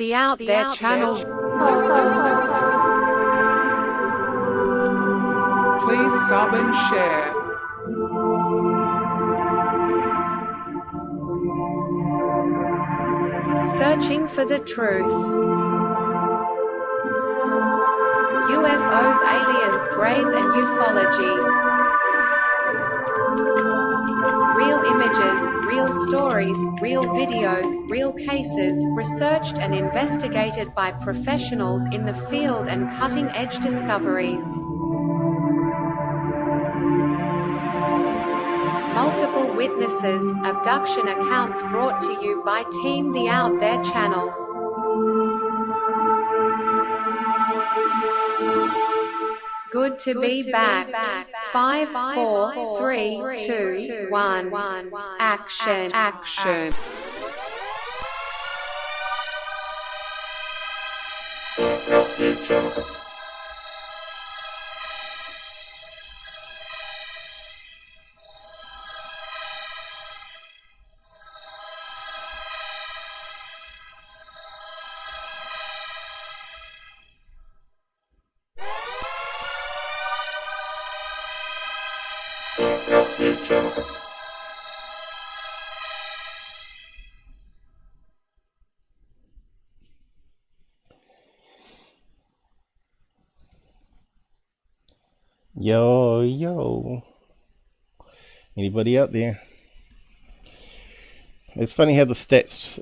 The Out There channel. Please sub and share. Searching for the truth. UFOs, aliens, greys and ufology. Real images, real stories, real videos, real cases, researched and investigated by professionals in the field and cutting-edge discoveries. Multiple witnesses, abduction accounts brought to you by Team The Out There channel. Good to be back. 5, 4, 3, 2, 1. Action. Yo. Anybody out there? It's funny how the stats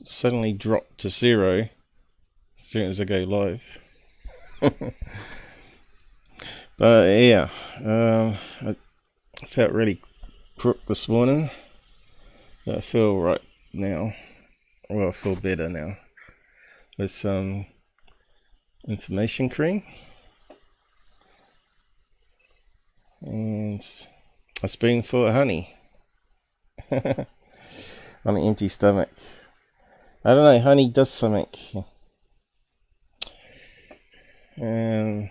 suddenly drop to 0 as soon as I go live. But yeah, I felt really crook this morning. But I feel right now. Well, I feel better now. With some information cream. And a spoonful of honey on an empty stomach. I don't know, honey does something. I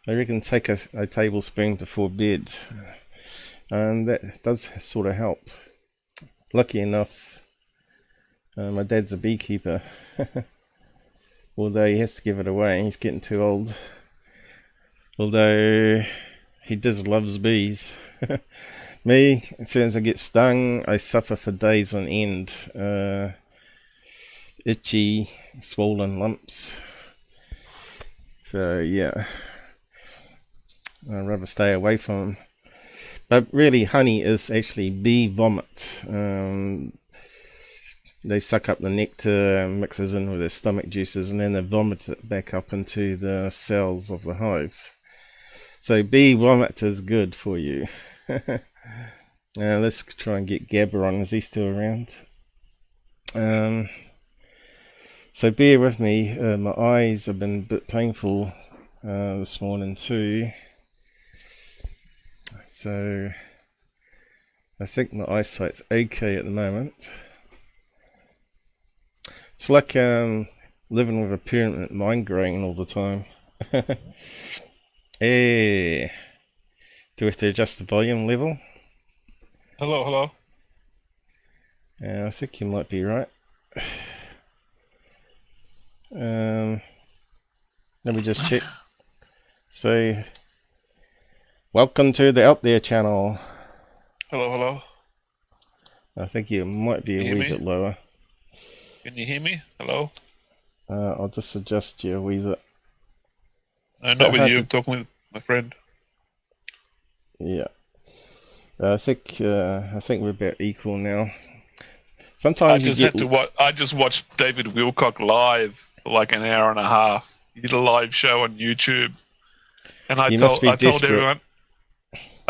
reckon take a tablespoon before bed, and that does sort of help. Lucky enough, my dad's a beekeeper, although he has to give it away, he's getting too old. Although he just loves bees. Me, as soon as I get stung, I suffer for days on end. Itchy, swollen lumps. So yeah, I'd rather stay away from them. But really, honey is actually bee vomit. They suck up the nectar, mixes in with their stomach juices, and then they vomit it back up into the cells of the hive. So bee vomit is good for you. Let's try and get Gabber on. Is he still around? So bear with me. My eyes have been a bit painful this morning too. So I think my eyesight's okay at the moment. It's like living with a permanent migraine all the time. Hey, do we have to adjust the volume level? Hello. I think you might be right. Let me just check. So, welcome to the Out There channel. Hello. I think you might be a wee bit lower. Can you hear me? Hello? I'll just adjust you a wee bit. No, not with you. I'm talking with my friend. Yeah. I think we're about equal now. Sometimes I just watched David Wilcock live for like an hour and a half. He did a live show on YouTube, and I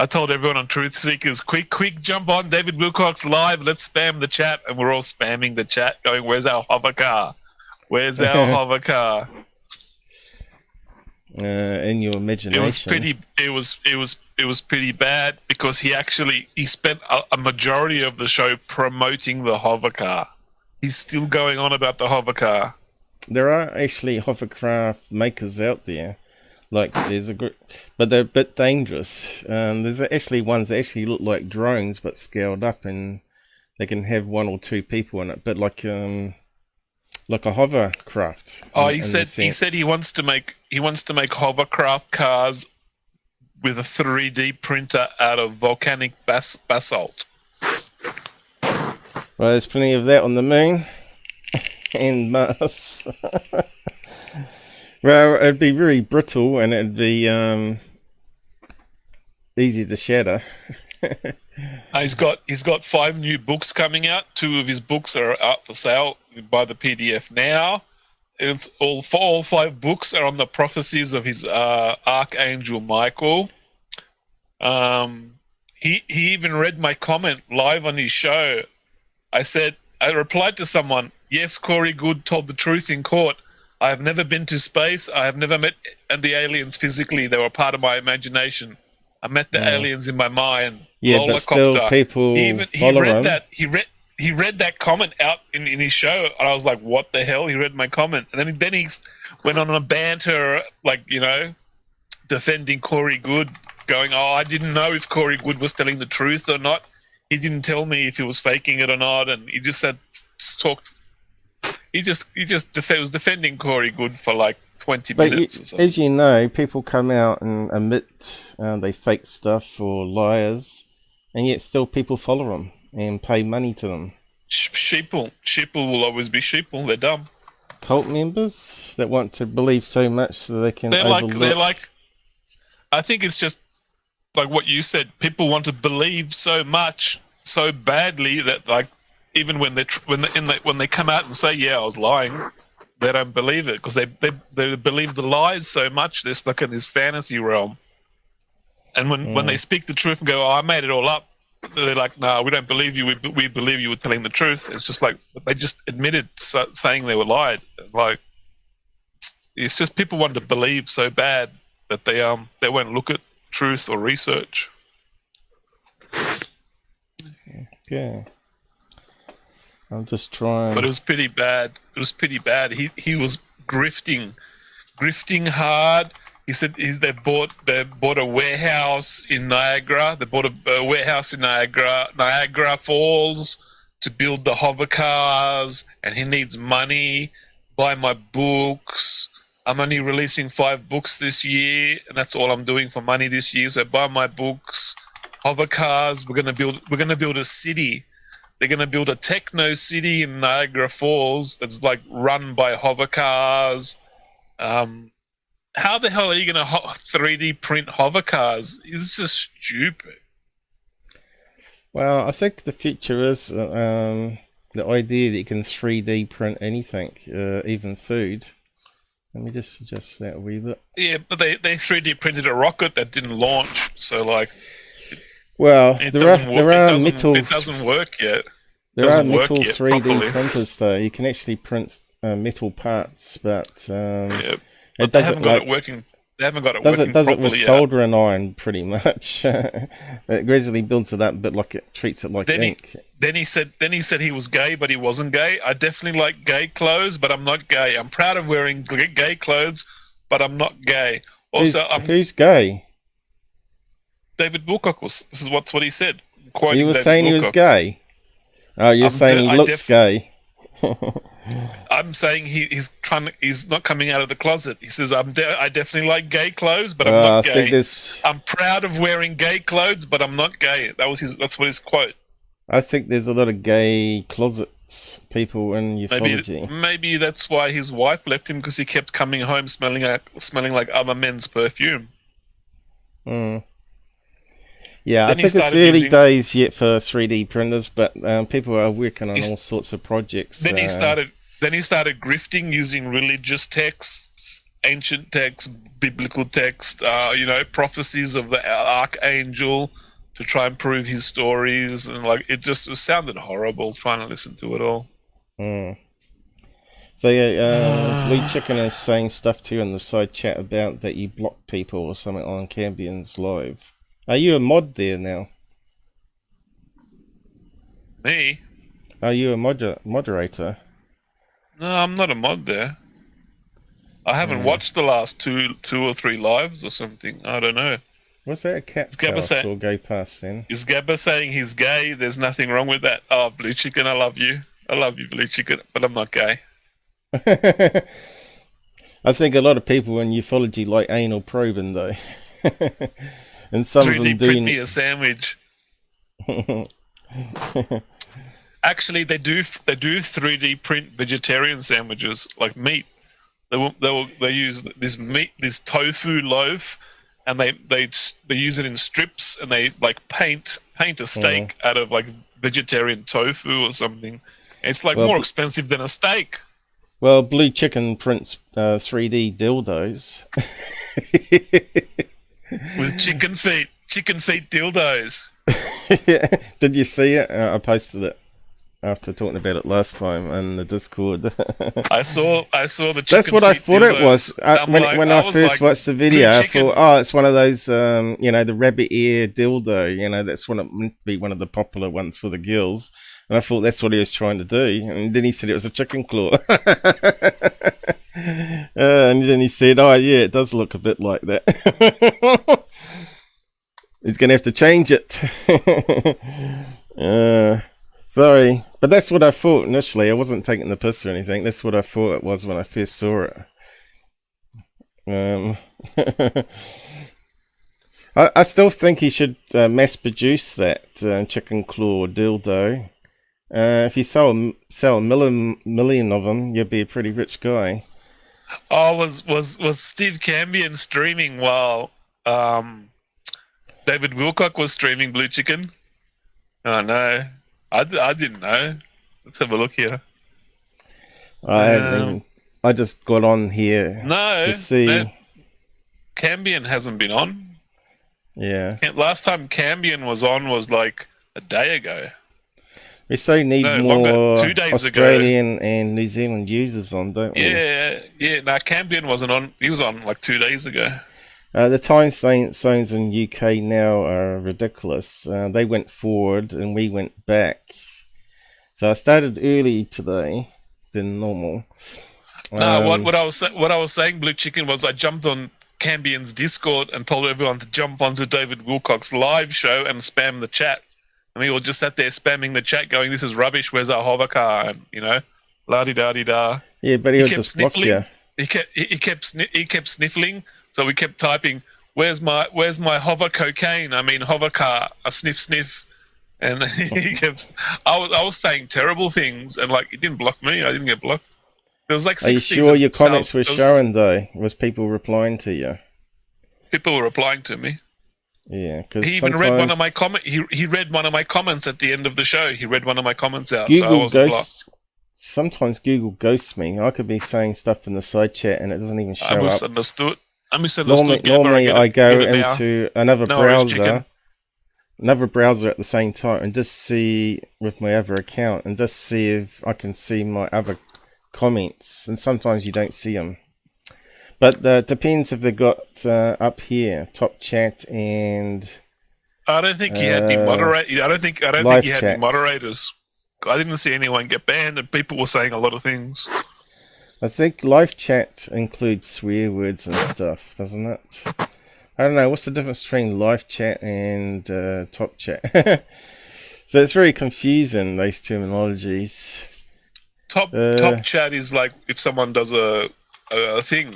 told everyone on Truth Seekers, quick, jump on David Wilcock's live. Let's spam the chat, and we're all spamming the chat, going, "Where's our hover car? Where's our hover car?" In your imagination, it was pretty bad because he spent a majority of the show promoting the hover car. He's still going on about the hover car. There are actually hovercraft makers out there. Like there's a group, but they're a bit dangerous. There's actually ones that actually look like drones but scaled up, and they can have 1 or 2 people in it. But like like a hovercraft. Oh, in he the said sense. he wants to make hovercraft cars with a 3D printer out of volcanic basalt. Well, there's plenty of that on the moon and Mars. Well, it'd be very brittle and it'd be easy to shatter. He's got 5 new books coming out. 2 of his books are out for sale. You can buy the PDF now. It's all 5 books are on the prophecies of his Archangel Michael. He even read my comment live on his show. I replied to someone, yes, Corey Good told the truth in court. I have never been to space. I have never met the aliens physically. They were part of my imagination. I met the aliens in my mind. Yeah, but still people He follow read him. that. He read that comment out in his show, and I was like, "What the hell?" He read my comment, and then he went on a banter, like, you know, defending Corey Good, going, "Oh, I didn't know if Corey Good was telling the truth or not. He didn't tell me if he was faking it or not." And he just talked. He was defending Corey Good for like 20 minutes or something. As you know, people come out and admit they fake stuff or liars, and yet still people follow them and pay money to them. Sheeple will always be sheeple. They're dumb. Cult members that want to believe so much that they can They're overlook. like. I think it's just like what you said. People want to believe so much, so badly that, like, even when they come out and say, "Yeah, I was lying," they don't believe it because they believe the lies so much. They're stuck in this fantasy realm. And when they speak the truth and go, "Oh, I made it all up," they're like, "No, we don't believe you. We believe you were telling the truth." It's just like they just admitted saying they were lied. Like, it's just people want to believe so bad that they won't look at truth or research. Yeah. I'm just trying. But it was pretty bad. He was grifting hard. He said they bought a warehouse in Niagara. They bought a warehouse in Niagara Falls to build the hover cars, and he needs money. Buy my books. I'm only releasing 5 books this year, and that's all I'm doing for money this year. So buy my books, hover cars. We're gonna build a city. They're gonna build a techno city in Niagara Falls that's like run by hover cars. How the hell are you gonna 3D print hover cars? It's just stupid. Well, I think the future is the idea that you can 3D print anything, even food. Let me just adjust that a wee bit. Yeah, but they 3D printed a rocket that didn't launch, so like. Well, It there are metal. It doesn't work yet. There are metal 3D properly. printers though. You can actually print metal parts, but Yeah, it they doesn't haven't got it working. They haven't got it does working it does it properly with yet. soldering iron pretty much. It gradually builds it up, but like it treats it like ink. Then he said he was gay, but he wasn't gay. I definitely like gay clothes, but I'm not gay. I'm proud of wearing gay clothes, but I'm not gay. Also, who's gay? David Wilcock was. This is what he said. You were saying he was gay. Oh, you're saying he looks gay. I'm saying he's not coming out of the closet. He says I definitely like gay clothes, but I'm not gay. I'm proud of wearing gay clothes, but I'm not gay. That's what his quote. I think there's a lot of gay closets people in ufology. Maybe that's why his wife left him, because he kept coming home smelling like other men's perfume. Yeah, I think it's early days yet for 3D printers, but people are working on all sorts of projects. Then he started grifting using religious texts, ancient texts, biblical text, prophecies of the archangel to try and prove his stories, and like it sounded horrible trying to listen to it all. So yeah, Blue Chicken is saying stuff to you in the side chat about that you block people or something on Cambian's live. Are you a mod there now? Me? Are you a moderator? No, I'm not a mod there. I haven't watched the last two or three lives or something. I don't know. Was that a cat pass or gay pass then? Is Gabber saying he's gay? There's nothing wrong with that. Oh, Blue Chicken, I love you. I love you, Blue Chicken, but I'm not gay. I think a lot of people in ufology like anal probing though. And some of them 3D do. print me a sandwich. Actually, they do 3D print vegetarian sandwiches like meat. They use this tofu loaf, and they use it in strips, and they like paint a steak out of like vegetarian tofu or something. It's like more expensive than a steak. Well, Blue Chicken prints 3D dildos. With chicken feet dildos. Did you see it? I posted it after talking about it last time in the Discord. I saw the chicken That's what I thought dildos. it was. When I first watched the video, I thought, oh, it's one of those, the rabbit ear dildo. That's meant to be one of the popular ones for the girls. And I thought that's what he was trying to do. And then he said it was a chicken claw. And then he said, oh, yeah, it does look a bit like that. He's going to have to change it. Sorry. But that's what I thought initially. I wasn't taking the piss or anything. That's what I thought it was when I first saw it. I still think he should mass produce that chicken claw dildo. If you sell a million of them, you'll be a pretty rich guy. Oh, was Steve Cambion streaming while David Wilcock was streaming Blue Chicken? Oh no, I didn't know. Let's have a look here. I just got on here to see. No, Cambion hasn't been on. Yeah. Last time Cambion was on was like a day ago. We so need more longer, 2 days Australian ago. And New Zealand users on, don't we? Yeah. No, Cambion wasn't on. He was on like 2 days ago. The time zones in UK now are ridiculous. They went forward and we went back. So I started early today than normal. What I was saying, Blue Chicken, was I jumped on Cambion's Discord and told everyone to jump onto David Wilcock's live show and spam the chat. And we all just sat there spamming the chat, going, "This is rubbish. Where's our hover car?" And la di da di da. Yeah, but he just block you. He kept sniffling. So we kept typing, "Where's my hover cocaine? I mean hover car. A sniff sniff." And he kept. I was saying terrible things, and like, he didn't block me. I didn't get blocked. There was like 60s. Are you sure your comments were showing though? Was people replying to you? People were replying to me. Yeah, because he even read one of my He read one of my comments at the end of the show. He read one of my comments out. Google so I ghosts. Sometimes Google ghosts me. I could be saying stuff in the side chat and it doesn't even show up. I misunderstood. Normally I go into another browser at the same time and just see with my other account and just see if I can see my other comments. And sometimes you don't see them. But it depends if they got up here top chat and. I don't think he had any moderators. I don't think he had any moderators. I didn't see anyone get banned, and people were saying a lot of things. I think live chat includes swear words and stuff, doesn't it? I don't know. What's the difference between live chat and top chat? So it's very confusing, those terminologies. Top chat is like if someone does a thing.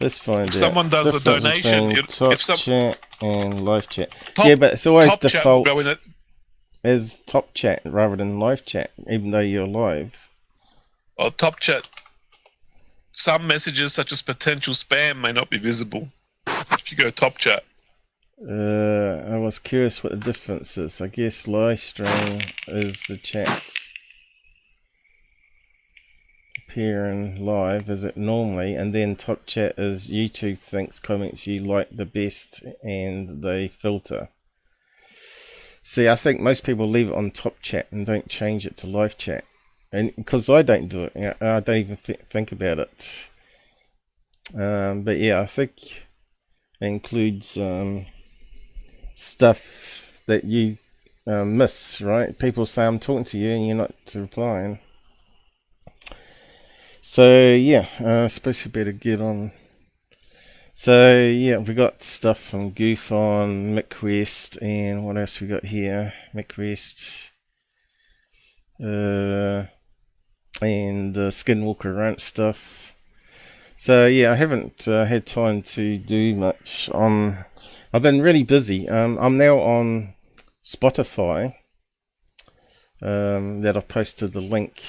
Let's find out. Someone does a donation. Top chat and live chat. Yeah, but it's always default as top chat rather than live chat, even though you're live. Or top chat. Some messages, such as potential spam, may not be visible if you go top chat. I was curious what the difference is. I guess live stream is the chat. Appearing live as it normally, and then top chat is YouTube thinks comments you like the best and they filter. See, I think most people leave it on top chat and don't change it to live chat, and because I don't do it, I don't even think about it. But yeah, I think it includes stuff that you miss, right? People say I'm talking to you and you're not replying. So yeah, I suppose we better get on. So yeah, we got stuff from GUFON, Mick West, and what else we got here? Mick West. and Skinwalker Ranch stuff. So yeah, I haven't had time to do much on. I've been really busy. I'm now on Spotify. That I've posted the link,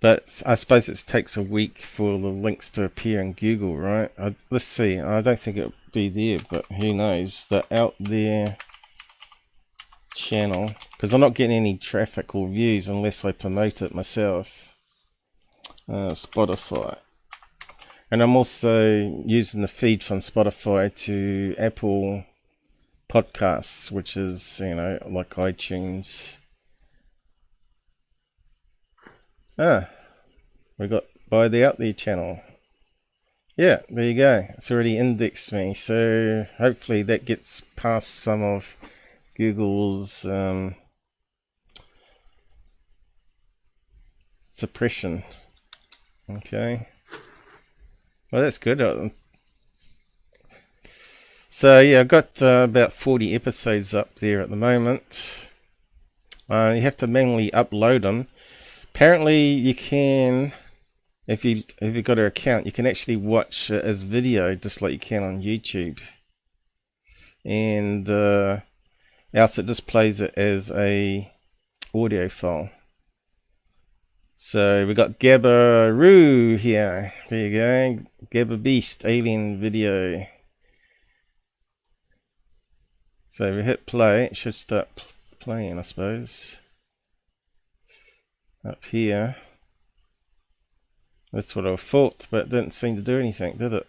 but I suppose it takes a week for the links to appear in Google, right? Let's see. I don't think it'll be there, but who knows? The Out There channel, because I'm not getting any traffic or views unless I promote it myself. Spotify, and I'm also using the feed from Spotify to Apple Podcasts, which is, you know, like iTunes. We got by the Out There channel. Yeah, there you go. It's already indexed me, so hopefully that gets past some of Google's suppression. Okay. Well, that's good. So yeah, I've got about 40 episodes up there at the moment. You have to manually upload them. Apparently you can, if you've got an account, you can actually watch it as video just like you can on YouTube, and else it just plays it as a audio file. So we got Gabber Roo here. There you go, Gabber Beast alien video. So we hit play, it should start playing, I suppose. Up here. That's what I thought, but it didn't seem to do anything, did it?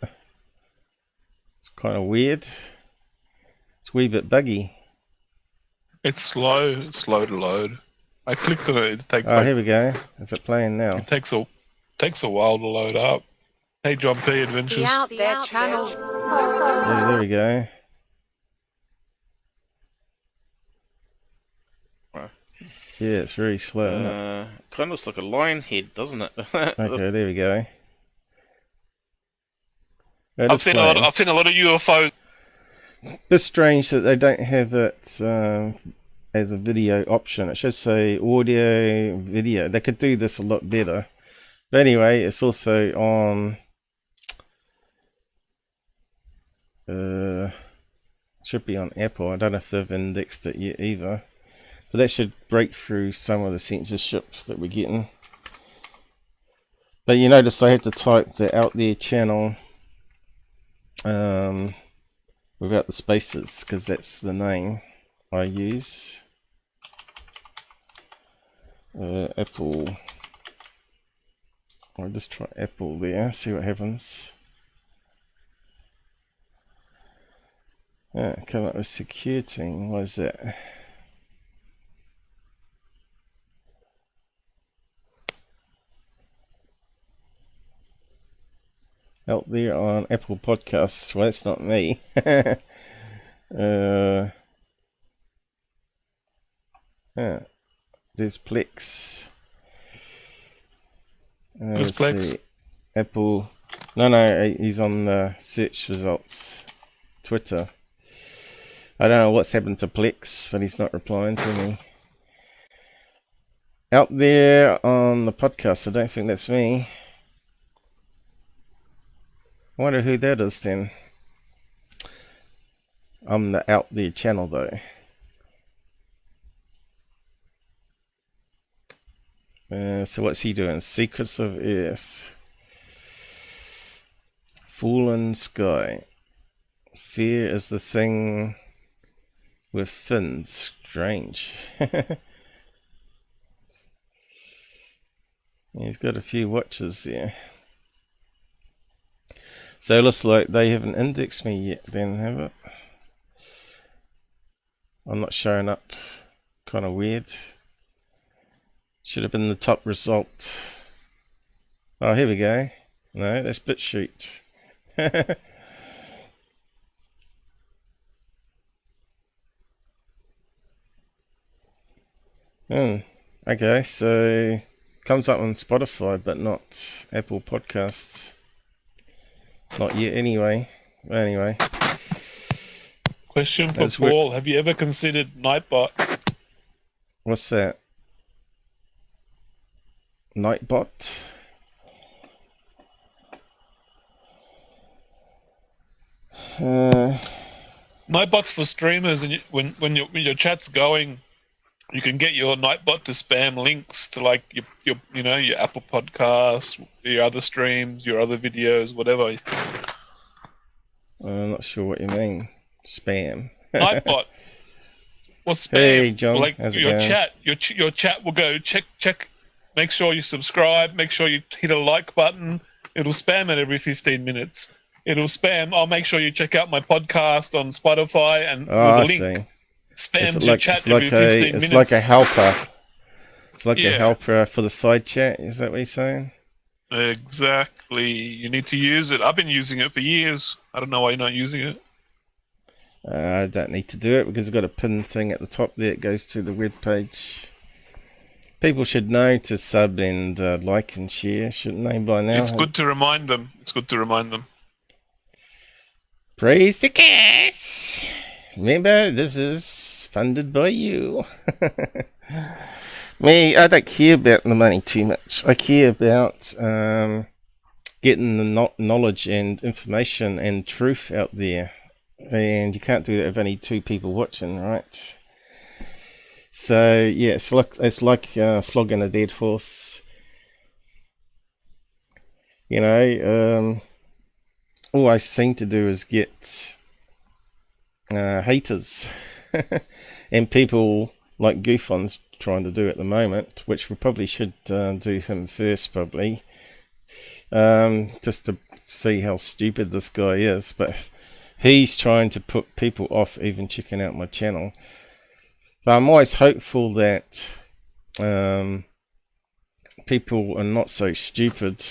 It's kind of weird. It's a wee bit buggy. It's slow to load. I clicked on it. It takes. Oh, here we go. Is it playing now? It takes a while to load up. Hey, John P. Adventures. The Out There channel. Yeah, there we go. Yeah, it's very slow, isn't it? Kind of looks like a lion head, doesn't it? Okay, there we go. I've seen a lot of UFOs. It's strange that they don't have it as a video option. It should say audio, video. They could do this a lot better. But anyway, it's also on. Should be on Apple. I don't know if they've indexed it yet either. But that should break through some of the censorship that we're getting. But you notice I had to type the Out There channel without the spaces, because that's the name I use. Apple. I'll just try Apple there, see what happens. Come up with security. What is that? Out There on Apple Podcasts. Well, that's not me. There's Plex. There's Plex. Apple. No, he's on the search results. Twitter. I don't know what's happened to Plex, but he's not replying to me. Out There on the podcast. I don't think that's me. I wonder who that is then. I'm the Out There channel though. So what's he doing? Secrets of Earth. Fallen Sky. Fear is the thing with fins. Strange. He's got a few watches there. So it looks like they haven't indexed me yet then, have it? I'm not showing up. Kind of weird. Should have been the top result. Oh, here we go. No, that's BitChute. Okay, so comes up on Spotify but not Apple Podcasts. Not yet anyway. Anyway. Question for Paul. Have you ever considered Nightbot? What's that? Nightbot. Nightbot's for streamers, and when your chat's going, you can get your Nightbot to spam links to like your Apple Podcasts, your other streams, your other videos, whatever. I'm not sure what you mean. Spam. Nightbot. What's spam? Hey, John. Like how's it your going? chat. Your chat will go check. Make sure you subscribe. Make sure you hit a like button. It'll spam it every 15 minutes. It'll spam. I'll make sure you check out my podcast on Spotify and with a link. Spams your chat every 15 minutes. It's like a helper. It's like a helper for the side chat. Is that what you're saying? Exactly. You need to use it. I've been using it for years. I don't know why you're not using it. I don't need to do it because I've got a pin thing at the top there. It goes to the web page. People should know to sub and like and share, shouldn't they, by now? It's good to remind them. Praise the cast! Remember, this is funded by you. Me, I don't care about the money too much. I care about getting the knowledge and information and truth out there. And you can't do that with only 2 people watching, right? So, yeah, it's like flogging a dead horse. You know, all I seem to do is get haters. And people like GUFON's trying to do at the moment, which we probably should do him first, probably. Just to see how stupid this guy is. But he's trying to put people off even checking out my channel. So I'm always hopeful that people are not so stupid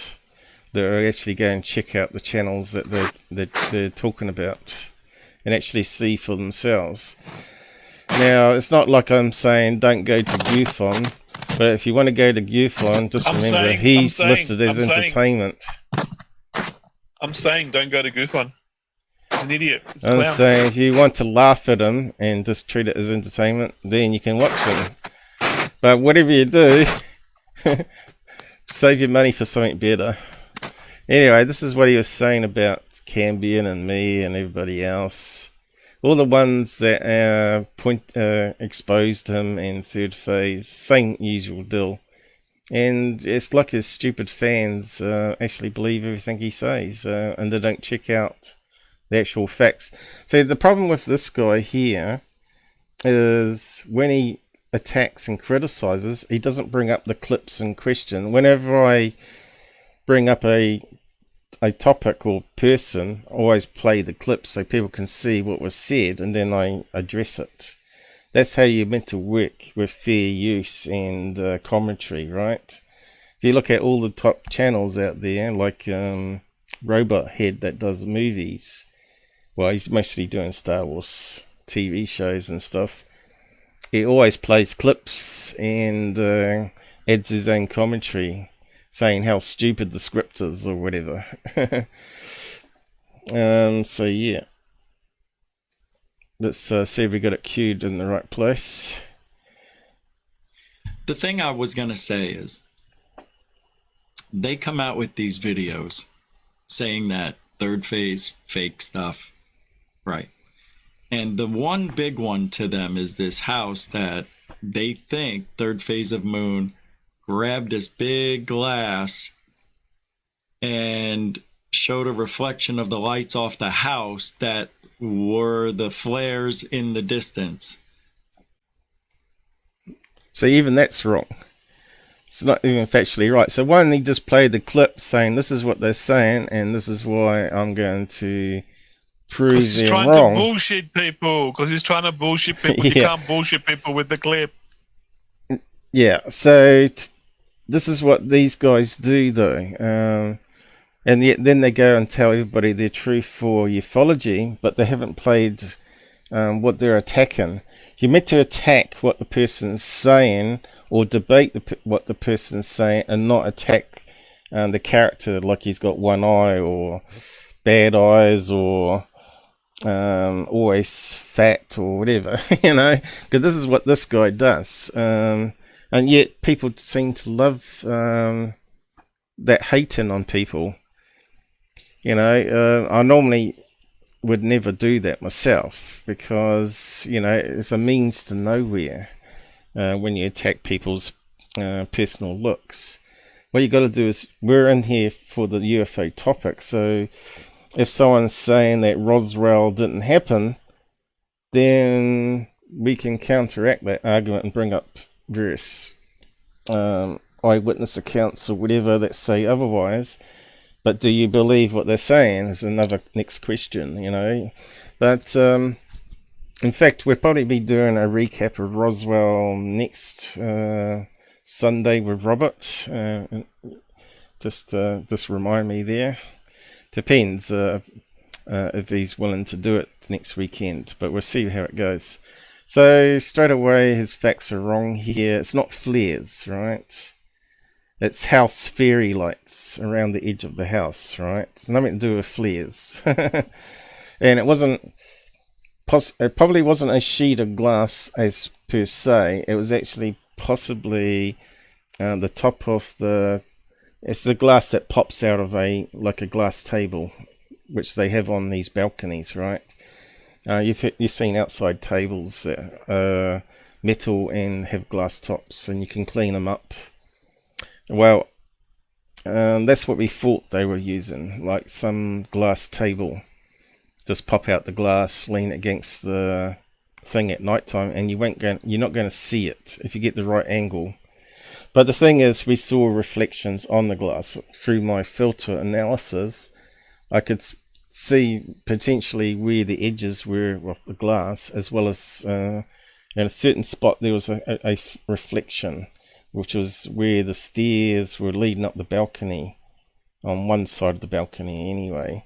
that are actually go and check out the channels that they're talking about and actually see for themselves. Now, it's not like I'm saying don't go to GUFON, but if you want to go to GUFON, just remember he's listed as entertainment. I'm saying don't go to GUFON. An idiot. I'm saying if you want to laugh at him and just treat it as entertainment, then you can watch him. But whatever you do, save your money for something better. Anyway, this is what he was saying about Cambion and me and everybody else. All the ones that exposed him in third phase, same usual deal. And it's like his stupid fans actually believe everything he says, and they don't check out the actual facts. So the problem with this guy here is when he attacks and criticizes, he doesn't bring up the clips in question. Whenever I bring up a topic or person, I always play the clips so people can see what was said, and then I address it. That's how you're meant to work with fair use and commentary, right? If you look at all the top channels out there, like Robot Head that does movies, well, he's mostly doing Star Wars TV shows and stuff. He always plays clips and adds his own commentary, saying how stupid the script is or whatever. So yeah, let's see if we got it queued in the right place. The thing I was gonna say is, they come out with these videos saying that third phase fake stuff, right? And the one big one to them is this house that they think third phase of moon grabbed this big glass and showed a reflection of the lights off the house that were the flares in the distance. So even that's wrong. It's not even factually right. So why don't they just play the clip saying this is what they're saying and this is why I'm going to prove they're wrong. Because he's trying to bullshit people. Because he's trying to bullshit people. You can't bullshit people with the clip. Yeah, so this is what these guys do though. And yet then they go and tell everybody their truth for ufology, but they haven't played what they're attacking. You're meant to attack what the person's saying or debate what the person's saying and not attack the character like he's got one eye or bad eyes or always fat or whatever, you know, because this is what this guy does. And yet people seem to love that hating on people. You know, I normally would never do that myself because, you know, it's a means to nowhere when you attack people's personal looks. What you got to do is, we're in here for the UFO topic, so if someone's saying that Roswell didn't happen, then we can counteract that argument and bring up various eyewitness accounts or whatever that say otherwise. But do you believe what they're saying is another next question, you know. But in fact, we'll probably be doing a recap of Roswell next Sunday with Robert. Just remind me there. Depends if he's willing to do it next weekend, but we'll see how it goes. So straight away, his facts are wrong here. It's not flares, right? It's house fairy lights around the edge of the house, right? It's nothing to do with flares. And it wasn't, it probably wasn't a sheet of glass as per se. It was actually possibly the top of the, it's the glass that pops out of like a glass table, which they have on these balconies, right? You've seen outside tables that are metal and have glass tops, and you can clean them up. Well, that's what we thought they were using, like some glass table. Just pop out the glass, lean against the thing at night time, and you're not going to see it if you get the right angle. But the thing is, we saw reflections on the glass. Through my filter analysis, I could see potentially where the edges were of the glass, as well as in a certain spot there was a reflection, which was where the stairs were leading up the balcony, on one side of the balcony anyway,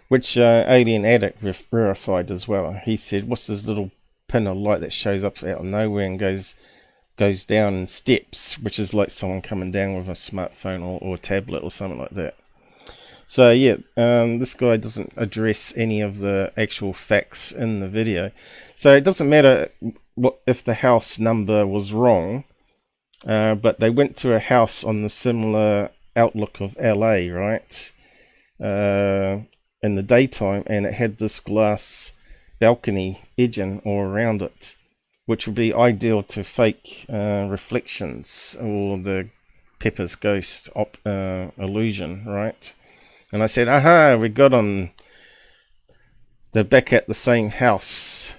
which Alien Addict verified as well. He said, what's this little pin of light that shows up out of nowhere and goes down in steps, which is like someone coming down with a smartphone or a tablet or something like that. So yeah, this guy doesn't address any of the actual facts in the video. So it doesn't matter what if the house number was wrong, but they went to a house on the similar outlook of LA, right? In the daytime, and it had this glass balcony edging all around it, which would be ideal to fake reflections or the Pepper's ghost illusion, right? And I said, aha, we got on. They're back at the same house.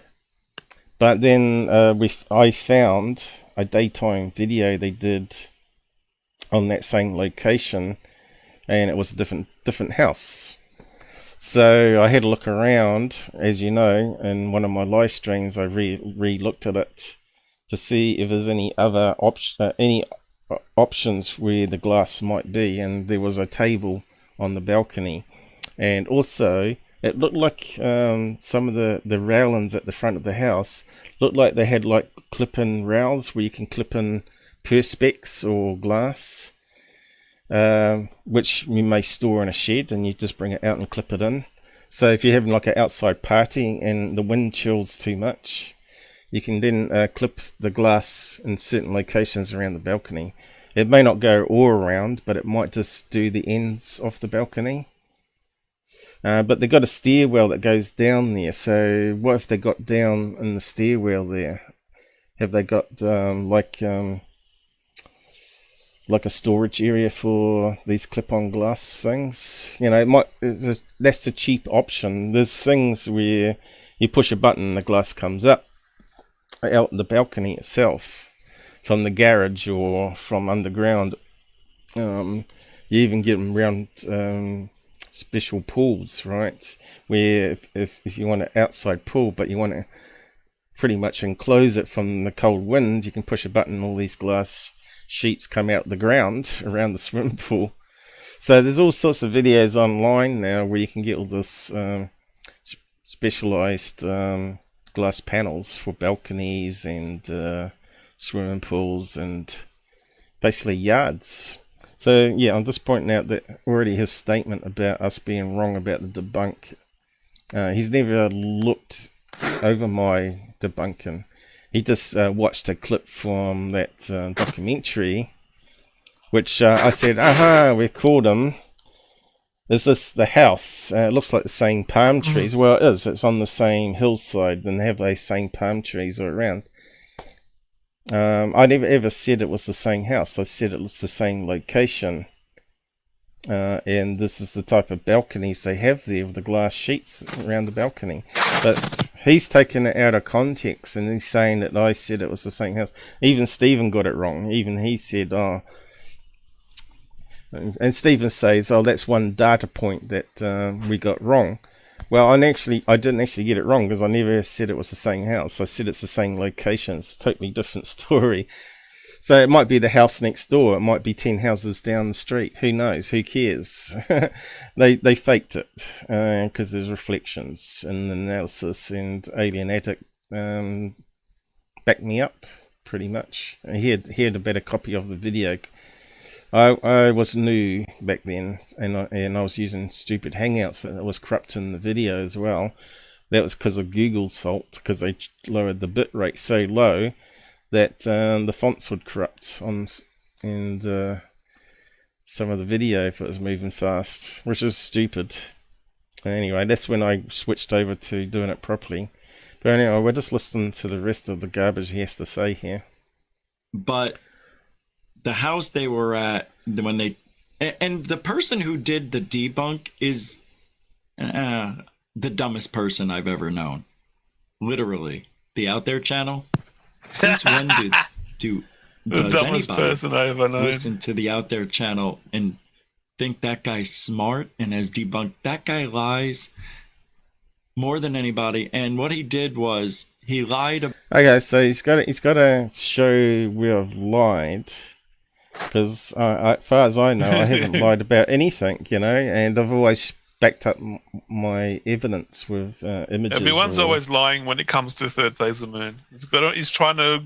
But then I found a daytime video they did on that same location, and it was a different house. So I had a look around, as you know, in one of my live streams. I re-looked at it to see if there's any other options where the glass might be, and there was a table on the balcony, and also it looked like some of the railings at the front of the house looked like they had like clip-in rails where you can clip in perspex or glass, which you may store in a shed, and you just bring it out and clip it in. So if you're having like an outside party and the wind chills too much, you can then clip the glass in certain locations around the balcony. It may not go all around, but it might just do the ends of the balcony. But they've got a stairwell that goes down there. So what if they got down in the stairwell there? Have they got like a storage area for these clip-on glass things? You know, that's the cheap option. There's things where you push a button and the glass comes up out the balcony itself, from the garage or from underground. You even get them around special pools, right? Where if you want an outside pool, but you want to pretty much enclose it from the cold wind, you can push a button and all these glass sheets come out the ground around the swimming pool. So there's all sorts of videos online now where you can get all this specialized glass panels for balconies and swimming pools and basically yards. So yeah, I'm just pointing out that already his statement about us being wrong about the debunk, he's never looked over my debunking. he just watched a clip from that documentary, which I said, aha, we called him. Is this the house? It looks like the same palm trees. Well, it is. It's on the same hillside and have those same palm trees all around. I never ever said it was the same house. I said it was the same location. And this is the type of balconies they have there with the glass sheets around the balcony. But he's taken it out of context and he's saying that I said it was the same house. Even Stephen got it wrong. Even he said, oh... And Stephen says, oh, that's one data point that we got wrong. Well, I didn't actually get it wrong because I never said it was the same house. I said it's the same location. It's a totally different story. So it might be the house next door. It might be 10 houses down the street. Who knows? Who cares? They faked it because there's reflections and analysis, and Alien Attic backed me up pretty much. He had a better copy of the video. I was new back then, and I was using stupid Hangouts that was corrupting the video as well. That was because of Google's fault, because they lowered the bit rate so low that the fonts would corrupt on some of the video if it was moving fast, which is stupid. Anyway, that's when I switched over to doing it properly. But anyway, we're just listening to the rest of the garbage he has to say here. But the house they were at, when they, and the person who did the debunk is the dumbest person I've ever known. Literally, the Out There channel. Since when does dumbest anybody person I ever known listen to the Out There channel and think that guy's smart and has debunked? That guy lies more than anybody. And what he did was he lied. Okay, so he's got to show where I've lied. Because as far as I know, I haven't lied about anything, and I've always backed up my evidence with images. Everyone's always lying when it comes to third phase of the moon. He's trying to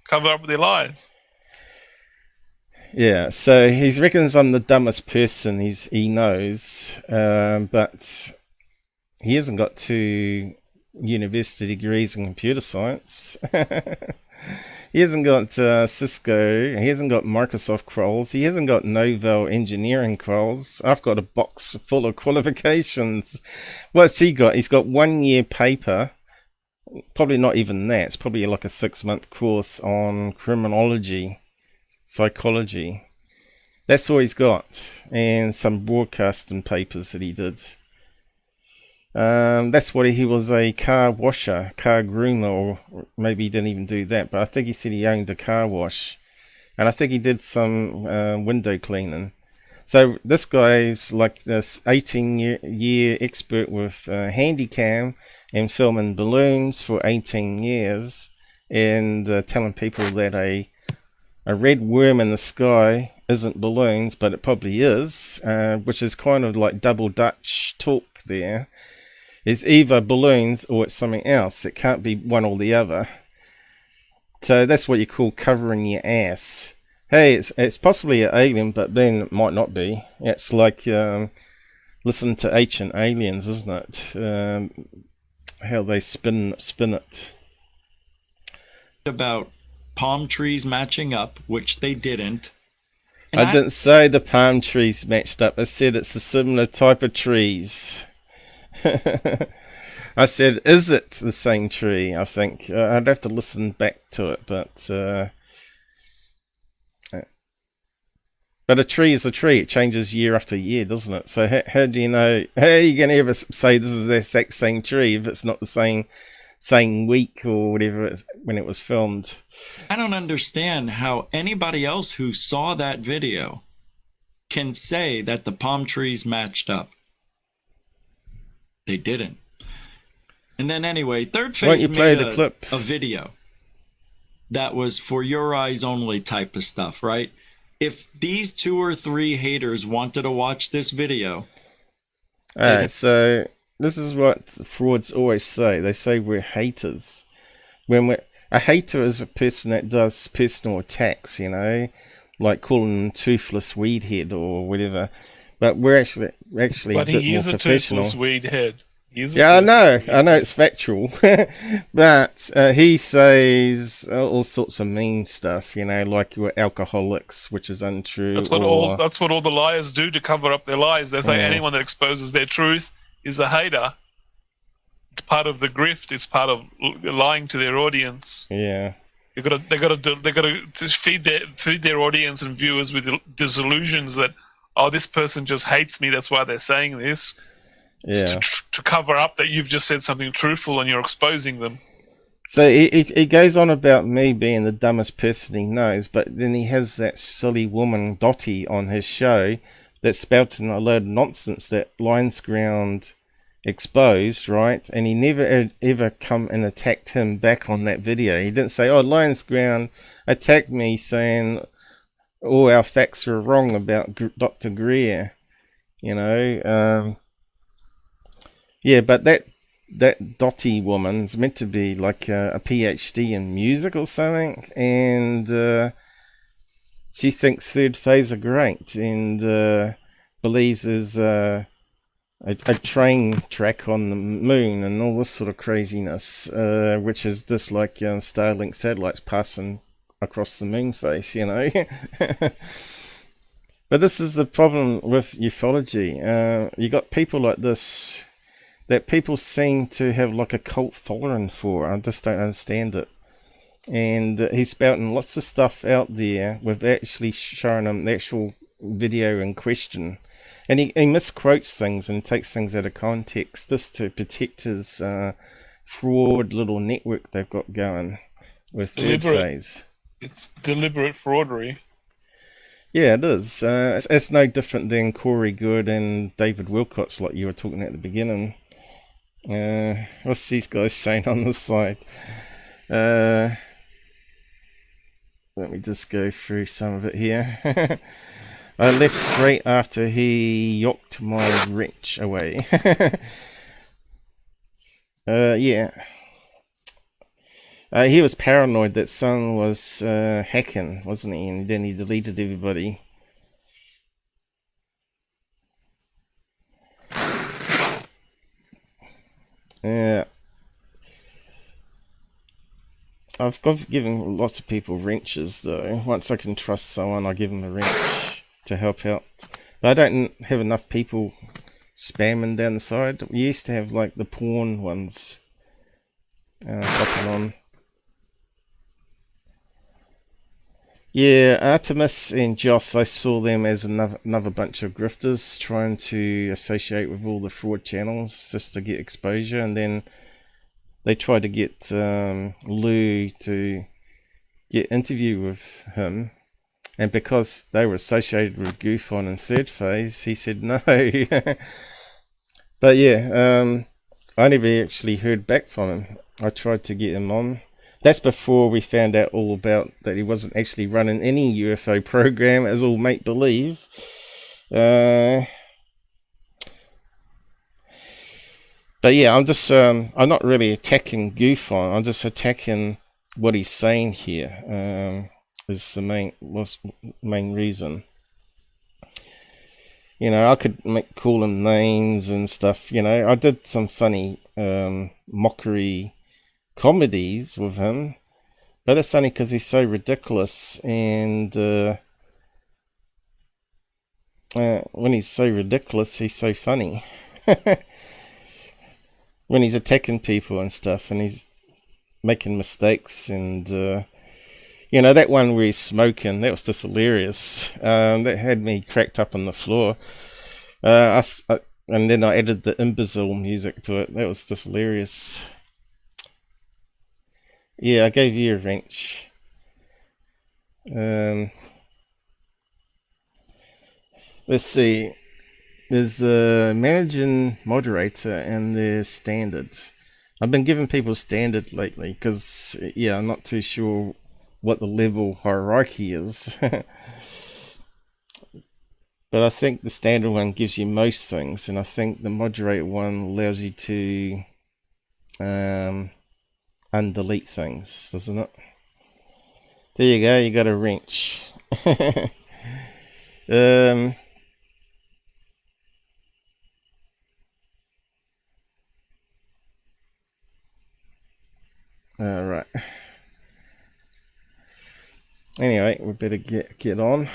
cover up their lies. Yeah, so he reckons I'm the dumbest person he knows, but he hasn't got 2 university degrees in computer science. He hasn't got Cisco, he hasn't got Microsoft quals, he hasn't got Novell engineering quals. I've got a box full of qualifications. What's he got? He's got 1 year paper, probably not even that, it's probably like a 6-month course on criminology, psychology. That's all he's got, and some broadcasting papers that he did. That's what he was, a car washer, car groomer, or maybe he didn't even do that, but I think he said he owned a car wash, and I think he did some window cleaning. So this guy's like this 18-year expert with Handycam and filming balloons for 18 years, and telling people that a red worm in the sky isn't balloons, but it probably is, which is kind of like double Dutch talk there. It's either balloons or it's something else. It can't be one or the other. So that's what you call covering your ass. Hey, it's possibly an alien, but then it might not be. It's like listen to Ancient Aliens, isn't it? How they spin it. About palm trees matching up, which they didn't. And I didn't say the palm trees matched up. I said it's a similar type of trees. I said, is it the same tree? I think I'd have to listen back to it, but a tree is a tree. It changes year after year, doesn't it? So how do you know? How are you going to ever say this is the exact same tree if it's not the same week or whatever when it was filmed? I don't understand how anybody else who saw that video can say that the palm trees matched up. They didn't. And then anyway, Third Phase made a video that was for your eyes only type of stuff, right? If these 2 or 3 haters wanted to watch this video. So this is what frauds always say. They say we're haters. A hater is a person that does personal attacks, like calling them toothless weed head or whatever. But we're actually but a bit he is more a professional. toothless weed head. He's Yeah, I know yeah. it's factual, but he says all sorts of mean stuff, like you're alcoholics, which is untrue, or That's what all the liars do to cover up their lies. They say mm, anyone that exposes their truth is a hater. It's part of the grift. It's part of lying to their audience. yeah, They got to feed their audience and viewers with disillusions that, oh, this person just hates me. That's why they're saying this. yeah. To cover up that you've just said something truthful and you're exposing them. So he goes on about me being the dumbest person he knows, but then he has that silly woman Dottie on his show that's spouting a load of nonsense that Lion's Ground exposed, right? And he never ever come and attacked him back on that video. He didn't say, "Oh, Lion's Ground attacked me saying all our facts were wrong about Dr. Greer," Yeah, but that Dottie woman's meant to be like a PhD in music or something, and she thinks third phase are great, and believes there's a train track on the moon and all this sort of craziness, which is just like Starlink satellites passing across the moon face, But this is the problem with ufology. You got people like this that people seem to have like a cult following for. I just don't understand it. And he's spouting lots of stuff out there with actually showing him the actual video in question. And he misquotes things and takes things out of context just to protect his fraud little network they've got going with third phase. It's deliberate fraudery. Yeah, it is. It's no different than Corey Good and David Wilcock, like you were talking at the beginning. What's these guys saying on the side? Let me just go through some of it here. I left straight after he yocked my wrench away. Yeah. He was paranoid that someone was hacking, wasn't he? And then he deleted everybody. Yeah. I've given lots of people wrenches, though. Once I can trust someone, I give them a wrench to help out. But I don't have enough people spamming down the side. We used to have, like, the porn ones popping on. Yeah, Artemis and Joss, I saw them as another bunch of grifters trying to associate with all the fraud channels just to get exposure, and then they tried to get Lou to get interview with him, and because they were associated with GUFON and third phase, he said no. But yeah, I never actually heard back from him. I tried to get him on. That's before we found out all about that he wasn't actually running any UFO program. It was all make-believe. But yeah, I'm not really attacking GUFON. I'm just attacking what he's saying here. Is the main reason. I could call him names and stuff. I did some funny mockery comedies with him, but it's only because he's so ridiculous, and when he's so ridiculous, he's so funny. When he's attacking people and stuff, and he's making mistakes, and that one where he's smoking, that was just hilarious. That had me cracked up on the floor. And then I added the imbecile music to it. That was just hilarious. Yeah, I gave you a wrench. Let's see. There's a managing moderator and there's standard. I've been giving people standard lately because, yeah, I'm not too sure what the level hierarchy is. But I think the standard one gives you most things, and I think the moderator one allows you to undelete things, doesn't it? There you go, you got a wrench. Right. Anyway, we better get on.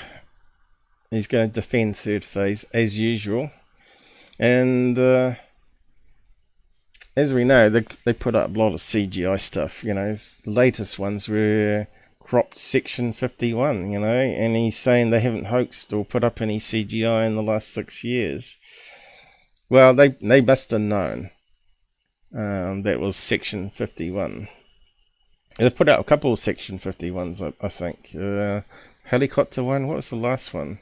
He's going to defend third phase as usual, and as we know, they put up a lot of CGI stuff. You know, the latest ones were cropped section 51. You know, and he's saying they haven't hoaxed or put up any CGI in the last 6 years. Well, they must have known that was section 51. They've put out a couple of section 51s, I think. Helicopter one. What was the last one?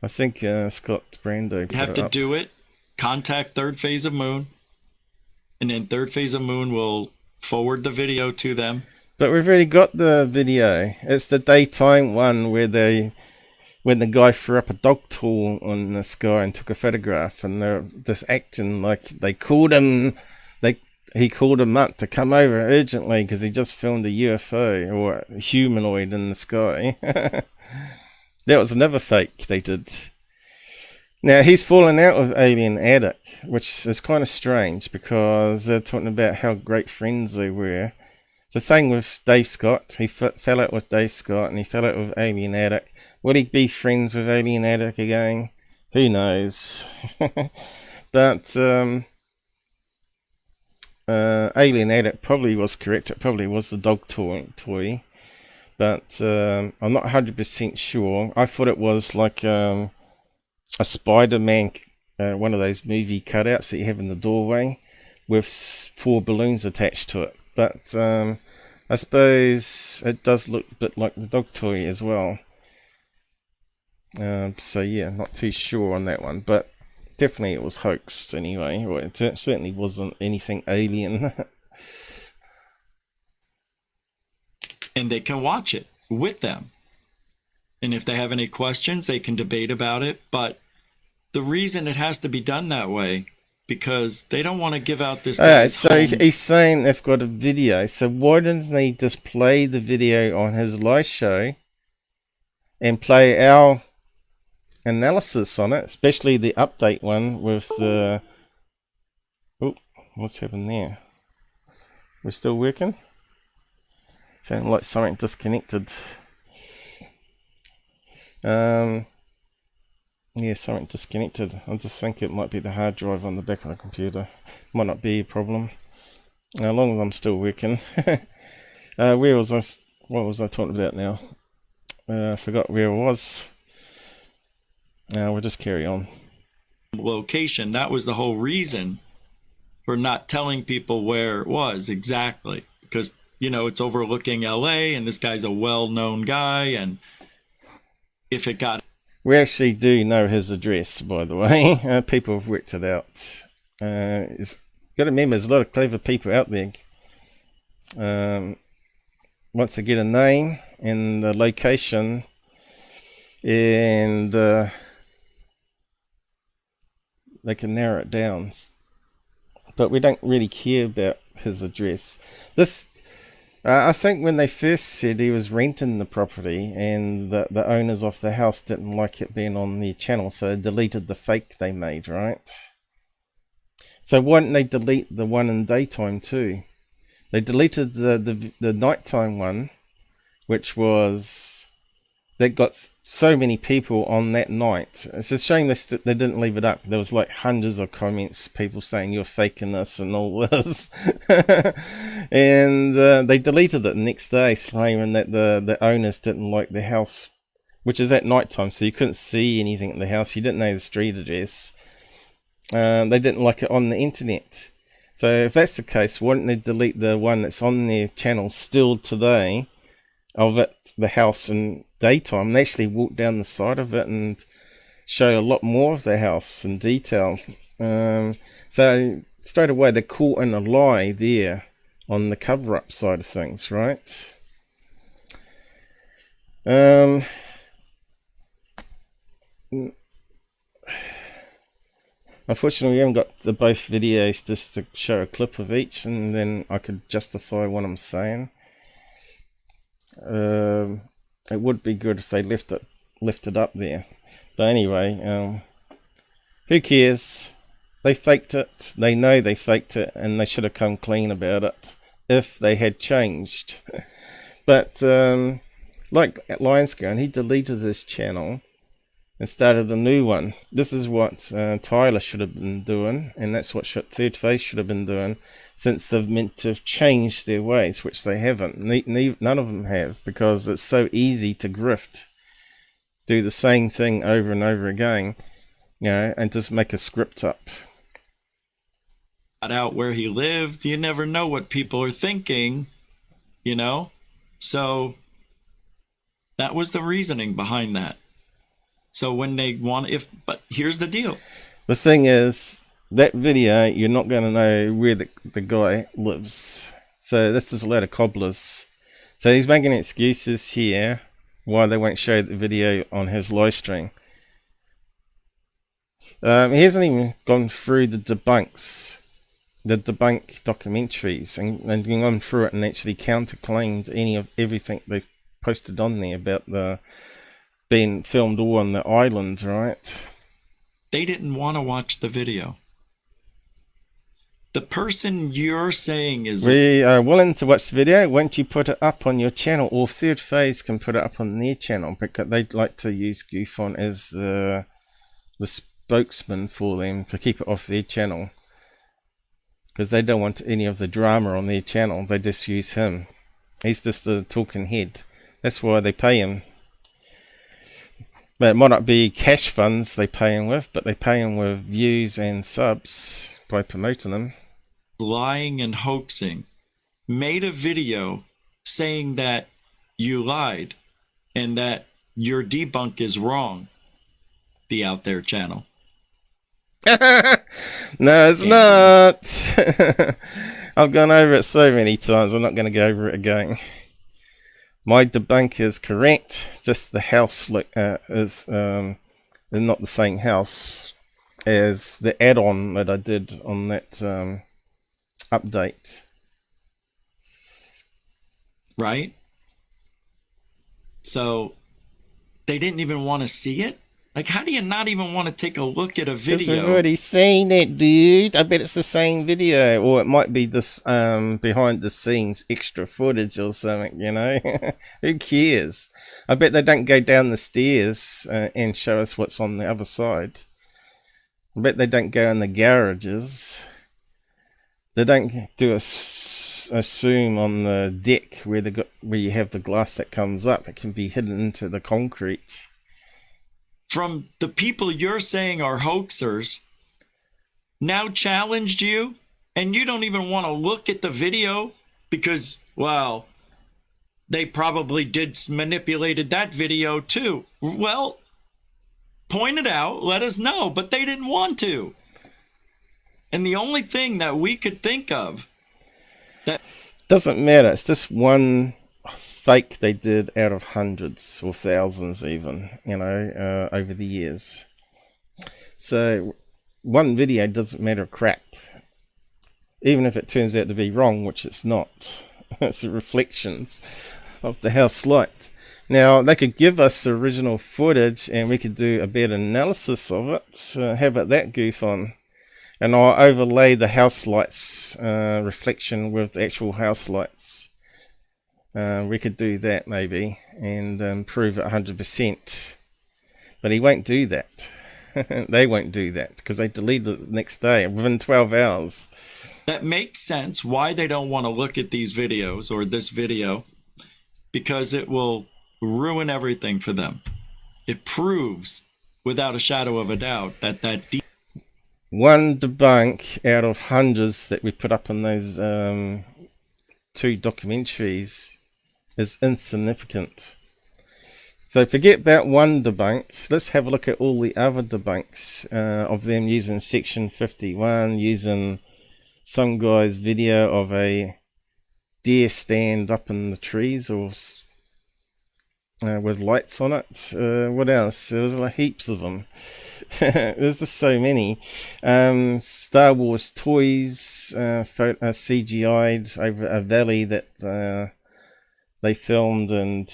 I think Scott Brando put Have it to up. do it. Contact third phase of Moon, and then third phase of Moon will forward the video to them. But we've already got the video. It's the daytime one when the guy threw up a dog tool on the sky and took a photograph, and they're just acting like they called him. He called him up to come over urgently because he just filmed a UFO or a humanoid in the sky. That was another fake they did. Now, he's fallen out with Alien Addict, which is kind of strange because they're talking about how great friends they were. It's the same with Dave Scott. He fell out with Dave Scott and he fell out with Alien Addict. Will he be friends with Alien Addict again? Who knows? But Alien Addict probably was correct. It probably was the dog toy. But I'm not 100% sure. I thought it was like a Spider-Man, one of those movie cutouts that you have in the doorway with 4 balloons attached to it. But I suppose it does look a bit like the dog toy as well. So yeah, not too sure on that one. But definitely it was hoaxed anyway. Well, it certainly wasn't anything alien. And they can watch it with them. And if they have any questions, they can debate about it. But the reason it has to be done that way, because they don't want to give out this guy's so home. he's saying they've got a video. So why doesn't he just play the video on his live show and play our analysis on it, especially the update one with the... Oh, what's happened there? We're still working? Sounded like something disconnected. Yeah, something disconnected. I just think it might be the hard drive on the back of the computer. Might not be a problem. As long as I'm still working. Where was I? What was I talking about now? I forgot where I was. We'll just carry on. Location. That was the whole reason for not telling people where it was exactly. Because, you know, it's overlooking LA and this guy's a well-known guy. And if it got... We actually do know his address, by the way. People have worked it out. You've got to remember, there's a lot of clever people out there. Once they get a name and the location and they can narrow it down. But we don't really care about his address. I think when they first said he was renting the property and the owners of the house didn't like it being on their channel, so they deleted the fake they made, right? So why didn't they delete the one in daytime too? They deleted the nighttime one, which was... That got so many people on that night. It's a shame they didn't leave it up. There was like hundreds of comments, people saying you're faking this and all this. And they deleted it the next day, claiming that the owners didn't like the house, which is at night time, so you couldn't see anything at the house. You didn't know the street address. They didn't like it on the internet. So if that's the case, why didn't they delete the one that's on their channel still today of it, the house in daytime, and actually walk down the side of it and show a lot more of the house in detail? So straight away they're caught in a lie there on the cover-up side of things, right? Unfortunately, we haven't got the both videos just to show a clip of each, and then I could justify what I'm saying. It would be good if they left it up there, but anyway, who cares? they faked it. They know they faked it, and they should have come clean about it if they had changed. But like at Lionscone, he deleted his channel and started a new one. This is what Tyler should have been doing, and that's what Third Face should have been doing, since they've meant to have changed their ways, which they haven't. None of them have, because it's so easy to grift, do the same thing over and over again, you know, and just make a script up. Out where he lived, you never know what people are thinking, you know. So that was the reasoning behind that. So when they want, but here's the deal. The thing is, that video, you're not going to know where the guy lives. So this is a lot of cobblers. So he's making excuses here why they won't show the video on his live stream. He hasn't even gone through the debunks, the debunk documentaries, and gone through it and actually counterclaimed everything they've posted on there about the being filmed all on the island, right? They didn't want to watch the video. The person you're saying is... We are willing to watch the video. Won't you put it up on your channel? Or Third Phase can put it up on their channel, because they'd like to use GUFON as the spokesman for them to keep it off their channel, because they don't want any of the drama on their channel. They just use him. He's just a talking head. That's why they pay him. But it might not be cash funds they pay him with, but they pay him with views and subs by promoting them. Lying and hoaxing. Made a video saying that you lied and that your debunk is wrong. The Out There channel. No, it's not. I've gone over it so many times, I'm not going to go over it again. My debunk is correct. It's just the house is not the same house as the add-on that I did on that update. Right? So they didn't even want to see it? Like, how do you not even want to take a look at a video? Because we've already seen it, dude. I bet it's the same video. Or it might be this behind the scenes extra footage or something, you know? Who cares? I bet they don't go down the stairs and show us what's on the other side. I bet they don't go in the garages. They don't do a zoom on the deck where you have the glass that comes up. It can be hidden into the concrete. From the people you're saying are hoaxers now challenged you, and you don't even want to look at the video because, well, they probably manipulated that video too. Well, point it out, let us know, but they didn't want to. And the only thing that we could think of that doesn't matter, it's just one fake they did out of hundreds or thousands even, you know, over the years. So one video doesn't matter crap, even if it turns out to be wrong, which it's not. It's the reflections of the house light. Now they could give us the original footage and we could do a better analysis of it. How about that, GUFON? And I'll overlay the house lights reflection with the actual house lights. We could do that maybe and prove it 100%, but he won't do that. They won't do that because they deleted it the next day within 12 hours. That makes sense why they don't want to look at these videos or this video, because it will ruin everything for them. It proves without a shadow of a doubt that one debunk out of hundreds that we put up in those 2 documentaries is insignificant. So forget about one debunk. Let's have a look at all the other debunks of them using section 51, using some guy's video of a deer stand up in the trees or with lights on it. What else? There was like heaps of them. There's just so many. Star Wars toys CGI'd over a valley that they filmed, and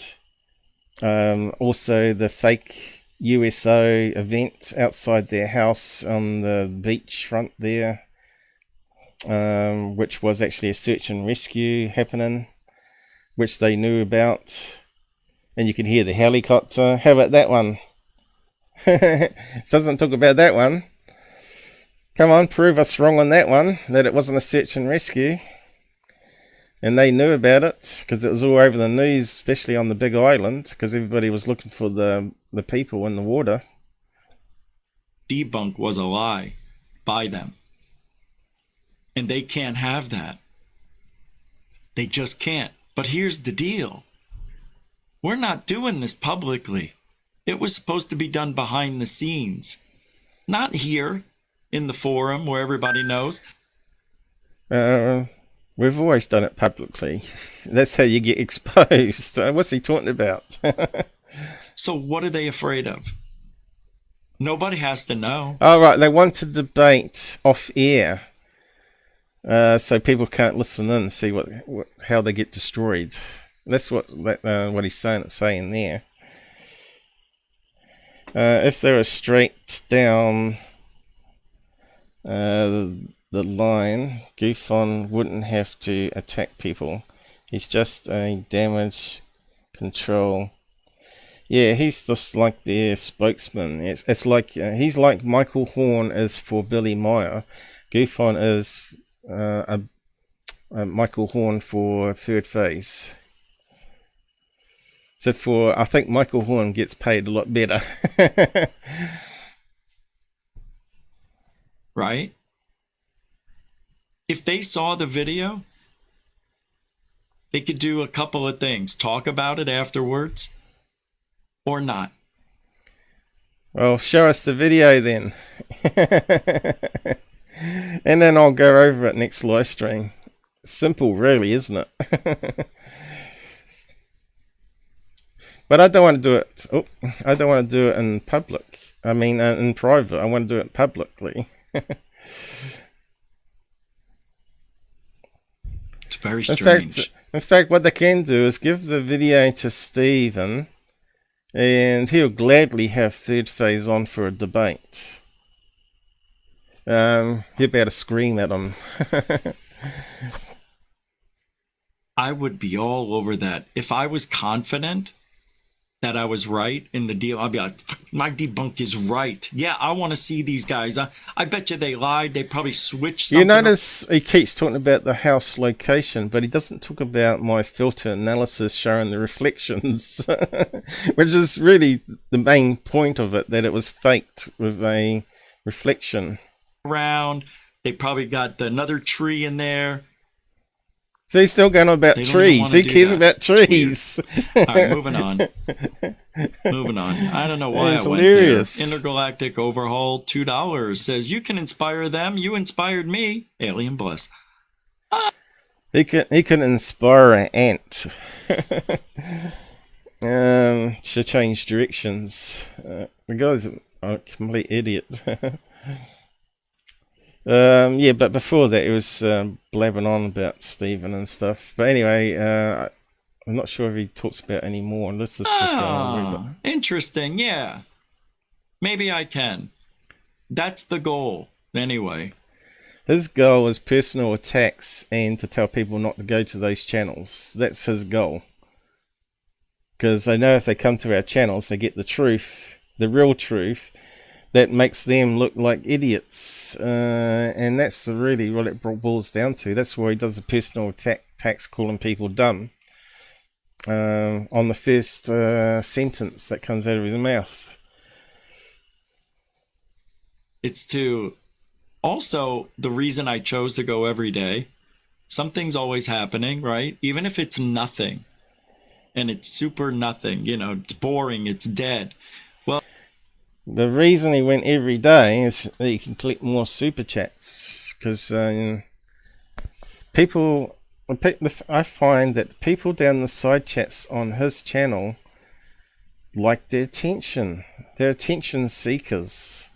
also the fake USO event outside their house on the beach front there, which was actually a search and rescue happening, which they knew about. And you can hear the helicopter. How about that one? Doesn't talk about that one. Come on, prove us wrong on that one, that it wasn't a search and rescue. And they knew about it because it was all over the news, especially on the big island, because everybody was looking for the people in the water. Debunk was a lie by them. And they can't have that. They just can't. But here's the deal. We're not doing this publicly. It was supposed to be done behind the scenes. Not here in the forum where everybody knows. We've always done it publicly. That's how you get exposed. What's he talking about? So what are they afraid of? Nobody has to know. Oh, right. They want to debate off air, so people can't listen in and see how they get destroyed. That's what he's saying there. If they were straight down the line, GUFON wouldn't have to attack people. He's just a damage control. Yeah, he's just like their spokesman. It's like he's like Michael Horn is for Billy Meyer. GUFON is a Michael Horn for Third Phase. So I think Michael Horn gets paid a lot better. Right? If they saw the video, they could do a couple of things. Talk about it afterwards or not. Well, show us the video then. And then I'll go over it next live stream. Simple, really, isn't it? But I don't want to do it. Oh, I don't want to do it in public. I mean, in private. I want to do it publicly. It's very strange. In fact, what they can do is give the video to Stephen, and he'll gladly have Third Phase on for a debate. He'll be able to scream at him. I would be all over that. If I was confident that I was right in the deal, I'd be like, my debunk is right. Yeah, I want to see these guys. I bet you they lied. They probably switched something. You notice he keeps talking about the house location, but he doesn't talk about my filter analysis showing the reflections, which is really the main point of it, that it was faked with a reflection. Around, they probably got another tree in there. So he's still going on about trees. Who cares about trees? All right, moving on. Moving on. I don't know why It's I went hilarious. there. Intergalactic Overhaul, $2. Says, you can inspire them. You inspired me. Alien Bliss. He can inspire an ant to change directions. The guy's a complete idiot. Yeah, but before that, it was blabbing on about Stephen and stuff. But anyway, I'm not sure if he talks about any more. Let's just go on a little bit. Interesting. Yeah. Maybe I can. That's the goal. Anyway. His goal is personal attacks and to tell people not to go to those channels. That's his goal. Because they know if they come to our channels, they get the truth, the real truth. That makes them look like idiots, and that's really what it boils down to. That's why he does the personal attacks, calling people dumb on the first sentence that comes out of his mouth. It's to also the reason I chose to go every day. Something's always happening, right? Even if it's nothing, and it's super nothing, it's boring, it's dead. Well, the reason he went every day is that you can collect more super chats, because people, I find that people down the side chats on his channel like their attention. They're attention seekers.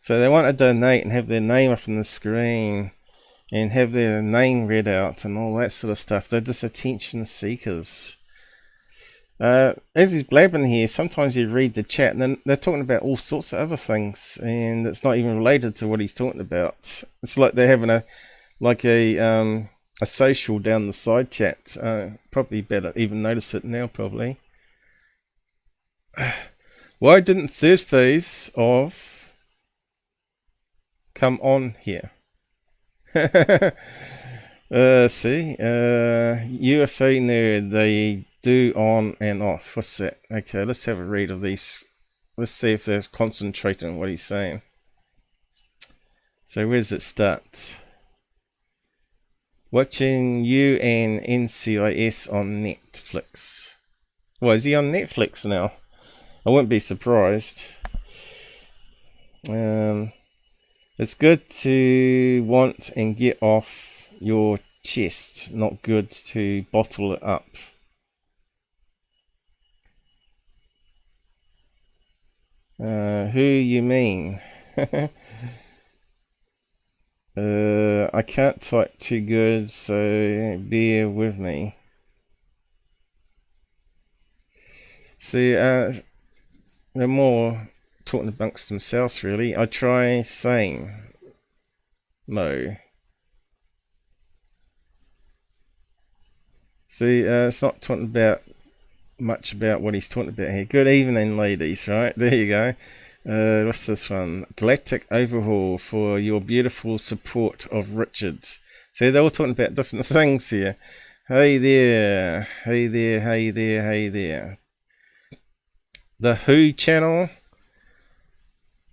So they want to donate and have their name up on the screen and have their name read out and all that sort of stuff. They're just attention seekers. As he's blabbing here, sometimes you read the chat and then they're talking about all sorts of other things, and it's not even related to what he's talking about. It's like they're having a social down the side chat. Probably better even notice it now, probably. Why didn't third phase of come on here? See, UFO nerd, they do on and off. What's that? Okay, let's have a read of these. Let's see if they're concentrating on what he's saying. So where does it start? Watching you and NCIS on Netflix. Well, is he on Netflix now? I wouldn't be surprised. It's good to want and get off your chest, not good to bottle it up. Who you mean? I can't type too good, so bear with me. See, they're more talking amongst themselves, really. I try saying Mo. See, it's not talking about much about what he's talking about here. Good evening, ladies, right? There you go. What's this one? Galactic overhaul for your beautiful support of Richard. See, they're all talking about different things here. Hey there, hey there, hey there, hey there. The Who channel,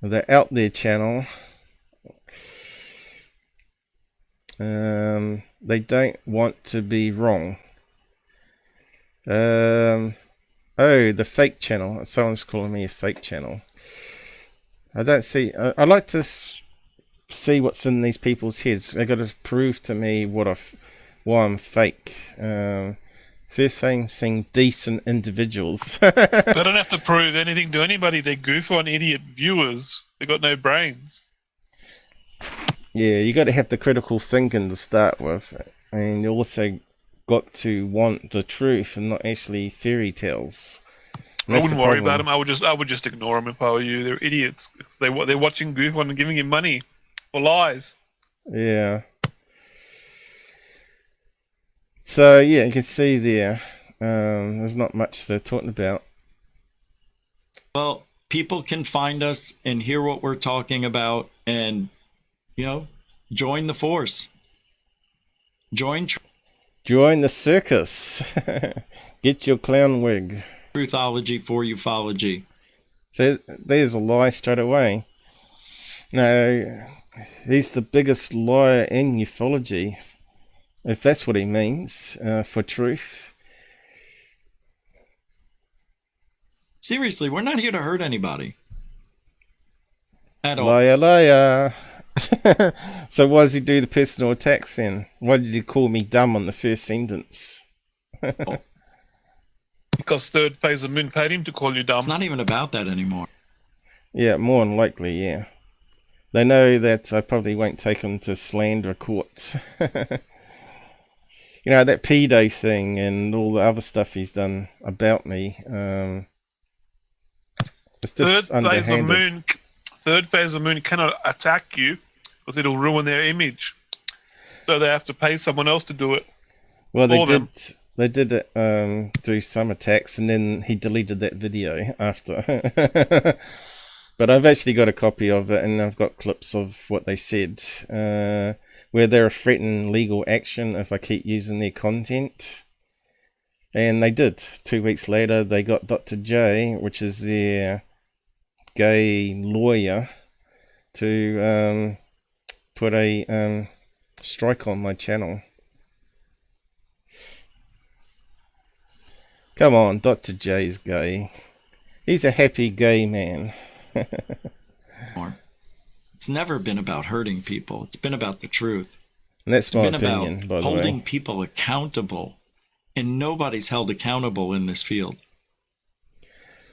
the Out There channel, they don't want to be wrong. Oh, the fake channel. Someone's calling me a fake channel. I don't see. I like to see what's in these people's heads. They got to prove to me why I'm fake. They're saying decent individuals. They don't have to prove anything to anybody. They're GUFON idiot viewers. They got no brains. Yeah, you got to have the critical thinking to start with, and you also got to want the truth and not actually fairy tales. I wouldn't worry about them. I would just ignore them if I were you. They're idiots. They're watching GUFON and giving him money for lies. Yeah. So yeah, you can see there. There's not much they're talking about. Well, people can find us and hear what we're talking about, and join the force. Join the circus. Get your clown wig. Truthology for ufology. So there's a lie straight away. No, he's the biggest liar in ufology, if that's what he means, for truth. Seriously, we're not here to hurt anybody. At all. Liar, liar. So why does he do the personal attacks then? Why did you call me dumb on the first sentence? Because third phase of Moon paid him to call you dumb. It's not even about that anymore. Yeah, more than likely, yeah. They know that I probably won't take him to slander court. That pedo thing and all the other stuff he's done about me. It's just underhanded. Third phase of Moon cannot attack you because it'll ruin their image. So they have to pay someone else to do it. Well, they did do some attacks, and then he deleted that video after. But I've actually got a copy of it, and I've got clips of what they said, where they're threatening legal action if I keep using their content. And they did. 2 weeks later, they got Dr. J, which is their gay lawyer, to put a strike on my channel. Come on, Dr. J's gay. He's a happy gay man. It's never been about hurting people. It's been about the truth. And that's my opinion, by the way. Holding people accountable. And nobody's held accountable in this field.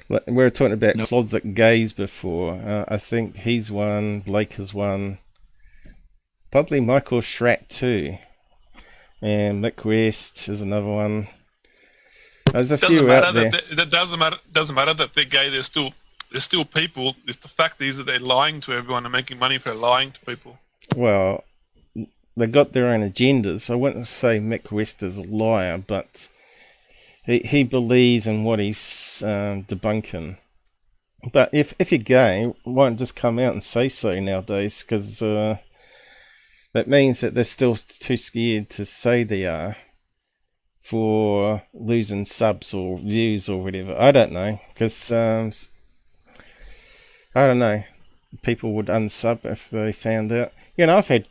We were talking about closet gays before. I think he's one. Blake is one. Probably Michael Schratt too. And Mick West is another one. There's a Doesn't few matter out there. that doesn't matter that they're gay. They're still people. It's the fact is that they're lying to everyone and making money for lying to people. Well, they got their own agendas. I wouldn't say Mick West is a liar, but he believes in what he's debunking. But if you're gay, why don't just come out and say so nowadays? Because that means that they're still too scared to say they are for losing subs or views or whatever. I don't know, because I don't know. People would unsub if they found out. You know, I've had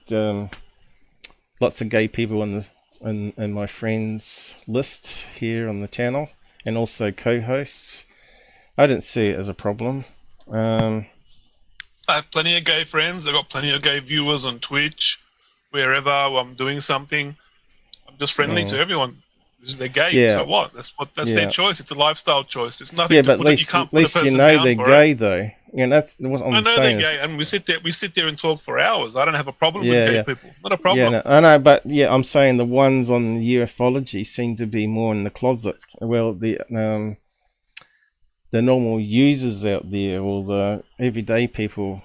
lots of gay people in my friends list here on the channel, and also co-hosts. I didn't see it as a problem. I have plenty of gay friends. I've got plenty of gay viewers on Twitch, wherever I'm doing something. I'm just friendly to everyone. They're gay, Yeah. so what? That's their choice. It's a lifestyle choice. It's nothing. Yeah, to but put at it, least, you can't at put a least you person know down they're for gay, it. though. You know, that's what I'm I know saying. they're gay, and we sit there and talk for hours. I don't have a problem Yeah, with gay yeah. people. Not a problem. Yeah, no, I know, but yeah, I'm saying the ones on UFOlogy seem to be more in the closet. Well, the normal users out there, or the everyday people,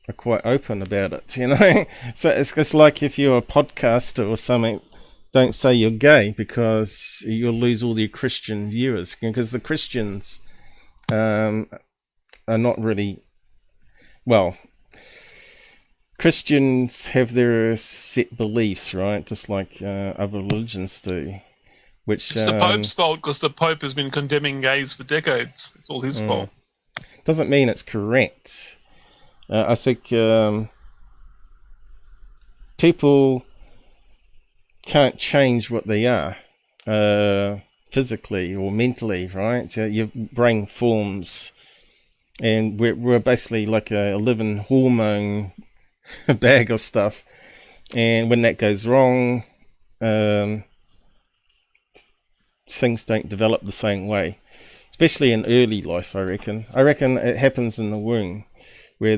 are quite open about it. You know, so it's just like if you're a podcaster or something, don't say you're gay because you'll lose all your Christian viewers. Because the Christians are not really well. Christians have their set beliefs, right? Just like other religions do. Which It's the Pope's fault because the Pope has been condemning gays for decades. It's all his fault. doesn't mean it's correct. I think people can't change what they are physically or mentally, right? Your brain forms, and we're basically like a living hormone bag of stuff, and when that goes wrong, things don't develop the same way, especially in early life. I reckon it happens in the womb, where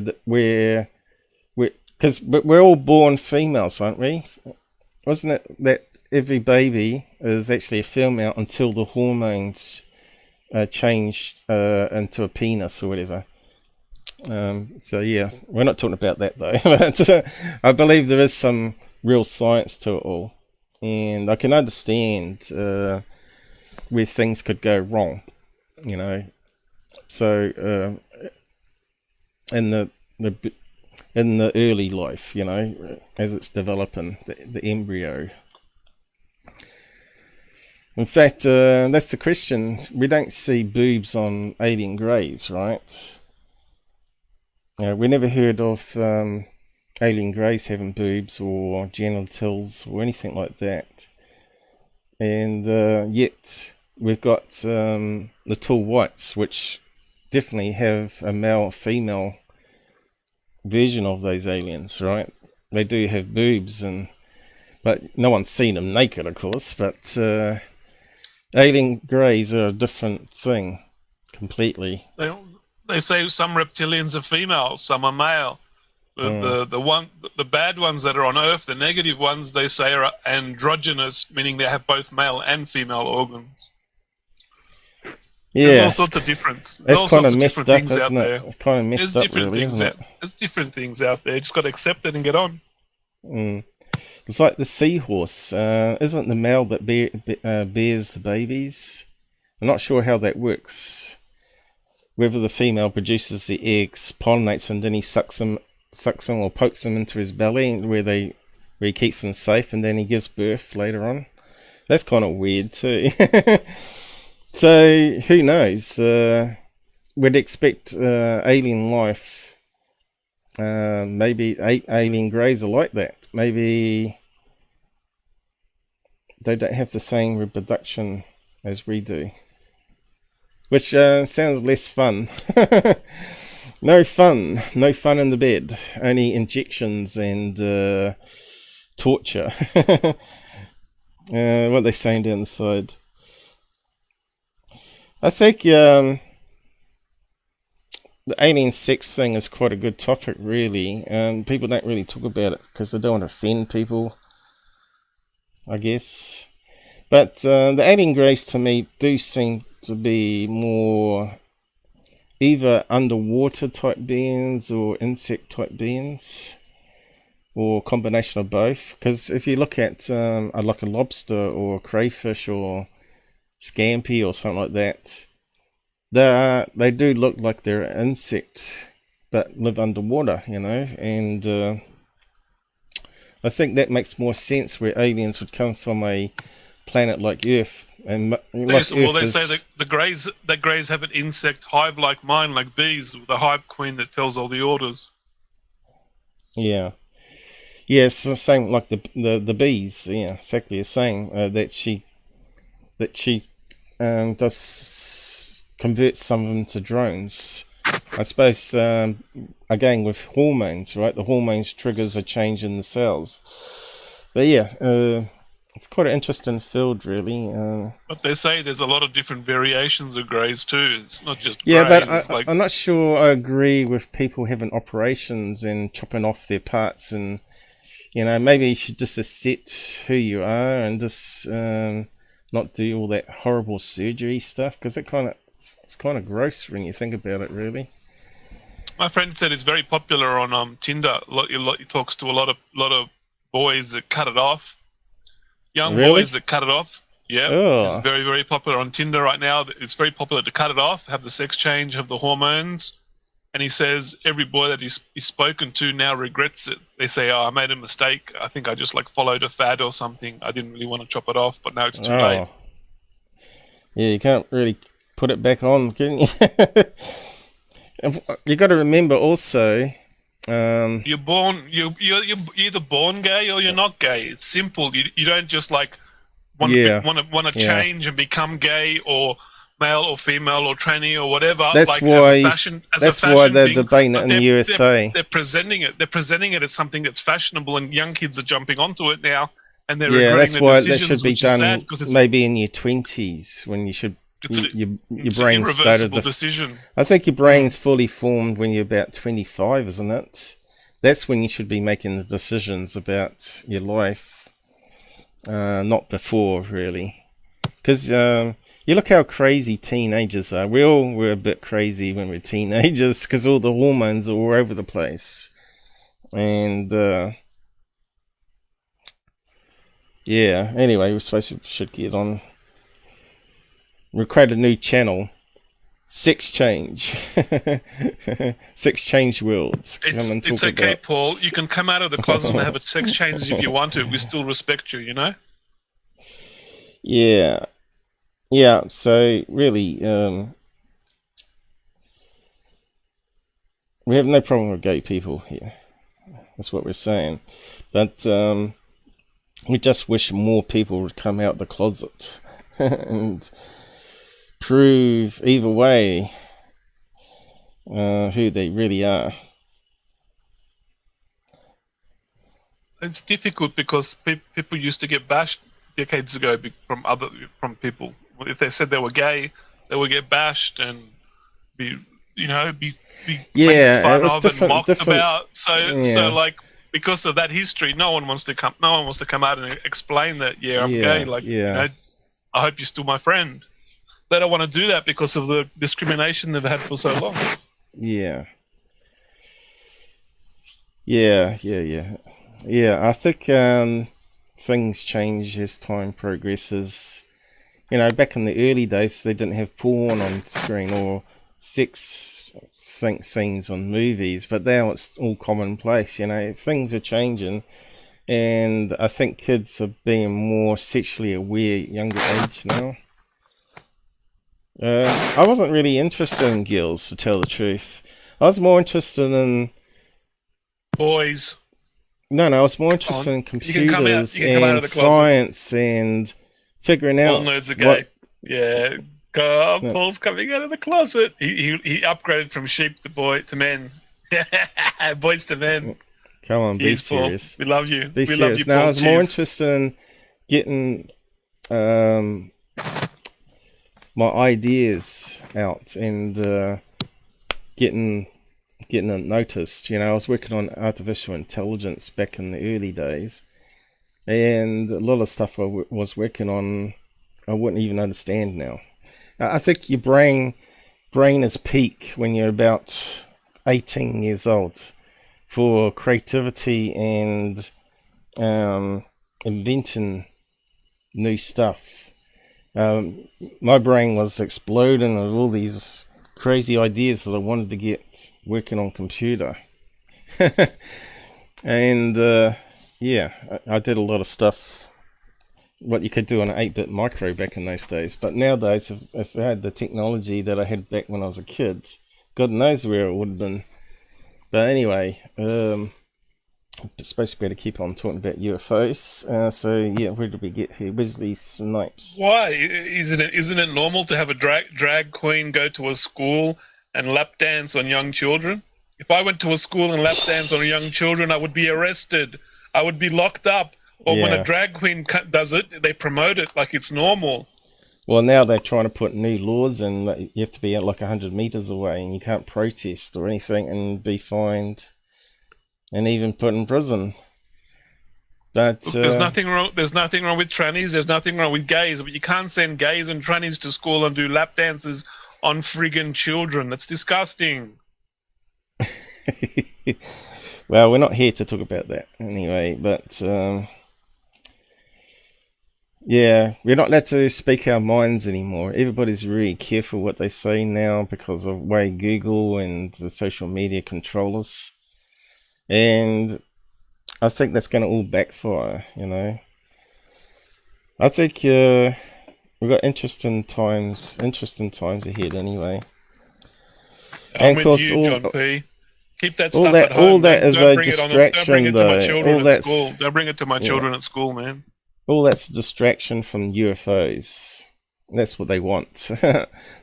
because we're all born females, aren't we? Wasn't it that every baby is actually a female until the hormones change into a penis or whatever? So yeah, we're not talking about that though. But I believe there is some real science to it all, and I can understand where things could go wrong, you know. So in the early life, you know, as it's developing, the embryo. In fact, that's the question. We don't see boobs on alien greys, right? We never heard of alien greys having boobs or genitals or anything like that. And yet we've got the tall whites, which definitely have a male-female version of those aliens, right? They do have boobs, but no one's seen them naked, of course. But alien greys are a different thing completely. They say some reptilians are female, some are male. The bad ones that are on Earth, the negative ones, they say are androgynous, meaning they have both male and female organs. Yeah, there's all sorts of difference. That's kind of messed up, isn't it? It's kind of messed up, really, isn't it? There's different things out there. You just got to accept it and get on. It's like the seahorse. Isn't the male that bears the babies? I'm not sure how that works. Whether the female produces the eggs, pollinates them, then he sucks them or pokes them into his belly, where he keeps them safe, and then he gives birth later on. That's kind of weird too. So who knows? We'd expect alien life. Maybe alien greys are like that. Maybe they don't have the same reproduction as we do, which sounds less fun. No fun in the bed. Only injections and torture. What are they saying down the side? I think the alien sex thing is quite a good topic, really. People don't really talk about it because they don't want to offend people, I guess. But the alien greys to me do seem to be more either underwater type beings or insect type beings, or combination of both. Because if you look at like a lobster or a crayfish or scampi or something like that, they do look like they're an insect but live underwater, you know. And I think that makes more sense, where aliens would come from a planet like Earth. And like Well, they Earth say that the greys have an insect hive like mine, like bees, with a hive queen that tells all the orders. Yeah. Yeah, it's the same like the bees. Yeah, exactly the same. That she does converts some of them to drones. I suppose again with hormones, right? The hormones triggers a change in the cells. But yeah, it's quite an interesting field, really. But they say there's a lot of different variations of greys too. It's not just Yeah, greys. but I'm not sure I agree with people having operations and chopping off their parts, and you know, maybe you should just accept who you are and just not do all that horrible surgery stuff, because it's kind of gross when you think about it, really. My friend said it's very popular on Tinder. He talks to a lot of boys that cut it off. Young boys that cut it off. Yeah, Oh. it's very, very popular on Tinder right now. It's very popular to cut it off, have the sex change, have the hormones. And he says every boy that he's spoken to now regrets it. They say, "Oh, I made a mistake. I think I just like followed a fad or something. I didn't really want to chop it off, but now it's too late." Yeah, you can't really put it back on, can you? You got to remember also. You're either born gay or you're not gay. It's simple. You don't just like want to change and become gay or male or female or tranny or whatever. That's like why. That's why they're thing, debating it in the USA. They're presenting it as something that's fashionable, and young kids are jumping onto it now, and they're Yeah, regretting that's why their that should decisions, be which is sad, done maybe in your 20s, when you should. It's your an brain started. decision. I think your brain's fully formed when you're about 25, isn't it? That's when you should be making the decisions about your life, not before, really. Because you look how crazy teenagers are. We all were a bit crazy when we were teenagers, because all the hormones are all over the place. And yeah, anyway, we should get on. We create a new channel, Sex Change. Sex Change Worlds. It's okay, Paul. You can come out of the closet and have a sex change if you want to. We still respect you, you know? Yeah. Yeah, so really, we have no problem with gay people here. That's what we're saying. But we just wish more people would come out the closet and prove either way who they really are. It's difficult because people used to get bashed decades ago from people. If they said they were gay, they would get bashed and be made fun of and mocked about. So like, because of that history, no one wants to come out and explain that. Yeah, I'm gay. Like, you know, I hope you're still my friend. They don't want to do that because of the discrimination they've had for so long. Yeah. I think things change as time progresses. You know, back in the early days, they didn't have porn on screen or sex scenes on movies, but now it's all commonplace. You know, things are changing, and I think kids are being more sexually aware at younger age now. I wasn't really interested in girls, to tell the truth. I was more interested in boys. No, I was more interested in computers and science and figuring out. All nerds are gay. Yeah, Paul's coming out of the closet. He upgraded from sheep to men. Boys to men. Come on, be serious. Paul. We love you. Be serious. Now, I was more interested in getting my ideas out and getting it noticed. You know, I was working on artificial intelligence back in the early days, and a lot of stuff I was working on I wouldn't even understand now. I think your brain is peak when you're about 18 years old for creativity and inventing new stuff. My brain was exploding with all these crazy ideas that I wanted to get working on computer. And yeah, I did a lot of stuff what you could do on an 8-bit micro back in those days. But nowadays, if I had the technology that I had back when I was a kid, God knows where it would have been. But anyway, I'm supposed to be able to keep on talking about UFOs. So yeah, where did we get here? Wesley Snipes. Why isn't it normal to have a drag queen go to a school and lap dance on young children? If I went to a school and lap dance on young children, I would be arrested. I would be locked up. Or when a drag queen does it, they promote it like it's normal. Well, now they're trying to put new laws in that you have to be at like 100 meters away and you can't protest or anything and be fined and even put in prison. But look, there's nothing wrong. There's nothing wrong with trannies. There's nothing wrong with gays. But you can't send gays and trannies to school and do lap dances on friggin' children. That's disgusting. Well, we're not here to talk about that anyway. But yeah, we're not allowed to speak our minds anymore. Everybody's really careful what they say now because of the way Google and the social media control us. And I think that's going to all backfire, you know. I think we've got interesting times ahead anyway. I'm with you, John P. Keep that stuff at home. All that is a distraction, though. Don't bring it to my children at school, man. All that's a distraction from UFOs. That's what they want.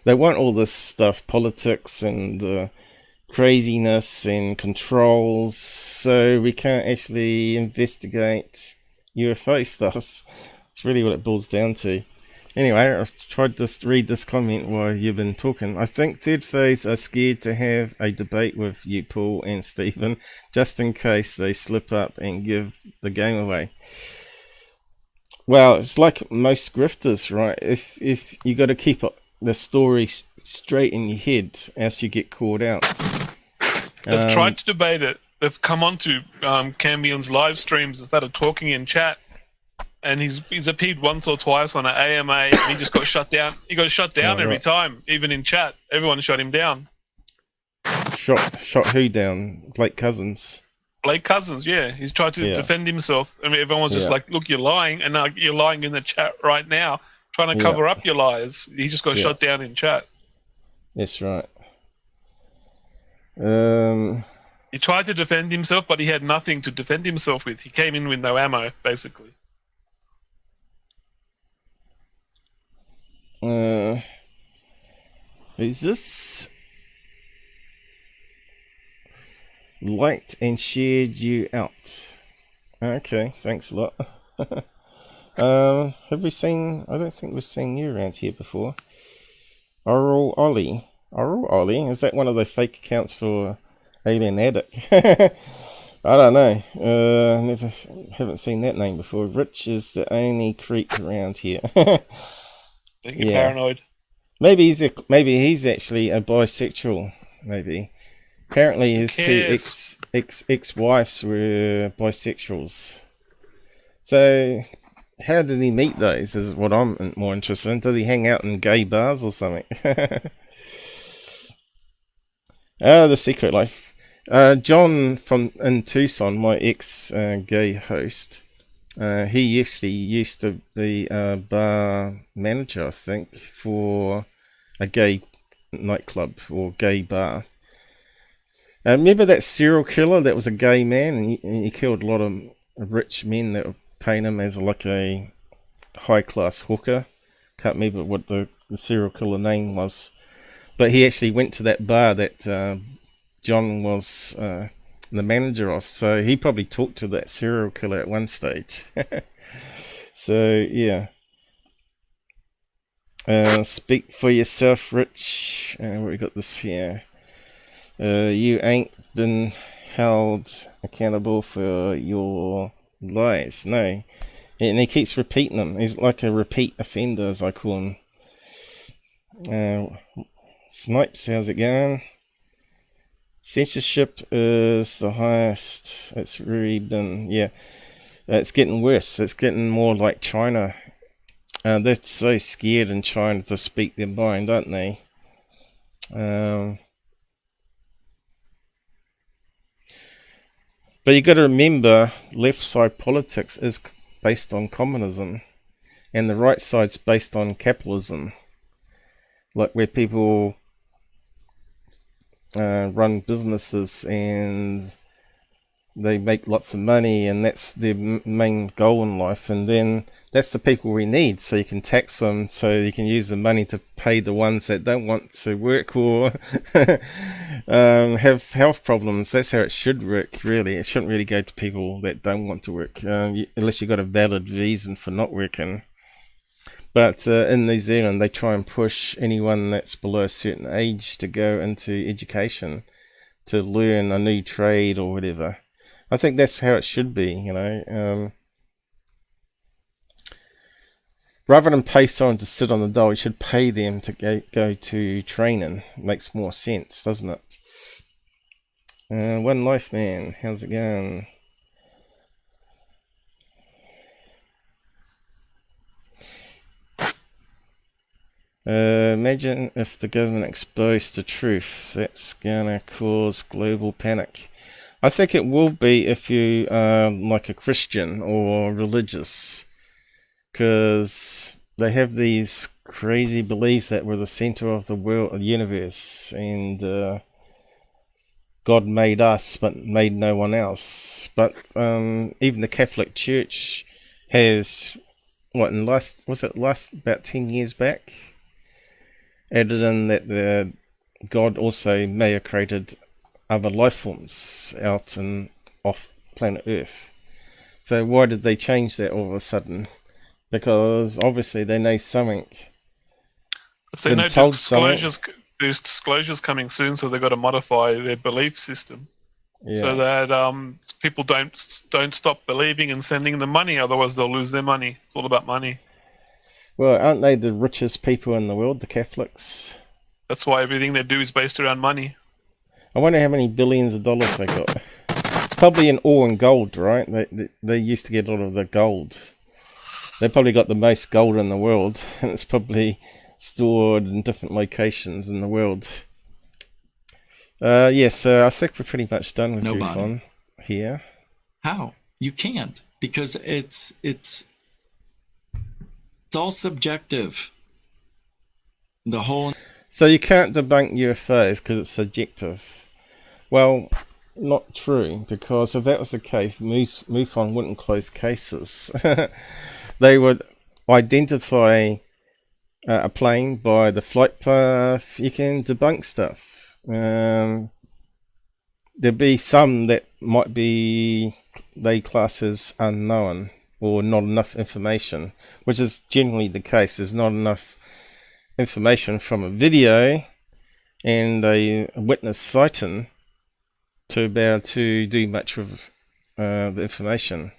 They want all this stuff, politics and craziness and controls, so we can't actually investigate UFO stuff. It's really what it boils down to. Anyway, I've tried to read this comment while you've been talking. I think third phase are scared to have a debate with you, Paul and Stephen, just in case they slip up and give the game away. Well, it's like most grifters, right? If you got to keep the story straight in your head, else you get caught out. They've tried to debate it. They've come onto Cambion's live streams and started talking in chat, and he's appeared once or twice on an AMA, and he just got shut down. He got shut down every time, even in chat. Everyone shut him down. Shot who down? Blake Cousins. Blake Cousins, yeah. He's tried to defend himself. I mean, everyone was just like, look, you're lying, and you're lying in the chat right now, trying to cover up your lies. He just got shot down in chat. That's right. He tried to defend himself, but he had nothing to defend himself with. He came in with no ammo, basically. Who's this? Liked and shared you out. Okay, thanks a lot. Have we seen? I don't think we've seen you around here before. Oral Ollie, is that one of the fake accounts for Alien Addict? I don't know. Haven't seen that name before. Rich is the only creep around here. You're paranoid. Maybe he's actually a bisexual. Maybe. Apparently his two ex-wives were bisexuals. So how did he meet those is what I'm more interested in. Does he hang out in gay bars or something? The Secret Life. John in Tucson, my ex-gay host, he actually used to be a bar manager, I think, for a gay nightclub or gay bar. Remember that serial killer that was a gay man, and he killed a lot of rich men that were paying him as like a high-class hooker. Can't remember what the serial killer name was. But he actually went to that bar that John was the manager of. So he probably talked to that serial killer at one stage. So, yeah. Speak for yourself, Rich. We got this here. You ain't been held accountable for your lies. No, And he keeps repeating them. He's like a repeat offender, as I call him. Snipes, how's it going? Censorship is the highest it's really been. Yeah, it's getting worse. It's getting more like China. They're so scared in China to speak their mind, aren't they? But you got to remember, left side politics is based on communism, and the right side's based on capitalism, like where people run businesses and they make lots of money, and that's their main goal in life. And then that's the people we need, so you can tax them, so you can use the money to pay the ones that don't want to work or have health problems. That's how it should work, really. It shouldn't really go to people that don't want to work, unless you've got a valid reason for not working. But in New Zealand, they try and push anyone that's below a certain age to go into education, to learn a new trade or whatever. I think that's how it should be, you know. Rather than pay someone to sit on the dole, you should pay them to go to training. Makes more sense, doesn't it? One Life Man, how's it going? Imagine if the government exposed the truth. That's gonna cause global panic. I think it will be if you are like a Christian or religious, because they have these crazy beliefs that we're the center of the world, the universe, and God made us but made no one else. But even the Catholic Church has, what, in last about 10 years back, added in that the God also may have created other life forms out and off planet Earth. So why did they change that all of a sudden? Because obviously they know something. So no disclosures. There's disclosures coming soon, so they've got to modify their belief system, so that people don't stop believing and sending them money. Otherwise, they'll lose their money. It's all about money. Well, aren't they the richest people in the world, the Catholics? That's why everything they do is based around money. I wonder how many billions of dollars they got. It's probably all in gold, right? They used to get a lot of the gold. They probably got the most gold in the world, and it's probably stored in different locations in the world. Yes, I think we're pretty much done with GUFON here. How? You can't, because it's all subjective. The whole... So you can't debunk UFOs because it's subjective. Well, not true, because if that was the case, MUFON wouldn't close cases. They would identify a plane by the flight path. You can debunk stuff. There'd be some that might be they class as unknown or not enough information, which is generally the case. There's not enough information from a video and a witness sighting to be able to do much with the information.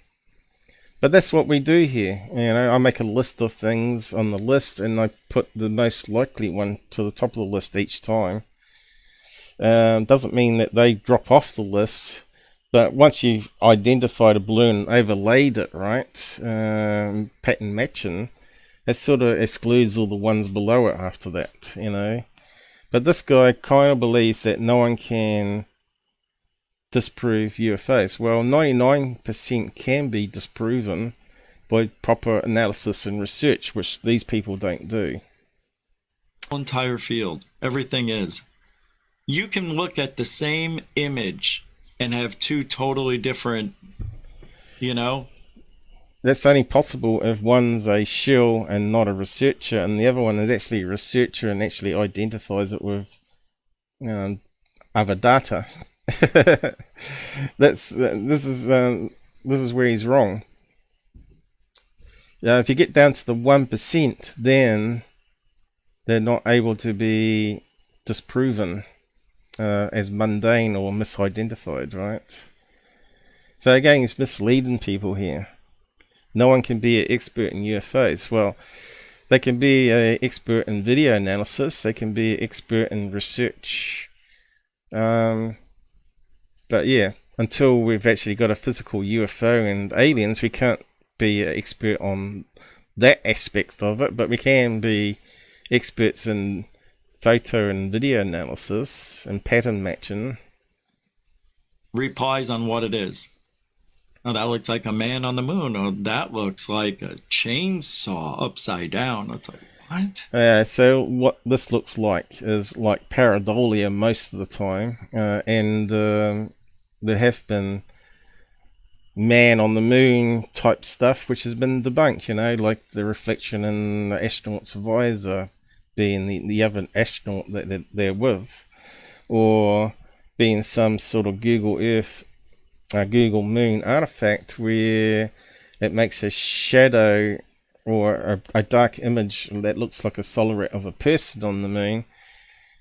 But that's what we do here. You know, I make a list of things on the list, and I put the most likely one to the top of the list each time. Doesn't mean that they drop off the list, but once you've identified a balloon and overlaid it, right, pattern matching, it sort of excludes all the ones below it after that, you know. But this guy kind of believes that no one can disprove UFOs. Well, 99% can be disproven by proper analysis and research, which these people don't do. Entire field, everything is. You can look at the same image and have two totally different, you know. That's only possible if one's a shill and not a researcher, and the other one is actually a researcher and actually identifies it with other data. This is where he's wrong. If you get down to the 1%, then they're not able to be disproven as mundane or misidentified, right? So again, it's misleading people here. no one can be an expert in UFOs. Well, they can be an expert in video analysis. They can be an expert in research. But yeah, until we've actually got a physical UFO and aliens, we can't be an expert on that aspect of it. But we can be experts in photo and video analysis and pattern matching. Replies on what it is. Oh, that looks like a man on the moon. Or that looks like a chainsaw upside down. It's like, what? So what this looks like is like pareidolia most of the time. And there have been man on the moon type stuff which has been debunked, you know, like the reflection in the astronaut's visor being the other astronaut that they're with, or being some sort of Google Earth, Google Moon artifact where it makes a shadow or a dark image that looks like a silhouette of a person on the moon,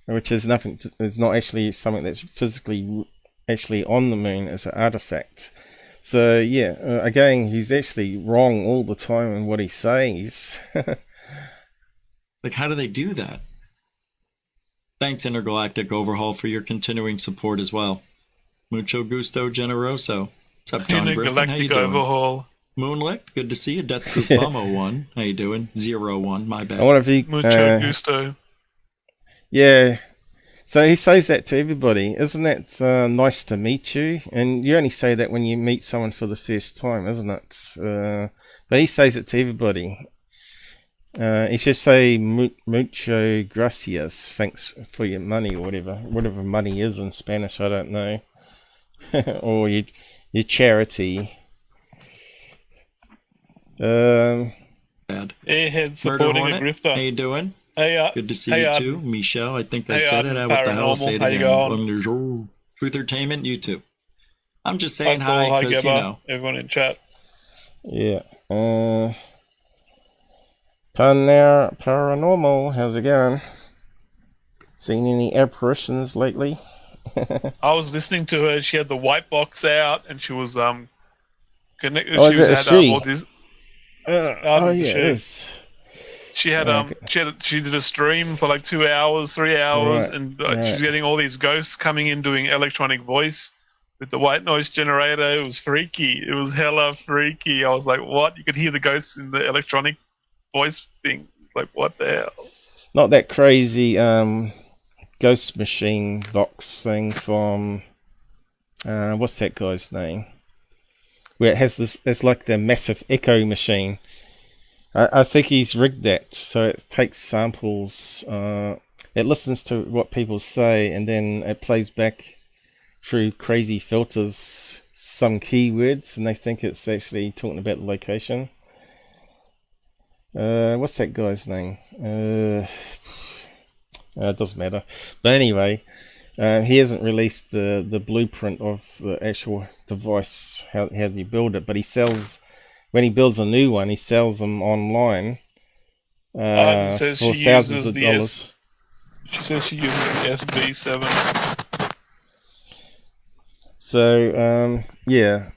which is nothing. It's not actually something that's physically actually on the moon as an artifact. So yeah, again, he's actually wrong all the time in what he says. Like, how do they do that? Thanks, Intergalactic Overhaul, for your continuing support as well. Mucho gusto generoso. What's up, John Griffin? How you Intergalactic doing? Overhaul. Moonlit, good to see you. Death Proof Bummo 1. How you doing? 01, my bad. I wonder if he... Mucho gusto. Yeah. So he says that to everybody. Isn't it nice to meet you? And you only say that when you meet someone for the first time, isn't it? But he says it to everybody. He should say mucho gracias, thanks for your money, or whatever money is in Spanish, I don't know. Or your charity. Bad. Airhead supporting a grifter. How you doing? Hey, good to see you too, Michelle. I think I said it. What the hell? Say it How you again. going? Truth Entertainment YouTube. I'm just saying Hi, hi because, you Gabber. know. Everyone in chat. Yeah. Paranormal, how's it going? Seen any apparitions lately? I was listening to her. She had the white box out, and she was connected. Oh, she is it a she? all this. Oh yeah, it is. She had she did a stream for like 2 hours, 3 hours, Right, and right. she's getting all these ghosts coming in doing electronic voice with the white noise generator. It was freaky. It was hella freaky. I was like, what? You could hear the ghosts in the electronic voice thing. Like, what the hell? Not that crazy ghost machine box thing from what's that guy's name? Where it has this, it's like the massive echo machine. I think he's rigged that so it takes samples. It listens to what people say and then it plays back through crazy filters some keywords, and they think it's actually talking about the location. What's that guy's name? It doesn't matter. But anyway, he hasn't released the blueprint of the actual device, how you build it, but he sells, when he builds a new one, he sells them online for thousands of dollars. She says she uses the SB7. So, yeah.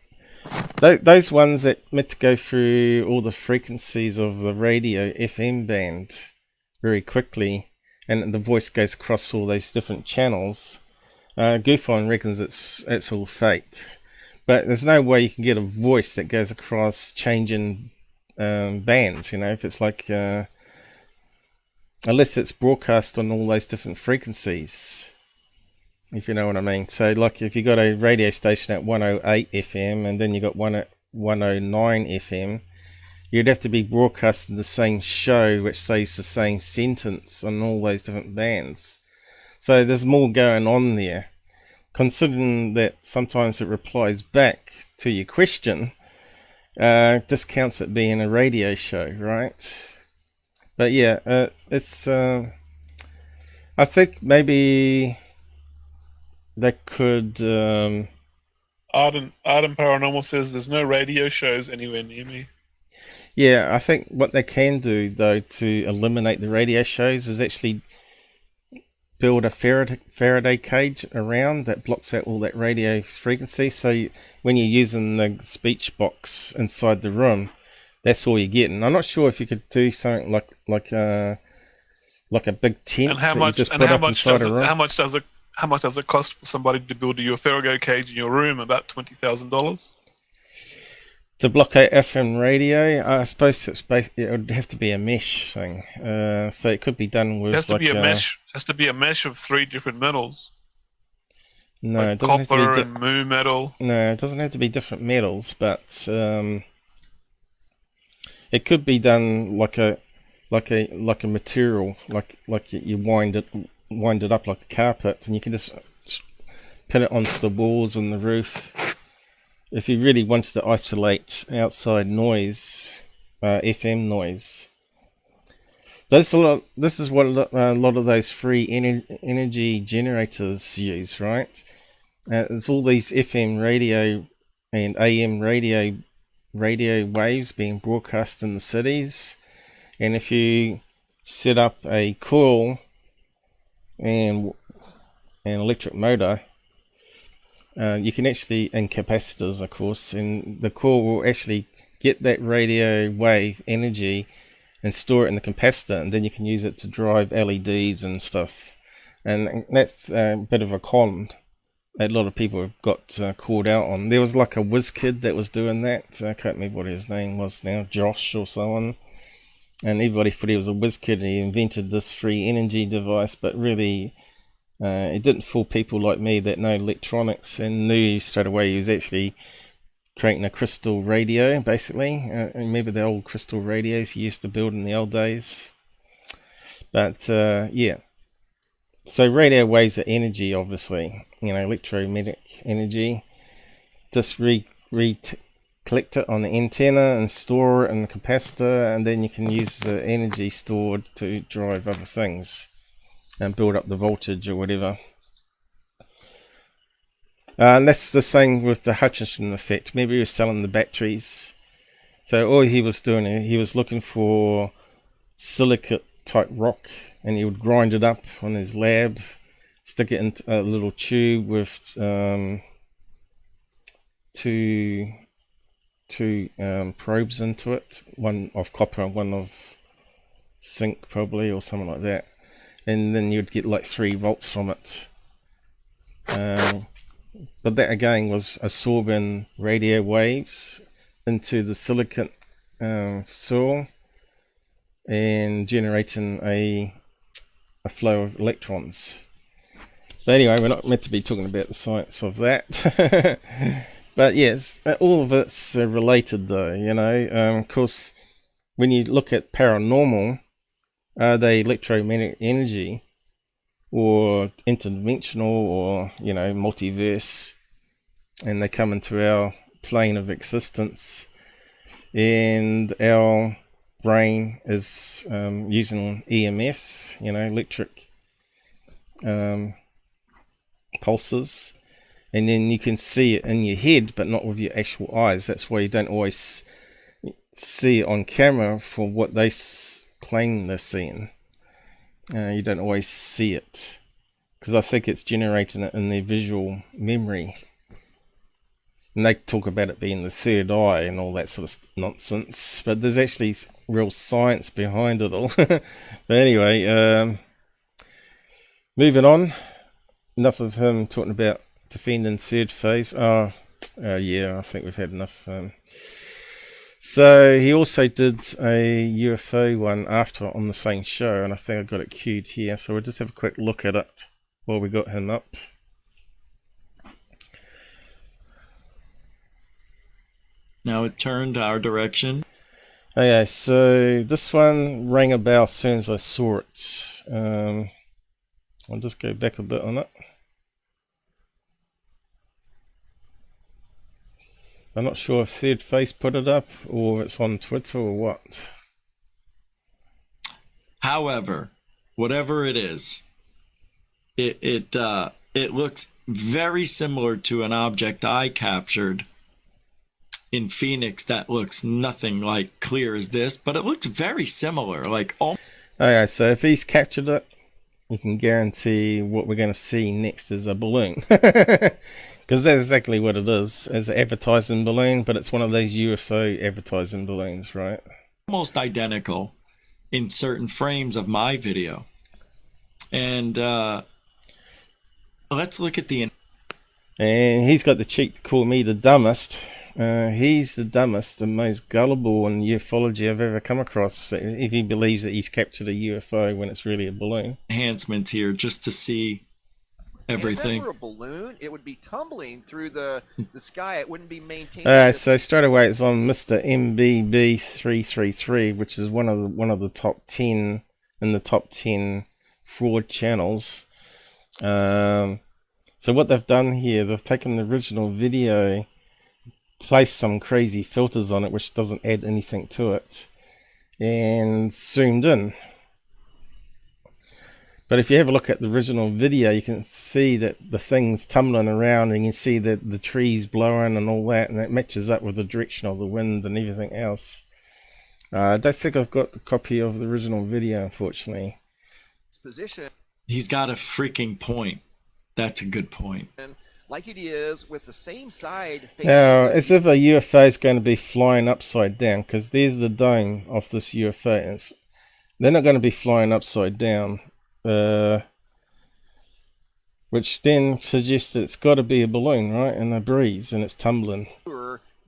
Those ones that meant to go through all the frequencies of the radio FM band very quickly, and the voice goes across all those different channels. GUFON reckons it's all fake, but there's no way you can get a voice that goes across changing bands. You know, if it's like unless it's broadcast on all those different frequencies. If you know what I mean. So like if you got a radio station at 108 FM and then you got one at 109 FM, you'd have to be broadcasting the same show which says the same sentence on all those different bands. So there's more going on there. Considering that sometimes it replies back to your question, discounts it being a radio show, right? But yeah, it's I think maybe they could Arden Paranormal says there's no radio shows anywhere near me. Yeah, I think what they can do though to eliminate the radio shows is actually build a Faraday cage around that blocks out all that radio frequency, so when you're using the speech box inside the room, that's all you're getting. I'm not sure if you could do something like a big tent And how that much? you just And put how up much inside does a it? room. How much does it cost for somebody to build a UFO cage in your room? About $20,000. To block out FM radio, I suppose it would have to be a mesh thing. So it could be done with It has to be a mesh. Has to be a mesh of 3 different metals, No, like it doesn't have to copper be. and moo metal. No, it doesn't have to be different metals, but it could be done like a material, like you wind it up like a carpet, and you can just pin it onto the walls and the roof. If you really wanted to isolate outside noise, FM noise, this is what a lot of those free energy generators use, right? There's all these FM radio and AM radio waves being broadcast in the cities, and if you set up a coil and an electric motor, you can actually, and capacitors of course, and the coil will actually get that radio wave energy and store it in the capacitor, and then you can use it to drive LEDs and stuff. And that's a bit of a con a lot of people have got called out on. There was like a whiz kid that was doing that. I can't remember what his name was now, Josh or someone, and everybody thought he was a whiz kid and he invented this free energy device, but really it didn't fool people like me that know electronics and knew straight away he was actually creating a crystal radio, basically. Remember the old crystal radios you used to build in the old days? But yeah, so radio waves are energy, obviously, electromagnetic energy. Just collect it on the antenna and store it in the capacitor, and then you can use the energy stored to drive other things and build up the voltage or whatever. And that's the same with the Hutchinson effect. Maybe he was selling the batteries. So all he was doing, he was looking for silicate type rock, and he would grind it up on his lab, stick it into a little tube with two probes into it, one of copper and one of zinc probably, or something like that, and then you'd get like 3 volts from it. But that again was absorbing radio waves into the silicate soil and generating a flow of electrons. But anyway, we're not meant to be talking about the science of that. But yes, all of it's related though, of course, when you look at paranormal, are they electromagnetic energy or interdimensional or, multiverse, and they come into our plane of existence, and our brain is using EMF, electric pulses, and then you can see it in your head but not with your actual eyes. That's why you don't always see it on camera for what they claim they're seeing. You don't always see it because I think it's generating it in their visual memory, and they talk about it being the third eye and all that sort of nonsense, but there's actually real science behind it all. But anyway, moving on, enough of him talking about defending third phase. Yeah, I think we've had enough. So he also did a UFO one after on the same show, and I think I got it queued here, so we'll just have a quick look at it while we got him up. Now it turned our direction. Okay, so this one rang a bell as soon as I saw it. I'll just go back a bit on it. I'm not sure if Third Face put it up or it's on Twitter or what. However, whatever it is, it looks very similar to an object I captured in Phoenix that looks nothing like clear as this, but it looks very similar. Okay, so if he's captured it, you can guarantee what we're going to see next is a balloon. Because that's exactly what it is. It's an advertising balloon, but it's one of those UFO advertising balloons, right? Almost identical in certain frames of my video. And let's look at the... And he's got the cheek to call me the dumbest. He's the dumbest and most gullible in ufology I've ever come across, if he believes that he's captured a UFO when it's really a balloon. Enhancements here just to see everything. If it were a balloon, it would be tumbling through the sky. It wouldn't be maintained. So straight away it's on Mr. MBB333, which is one of the top 10 in the top 10 fraud channels. So what they've done here, they've taken the original video, placed some crazy filters on it which doesn't add anything to it, and zoomed in. But if you have a look at the original video, you can see that the thing's tumbling around, and you can see that the trees blowing and all that, and it matches up with the direction of the wind and everything else. I don't think I've got the copy of the original video, unfortunately. Position. He's got a freaking point. That's a good point. Like it is with the same side. Now, as if a UFO is going to be flying upside down, because there's the dome of this UFO. And they're not going to be flying upside down, which then suggests that it's got to be a balloon, right? In a breeze, and it's tumbling.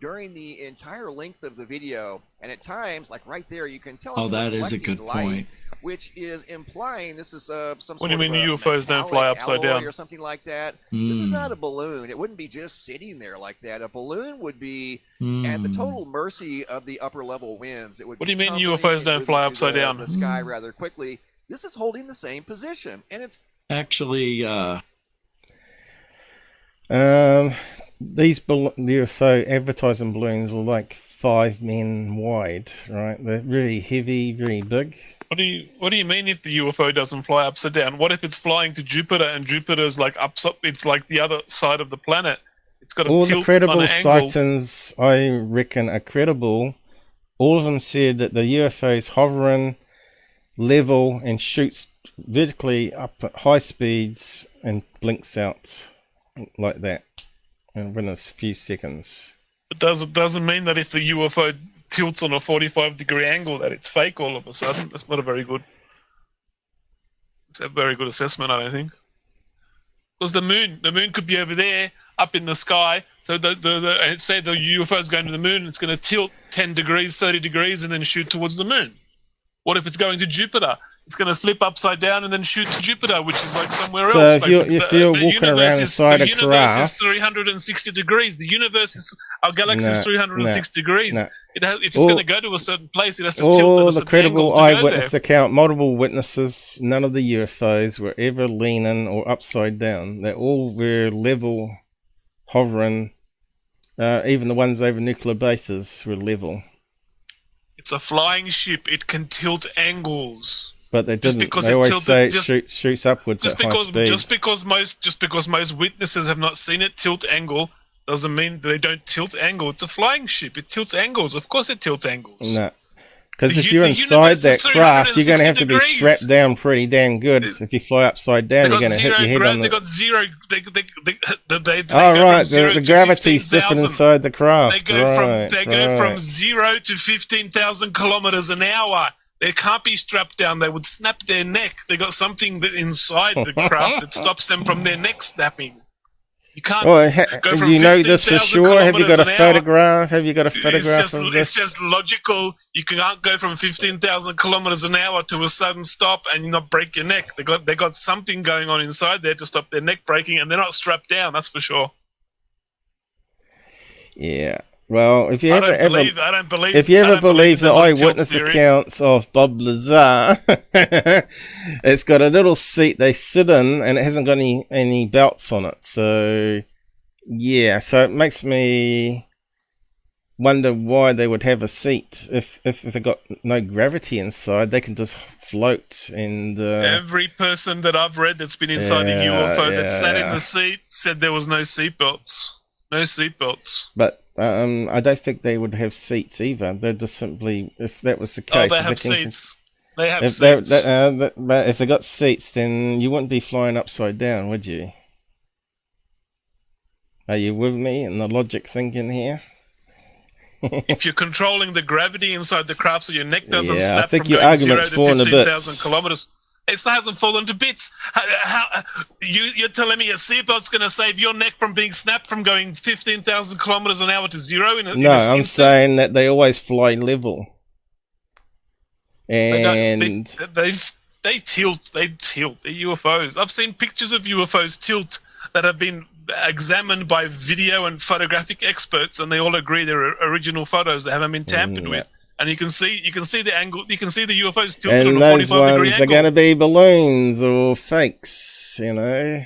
During the entire length of the video, and at times, like right there, you can tell. Oh, that is a good point. Which is implying this is some sort of What do you mean UFOs don't fly upside down? Or something like that. This is not a balloon. It wouldn't be just sitting there like that. A balloon would be at the total mercy of the upper level winds. It would. What do you mean UFOs don't fly upside down? The sky rather quickly. This is holding the same position, and it's actually these UFO advertising balloons are like 5 men wide, right? They're really heavy, very big. What do you mean if the UFO doesn't fly upside down? What if it's flying to Jupiter and Jupiter's like it's like the other side of the planet? It's got a all tilt the credible on an angle. sightings, I reckon, are credible. All of them said that the UFO is hovering level and shoots vertically up at high speeds and blinks out like that within a few seconds. It doesn't mean that if the UFO tilts on a 45-degree angle that it's fake all of a sudden. That's not a very good assessment, I don't think. Because the moon could be over there up in the sky. So say the UFO is going to the moon, it's going to tilt 10 degrees, 30 degrees, and then shoot towards the moon. What if it's going to Jupiter? It's going to flip upside down and then shoot to Jupiter, which is like somewhere so else. So if you're walking around inside a craft... The universe is 360 degrees. Our galaxy is 360 degrees. If it's going to go to a certain place, it has to tilt at a certain all the credible angle to eyewitness account, multiple witnesses, none of the UFOs were ever leaning or upside down. They all were level, hovering. Even the ones over nuclear bases were level. It's a flying ship. It can tilt angles. But they didn't. They always say it shoots upwards at high speed. Just because most witnesses have not seen it tilt angle doesn't mean they don't tilt angle. It's a flying ship. It tilts angles. Of course it tilts angles. No. Because if you're inside that craft, you're going to have to be strapped down pretty damn good. If you fly upside down, you're going to hit your head on the... They got zero... the gravity's different inside the craft. They go from 0 to 15,000 kilometers an hour. They can't be strapped down. They would snap their neck. They got something inside the craft that stops them from their neck snapping. You can't go from you know this for sure? Have you got a photograph? Have you got a photograph of this? It's just logical. You can't go from 15,000 kilometers an hour to a sudden stop and not break your neck. They got something going on inside there to stop their neck breaking, and they're not strapped down. That's for sure. Yeah. Well, if you ever believe the eyewitness theory. accounts of Bob Lazar, it's got a little seat they sit in, and it hasn't got any belts on it. So, yeah, so it makes me wonder why they would have a seat if they got no gravity inside. They can just float. And every person that I've read that's been inside a UFO that sat in the seat said there was no seatbelts. No seatbelts. But I don't think they would have seats either. They're just simply, if that was the case. Oh, they have seats. They have If seats. but if they got seats, then you wouldn't be flying upside down, would you? Are you with me in the logic thinking here? If you're controlling the gravity inside the craft so your neck doesn't Yeah, I snap think from your going 0 argument's to falling to 15,000 bits. kilometers, it hasn't fallen to bits. You're telling me a seatbelt's going to save your neck from being snapped from going 15,000 kilometers an hour to 0 in a No, in I'm instant? saying that they always fly level. And They tilt. They're UFOs. I've seen pictures of UFOs tilt that have been examined by video and photographic experts, and they all agree they're original photos that haven't been tampered with. And you can see the angle. You can see the UFOs tilted and on a those 45-degree ones are angle. going to be balloons or fakes, you know.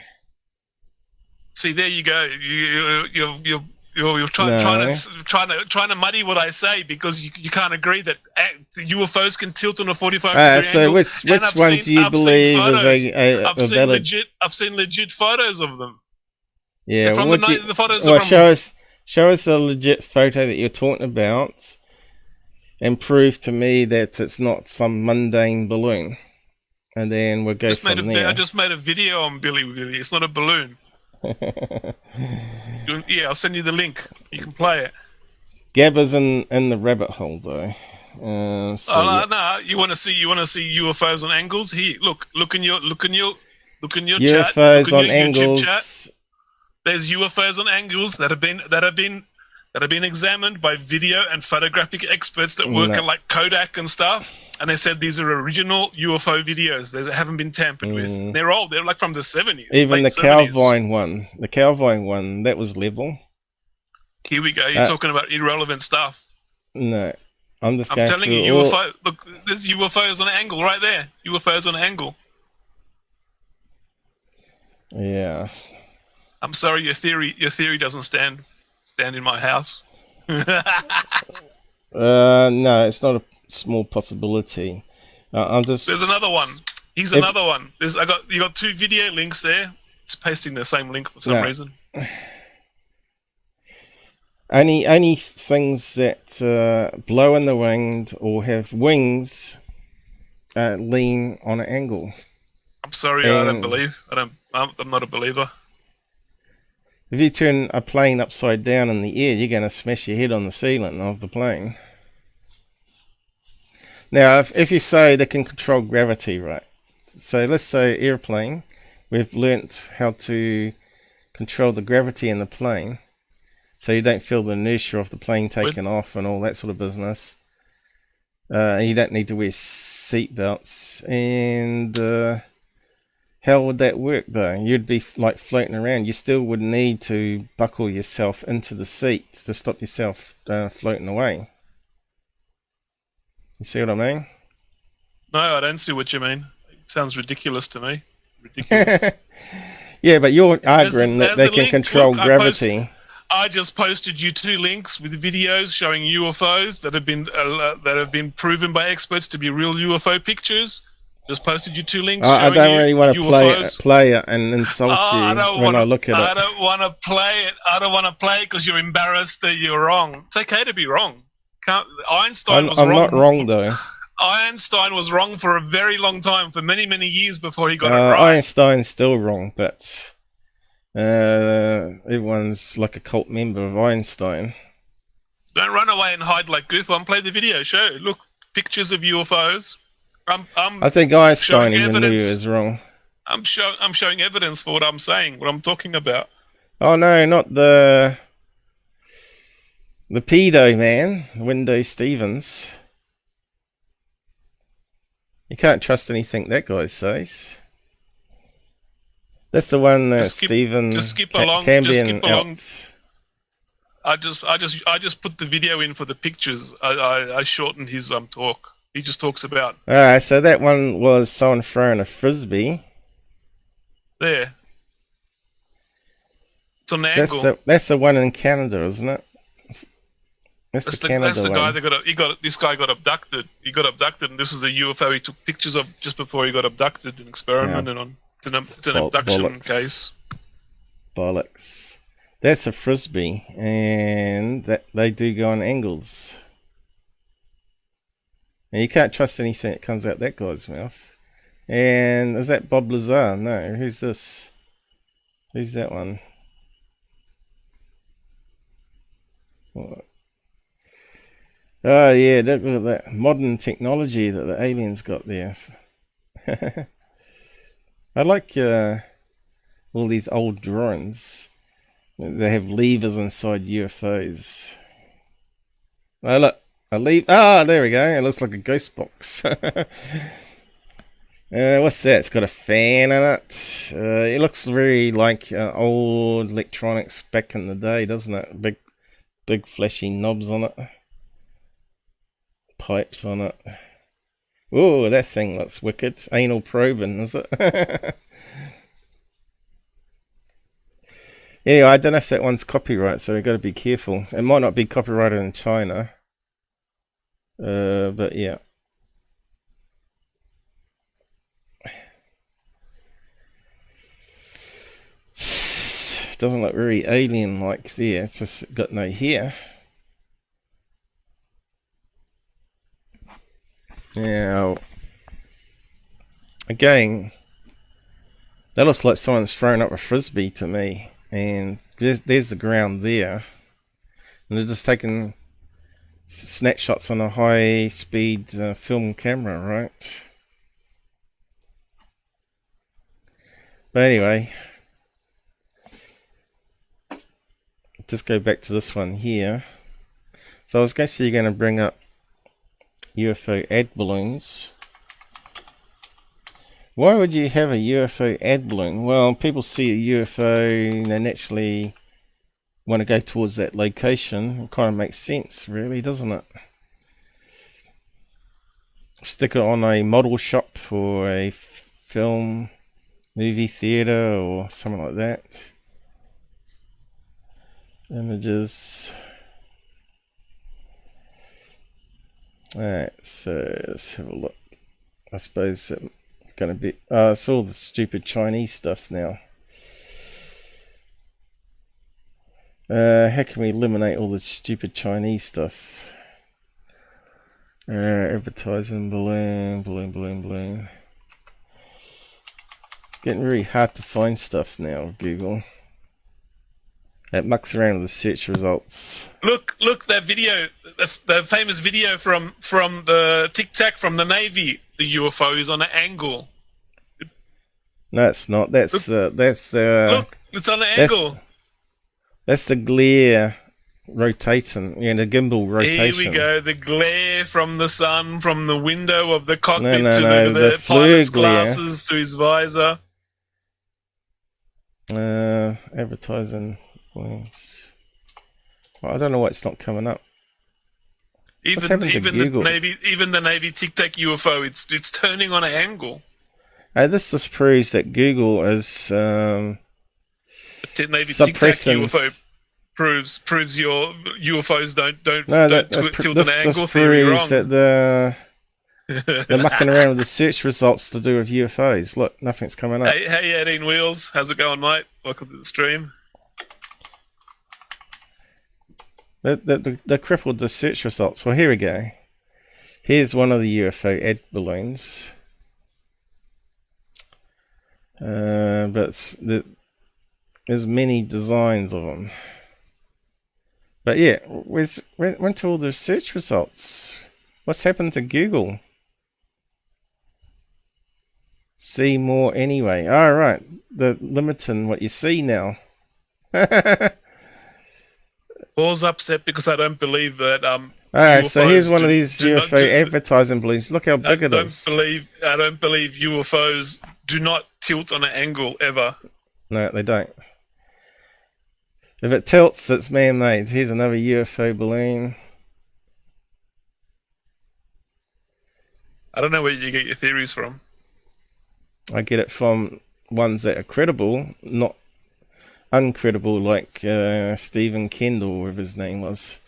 See, there you go. You're trying to muddy what I say because you can't agree that UFOs can tilt on a 45-degree So angle. which one do you believe is a valid? I've seen legit photos of them. Yeah, From the photos well, are from. show us a legit photo that you're talking about, and prove to me that it's not some mundane balloon, and then we'll go from there. I just made a video on Billy Willy. It's not a balloon. Yeah, I'll send you the link. You can play it. Gabber's in the rabbit hole though. No, you want to see UFOs on angles? Here, look in your chat. UFOs on YouTube angles. chat. There's UFOs on angles that have been examined by video and photographic experts that work at like Kodak and stuff, and they said these are original UFO videos. They haven't been tampered with. They're old. They're like from the 70s. Even the 70s. Calvine one, that was level. Here we go. You're talking about irrelevant stuff. No, I'm just I'm going telling through you, all... UFO. Look, there's UFOs on an angle right there. UFOs on an angle. Yeah. I'm sorry, your theory doesn't stand in my house. No, it's not a small possibility. I'm just... There's another one. Here's another one. You got two video links there. It's pasting the same link for some reason. Only things that blow in the wind or have wings lean on an angle. I'm sorry, I don't believe. I'm not a believer. If you turn a plane upside down in the air, you're going to smash your head on the ceiling of the plane. Now, if you say they can control gravity, right? So let's say airplane, we've learnt how to control the gravity in the plane, so you don't feel the inertia of the plane taking off and all that sort of business. You don't need to wear seat belts. And how would that work though? You'd be like floating around. You still would need to buckle yourself into the seat to stop yourself floating away. You see what I mean? No, I don't see what you mean. It sounds ridiculous to me. Ridiculous. Yeah, but you're arguing that they can control gravity. I just posted you two links with videos showing UFOs that have been proven by experts to be real UFO pictures. Just posted you two links. I don't really want to UFOs. play it and insult you when I look at it. I don't want to play it. I don't want to play it because you're embarrassed that you're wrong. It's okay to be wrong. Einstein was wrong. I'm not wrong though. Einstein was wrong for a very long time, for many, many years before he got it right. Einstein's still wrong, but everyone's like a cult member of Einstein. Don't run away and hide like GUFON. Play the video. Show. Look, pictures of UFOs. I think Einstein even knew he was wrong. I'm showing evidence for what I'm saying, what I'm talking about. Oh no, not the pedo man, Window Stevens. You can't trust anything that guy says. That's the one that Stephen Cambion out. I just put the video in for the pictures. I shortened his talk. He just talks about. Alright, so that one was someone throwing a frisbee. There. It's on the angle. That's the one in Canada, isn't it? That's the guy that this guy got abducted. He got abducted, and this is a UFO he took pictures of just before he got abducted and experimented on. It's an abduction case. Bollocks. That's a frisbee, and they do go on angles. And you can't trust anything that comes out that guy's mouth. And is that Bob Lazar? No. Who's this? Who's that one? What? Oh yeah, look at that modern technology that the aliens got there. I like all these old drawings. They have levers inside UFOs. Oh look, a lever. Ah, there we go. It looks like a ghost box. What's that? It's got a fan in it. It looks very like old electronics back in the day, doesn't it? Big flashy knobs on it. Pipes on it. Oh, that thing looks wicked. Anal probing, is it? Anyway, I don't know if that one's copyright, so we've got to be careful. It might not be copyrighted in China. But yeah. It doesn't look very alien-like there. It's just got no hair. Now, again, that looks like someone's thrown up a frisbee to me, and there's the ground there, and they're just taking snapshots on a high-speed film camera, right? But anyway, just go back to this one here. So I was actually going to bring up UFO ad balloons. Why would you have a UFO ad balloon? Well, people see a UFO and they naturally want to go towards that location. It kind of makes sense, really, doesn't it? Stick it on a model shop or a film, movie theater or something like that. Images. Alright, so let's have a look. I suppose it's going to be... it's all the stupid Chinese stuff now. How can we eliminate all the stupid Chinese stuff? Advertising, balloon. Getting really hard to find stuff now with Google. It mucks around with the search results. Look, that video, the famous video from the Tic Tac from the Navy. The UFO is on an angle. No, it's not. That's look, it's on an angle. That's the glare rotating. Yeah, the gimbal rotation. Here we go. The glare from the sun, from the window of the cockpit to the pilot's glasses to his visor. Advertising. Well, I don't know why it's not coming up. Even the Navy Tic Tac UFO, it's turning on an angle. This just proves that Google is Navy Tic Tac UFO proves your UFOs don't tilt an angle. This proves that they're mucking around with the search results to do with UFOs. Look, nothing's coming up. Hey 18 Wheels, how's it going, mate? Welcome to the stream. They crippled the search results. Well, here we go. Here's one of the UFO ad balloons. But there's many designs of them. But yeah, went to all the search results. What's happened to Google? See more anyway. All right, they're limiting what you see now. Paul's upset because I don't believe that. Alright, so here's one of these UFO advertising balloons. Look how big it is. I don't believe UFOs do not tilt on an angle ever. No, they don't. If it tilts, it's man-made. Here's another UFO balloon. I don't know where you get your theories from. I get it from ones that are credible, not uncredible, like Stephen Kendall, whatever his name was.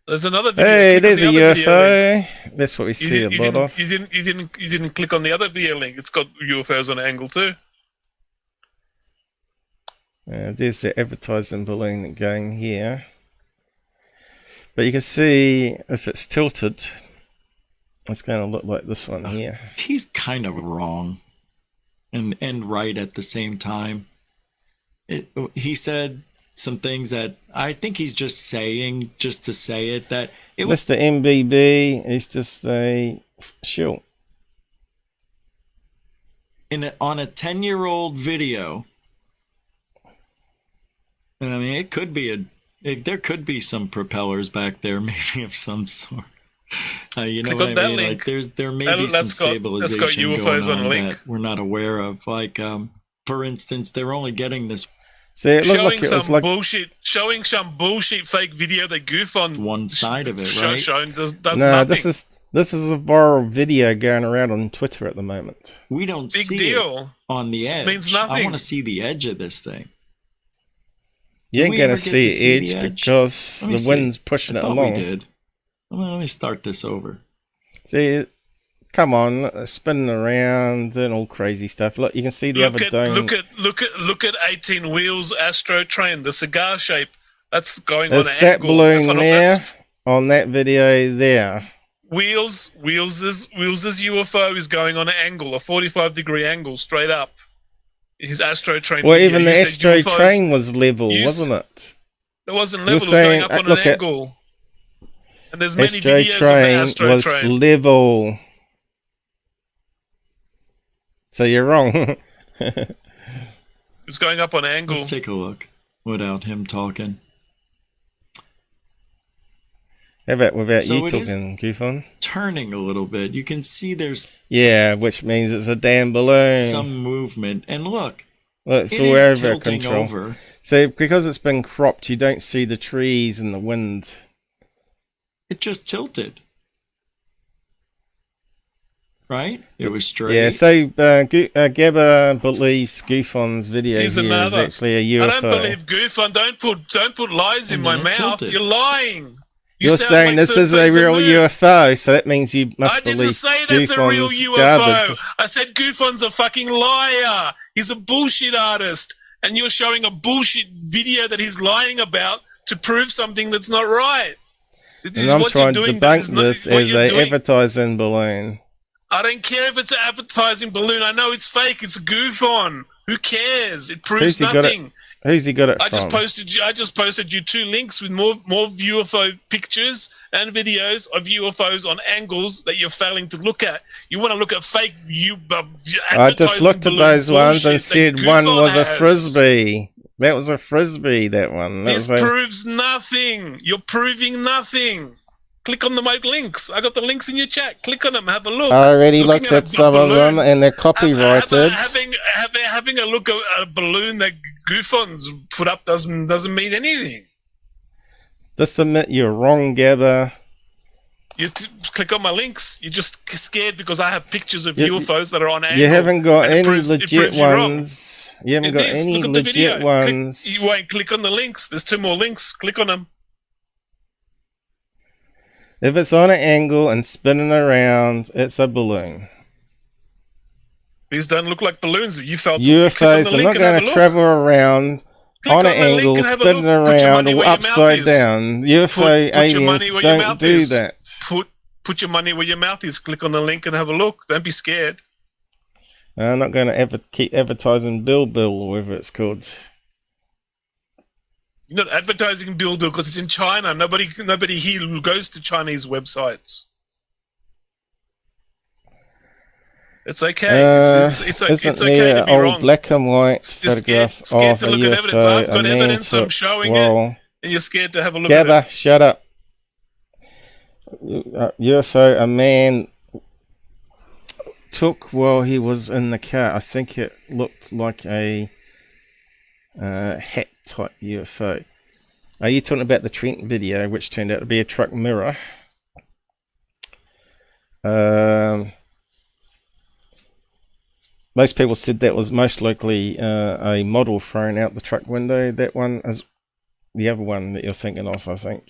There's another video. Hey, there's a UFO. That's what we see a lot of. You didn't click on the other video link. It's got UFOs on an angle too. There's the advertising balloon going here. But you can see if it's tilted, It's going to look like this one here. He's kind of wrong and right at the same time. He said some things that I think he's just saying just to say it. That it was Mr. MBB is just a shill. on a 10-year-old video. I mean, it could be there could be some propellers back there, maybe of some sort. You know Click what I on that mean? link. Like there may be some stabilization UFOs going on a on link. that we're not aware of. Like, for instance, they're only getting this See, it looked like it was like showing some bullshit fake video that GUFON one side of it, right? Showing does no. nothing. This is a viral video going around on Twitter at the moment. We don't Big see deal. it on the edge. Means I nothing. want to see the edge of this thing. You ain't we going ever to get to see see edge the edge? because Let me the see. wind's pushing I it thought along. we did. Well, let me start this over. See, come on, spinning around and all crazy stuff. Look, you can see the other dome. Look at 18 wheels Astro train, the cigar shape. That's going There's on an that angle. balloon That's there on that video there. Wheels' UFO is going on an angle, a 45-degree angle, straight up. His Astro train. Well, video. even the You said Astro UFOs train was level, you wasn't it? It wasn't You're level. It was going saying, up on look an at- angle. And there's many Astro videos of the train Astro was train. level. So you're wrong. It was going up on an angle. Let's take a look without him talking. How about without So you it is- talking, GUFON? Turning a little bit. You can see there's Yeah, which means it's a damn balloon. some movement. And look, Look, it's it all is over tilting control. over. So because it's been cropped, you don't see the trees and the wind. It just tilted. Right? It was straight. Yeah, so Gabber believes GUFON's video Here's here is another. actually a UFO. I don't believe GUFON. Don't put lies in And my then it mouth. tilted. You're lying. You're sound saying like this is a third-person real loop. UFO, so that means you must I didn't believe say that's a real GUFON's UFO. garbage. I said GUFON's a fucking liar. He's a bullshit artist. And you're showing a bullshit video that he's lying about to prove something that's not right. This And is I'm what trying you're to doing that debunk is not- this what as you're a doing- advertising balloon. I don't care if it's an advertising balloon. I know it's fake. It's a GUFON. Who cares? It proves Who's he got it? nothing. Who's he got it I from? just posted you 2 links with more UFO pictures and videos of UFOs on angles that you're failing to look at. You want to look at fake I just looked at those ones and said one was a frisbee. That was a frisbee, that one. That This was a, proves nothing. You're proving nothing. Click on the links. I got the links in your chat. Click on them. Have a look. I already Looking looked at a some of balloon, them and they're copyrighted. Having a look at a balloon that GUFON's put up doesn't mean anything. Just admit you're wrong, Gabber. You click on my links. You're just scared because I have pictures of You- UFOs that are on angle. You haven't got and it any proves- it legit proves you wrong. ones. You haven't It got is. any Look at the video. legit ones. You won't click on the links. There's 2 more links. Click on them. If it's on an angle and spinning around, it's a balloon. These don't look like balloons. You felt click on UFOs the are link not and have going a to look. travel around Click on an on the link angle, and have a spinning look. Put your around money or where your mouth upside is. down. UFO Put your aliens money where your don't mouth do is. that. Put your money where your mouth is. Click on the link and have a look. Don't be scared. I'm not going to keep advertising Bill, whatever it's called. You're not advertising Bill because it's in China. Nobody here goes to Chinese websites. It's okay. It's Isn't okay there to an be old wrong. black and white You're photograph scared of to a look at evidence. UFO? I've got A man evidence. I'm took showing while and you're scared to have a look at Gabber, it. shut up. UFO, a man took while he was in the car. I think it looked like a hat type UFO. Are you talking about the Trent video, which turned out to be a truck mirror? Most people said that was most likely a model thrown out the truck window. That one is the other one that you're thinking of, I think.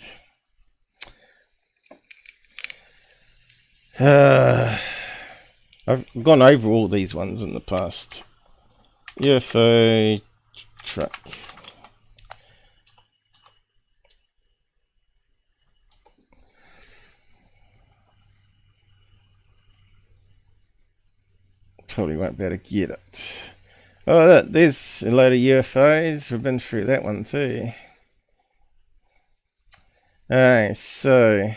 I've gone over all these ones in the past. UFO truck. probably won't be able to get it. Oh, look, there's a load of UFOs. We've been through that one too. Alright, so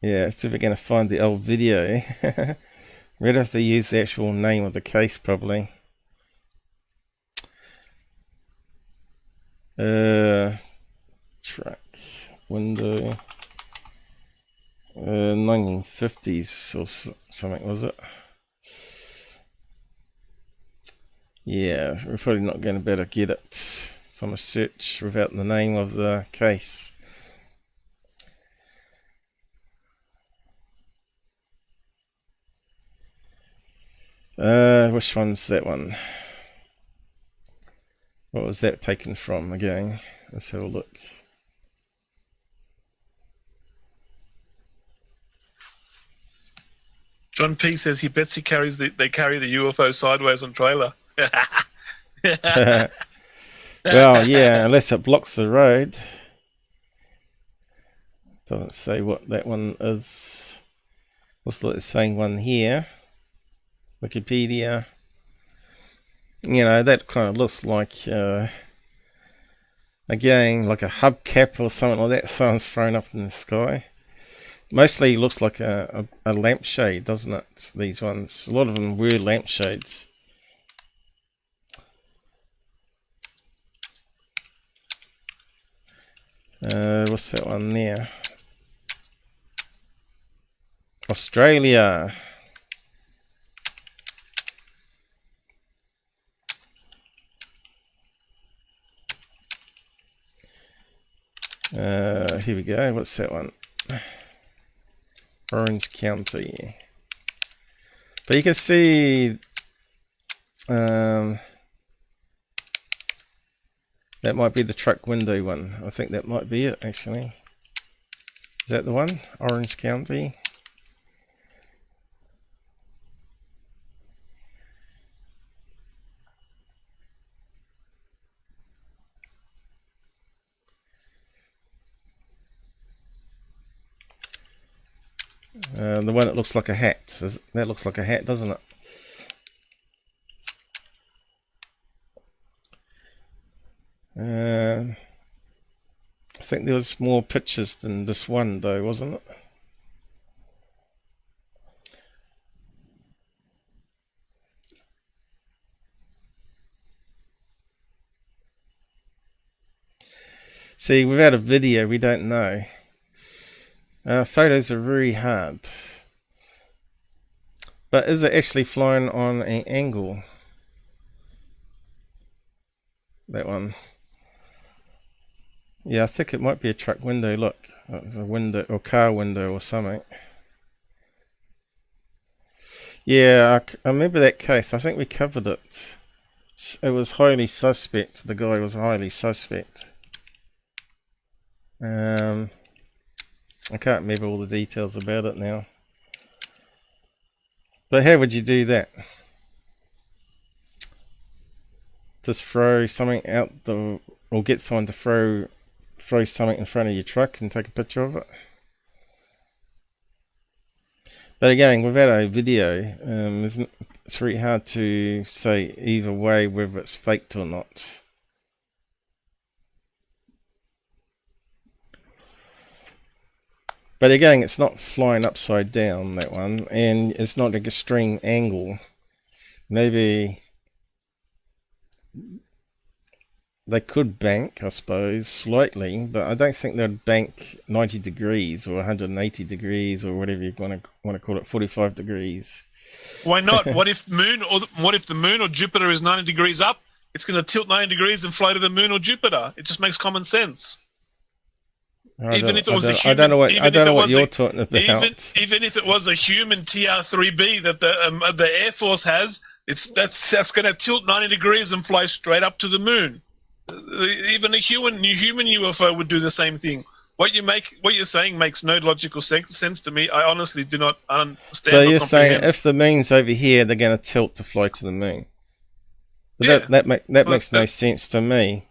yeah, see if we're going to find the old video. We'd have to use the actual name of the case probably. Track window 1950s or something, was it? Yeah, we're probably not going to be able to get it from a search without the name of the case. Which one's that one? What was that taken from again? Let's have a look. John P says he bets they carry the UFO sideways on trailer. Well, yeah, unless it blocks the road. Doesn't say what that one is. What's the saying one here? Wikipedia. You know, that kind of looks like again, like a hubcap or something like that. Someone's thrown up in the sky. Mostly looks like a lampshade, doesn't it? These ones, a lot of them were lampshades. What's that one there? Australia. Here we go. What's that one? Orange County. But you can see that might be the truck window one. I think that might be it actually. Is that the one? Orange County. The one that looks like a hat. That looks like a hat, doesn't it? I think there was more pictures than this one though, wasn't it? See, without a video we don't know. Photos are very hard. But is it actually flying on an angle? That one. Yeah, I think it might be a truck window. Look, it's a window or car window or something. Yeah, I remember that case. I think we covered it. It was highly suspect. The guy was highly suspect. I can't remember all the details about it now. But how would you do that? Just throw something out the, or get someone to throw something in front of your truck and take a picture of it? But again, without a video, it's really hard to say either way whether it's faked or not. But again, it's not flying upside down, that one, and it's not an extreme angle. Maybe they could bank, I suppose, slightly, but I don't think they'd bank 90 degrees or 180 degrees or whatever you want to call it, 45 degrees. Why not? What if the moon or Jupiter is 90 degrees up? It's going to tilt 90 degrees and fly to the moon or Jupiter. It just makes common sense. I don't know what you're talking about. Even if it was a human TR-3B that the Air Force has, that's going to tilt 90 degrees and fly straight up to the moon. Even a human UFO would do the same thing. What you're saying makes no logical sense to me. I honestly do not understand. So you're saying if the moon's over here, they're going to tilt to fly to the moon? But yeah. that makes no sense to me.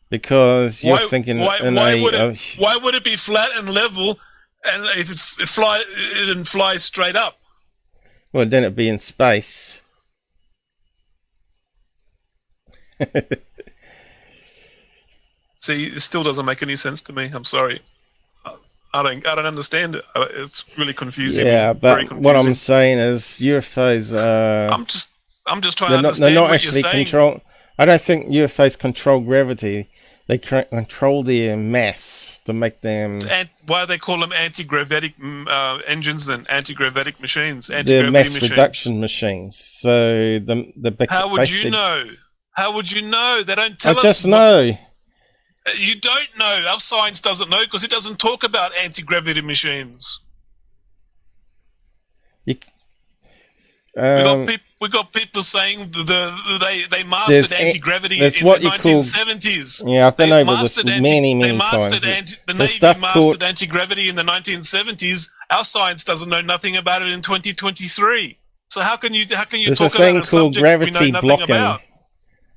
Because you're thinking why would it be flat and level And if it didn't fly straight up. Well, then it'd be in space. See, it still doesn't make any sense to me. I'm sorry. I don't understand it. It's really confusing. Yeah, but what I'm saying is UFOs. I'm just trying to understand. They're not what actually you're saying. control. I don't think UFOs control gravity. They control their mass to make them. And why do they call them anti-gravitic engines and anti-gravitic machines? They're mass reduction machines. So the how would you know? How would you know? They don't tell us. I just know. You don't know. Our science doesn't know because it doesn't talk about anti-gravity machines. We got people saying they mastered anti-gravity in the 1970s. Yeah, I've been over this many times. The Navy mastered anti-gravity in the 1970s. Our science doesn't know nothing about it in 2023. So how can you talk about a subject we know nothing about?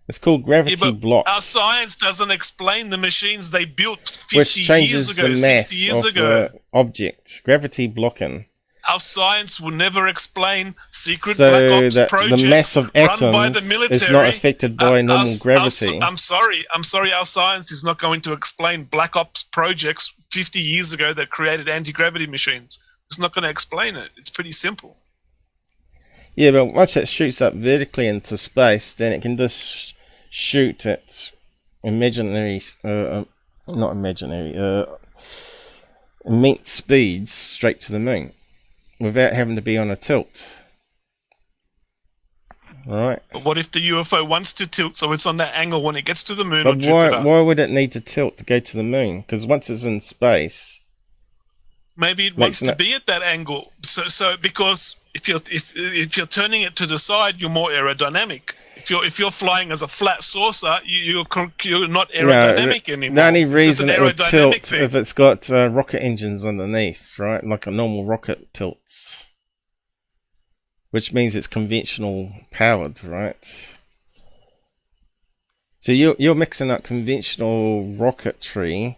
It's called gravity block. Our science doesn't explain the machines they built 50 which changes years ago, the mass 60 years of ago. the object. Gravity blocking. Our science will never explain secret so black ops that projects the mass of atoms run by the military. Is not affected by normal gravity. I'm sorry. Our science is not going to explain black ops projects 50 years ago that created anti-gravity machines. It's not going to explain it. It's pretty simple. Yeah, but once it shoots up vertically into space, then it can just shoot at immense speeds straight to the moon without having to be on a tilt. Right. But what if the UFO wants to tilt so it's on that angle when it gets to the moon? But why would it need to tilt to go to the moon? Because once it's in space, maybe it wants to be at that angle. So because if you're turning it to the side, you're more aerodynamic. If you're flying as a flat saucer, you're not aerodynamic anymore. The only reason it would tilt if it's got rocket engines underneath, right? Like a normal rocket tilts, which means it's conventional powered, right? So you're mixing up conventional rocketry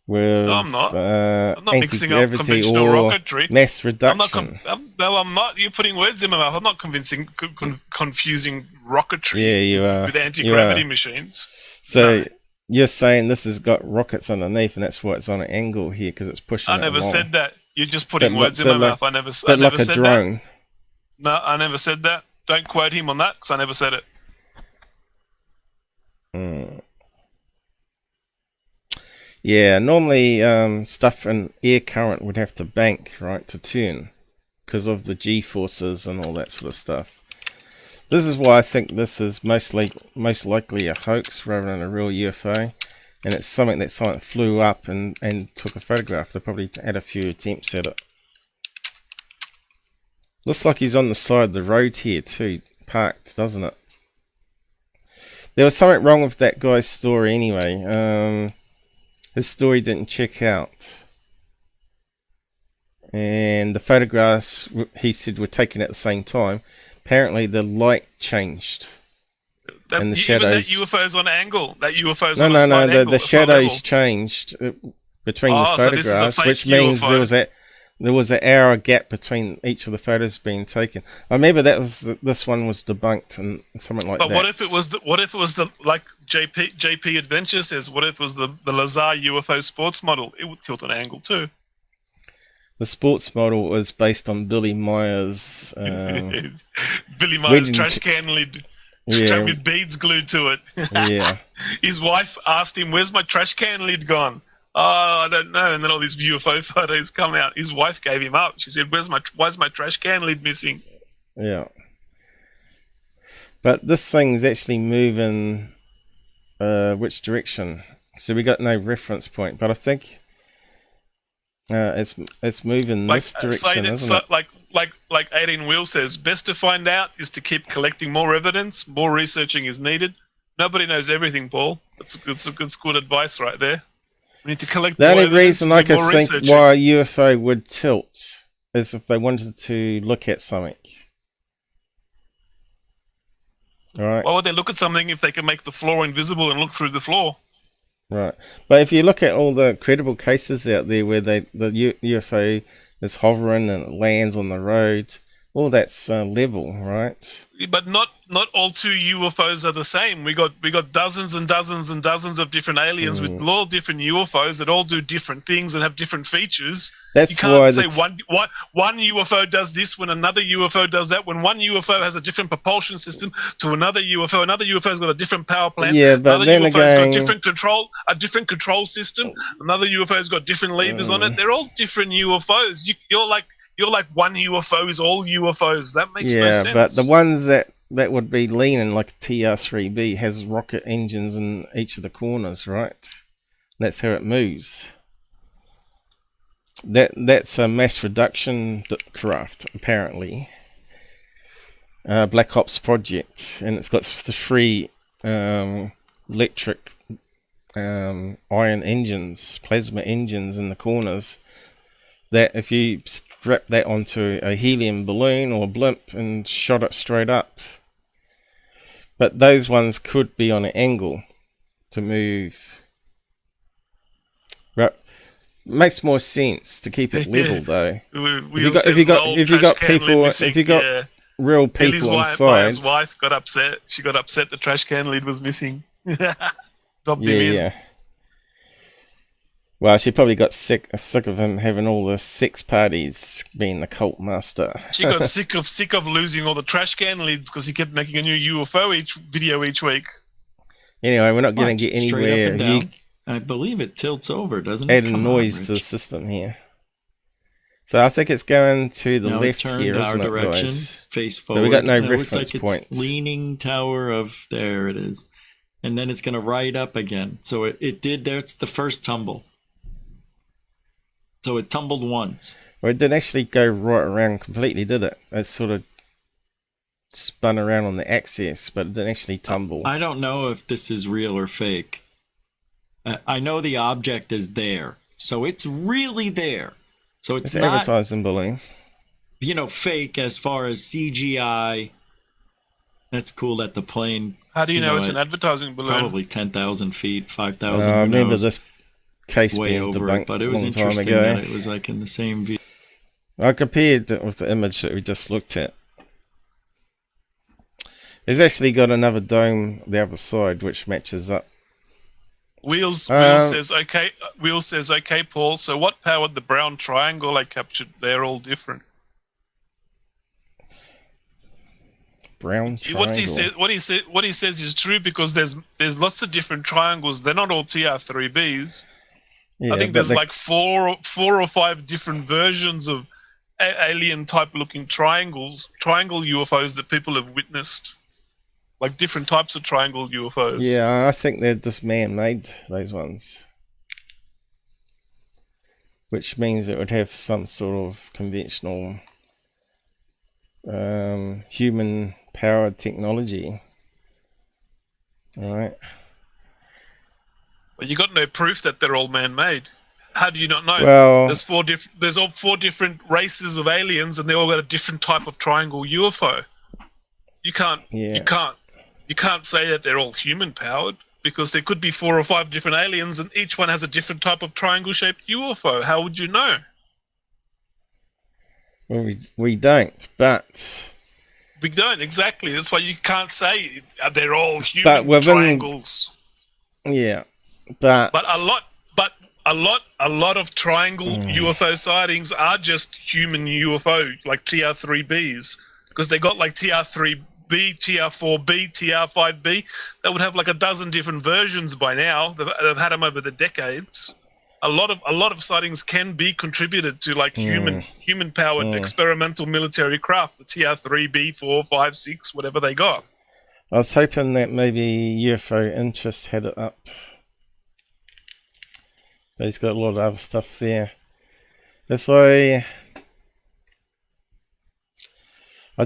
with no, I'm not mixing up conventional rocketry. Mass reduction. I'm not. You're putting words in my mouth. I'm not confusing rocketry with anti-gravity machines. So you're saying this has got rockets underneath, and that's why it's on an angle here because it's pushing. I never said that. You're just putting words in my mouth. I never said a drone. That. No, I never said that. Don't quote him on that because I never said it. Yeah, normally stuff in air current would have to bank, right, to turn because of the G-forces and all that sort of stuff. This is why I think this is most likely a hoax rather than a real UFO, and it's something that someone flew up and took a photograph. They probably had a few attempts at it. Looks like he's on the side of the road here too, parked, doesn't it? There was something wrong with that guy's story anyway. His story didn't check out. And the photographs, he said, were taken at the same time. Apparently the light changed. And the shadows... That UFO's on angle. That UFO's no, on no, a slight no, angle. the shadows changed between the photographs, so which means UFO. there was an hour gap between each of the photos being taken. I remember this one was debunked and something like that. But what if it was the like JP Adventure says? What if it was the Lazar UFO sports model? It would tilt an angle too. The sports model was based on Billy Meyer's. Billy Meyer's trash can lid. Yeah. With beads glued to it. Yeah. His wife asked him, "Where's my trash can lid gone?" "Oh, I don't know." And then all these UFO photos come out. His wife gave him up. She said, "Why's my trash can lid missing?" Yeah. But this thing's actually moving. Which direction? So we got no reference point. But I think it's moving this direction, isn't it? Like 18 Wheel says, best to find out is to keep collecting more evidence. More researching is needed. Nobody knows everything, Paul. That's good advice right there. We need to collect the more only evidence, reason I can think researching. why a UFO would tilt is if they wanted to look at something. All right. Why would they look at something if they can make the floor invisible and look through the floor? Right. But if you look at all the credible cases out there where the UFO is hovering and it lands on the road, all that's level, right? But not all two UFOs are the same. We got dozens and dozens and dozens of different aliens with all different UFOs that all do different things and have different features. That's you can't why say one UFO does this when another UFO does that. When one UFO has a different propulsion system to another UFO's got a different power plant. Yeah, but another then UFO's got again, a different control system. Another UFO's got different levers on it. They're all different UFOs. You're like one UFO is all UFOs. That makes no sense. Yeah, but the ones that would be leaning like a TR-3B has rocket engines in each of the corners, right? That's how it moves. That's a mass reduction craft, apparently. Black Ops project, and it's got the 3 electric ion engines, plasma engines in the corners. That if you strap that onto a helium balloon or blimp and shot it straight up. But those ones could be on an angle to move. Right. Makes more sense to keep it level though. If you got real people inside. His wife got upset. She got upset the trash can lid was missing. Dropped him in. Yeah. Well, she probably got sick of him having all the sex parties, being the cult master. She got sick of losing all the trash can lids because he kept making a new UFO video each week. Anyway, we're not going to get anywhere. I believe it tilts over, doesn't it? Adding noise to the system here. So I think it's going to the left here, isn't it, guys? Face forward. But we got no it reference looks like point. It's leaning tower of there it is, and then it's going to ride up again. So it did. There's the first tumble. So it tumbled once. Well, it didn't actually go right around completely, did it? It sort of spun around on the axis, but it didn't actually tumble. I don't know if this is real or fake. I know the object is there, so it's really there. So it's not advertising balloon. Fake as far as CGI. That's cool that the plane. How do you know it's an advertising balloon? Probably 10,000 feet, 5,000. I remember this case way being over debunked it, but it was a long time interesting ago. that it was like in the same view. I compared it with the image that we just looked at. It's actually got another dome the other side, which matches up. Wheels says okay. Wheels says okay, Paul. So what powered the brown triangle I captured? They're all different. Brown triangle. What he says is true because there's lots of different triangles. They're not all TR-3Bs. Yeah, I think there's like four or five different versions of alien type looking triangle UFOs that people have witnessed. Like different types of triangle UFOs. Yeah, I think they're just man-made, those ones. Which means it would have some sort of conventional human-powered technology. Alright. But you got no proof that they're all man-made. How do you not know? Well, there's all four different races of aliens, and they all got a different type of triangle UFO. You can't say that they're all human powered because there could be 4 or 5 different aliens, and each one has a different type of triangle shaped UFO. How would you know? Well, we don't, but we don't exactly. That's why you can't say they're all human triangles. Yeah, but a lot of triangle UFO sightings are just human UFO, like TR-3Bs, because they got like TR-3B, TR-4B, TR-5B. They would have like a dozen different versions by now. They've had them over the decades. A lot of sightings can be contributed to like human powered experimental military craft, the TR-3B, 4, 5, 6, whatever they got. I was hoping that maybe UFO Interest had it up. But he's got a lot of other stuff there. I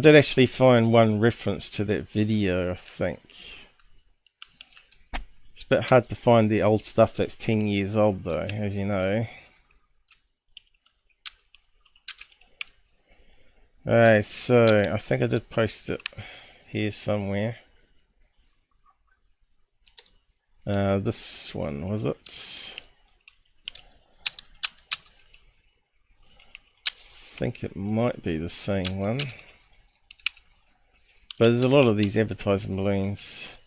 did actually find one reference to that video, I think. It's a bit hard to find the old stuff that's 10 years old though, as you know. Alright, so I think I did post it here somewhere. This one, was it? I think it might be the same one. But there's a lot of these advertising balloons.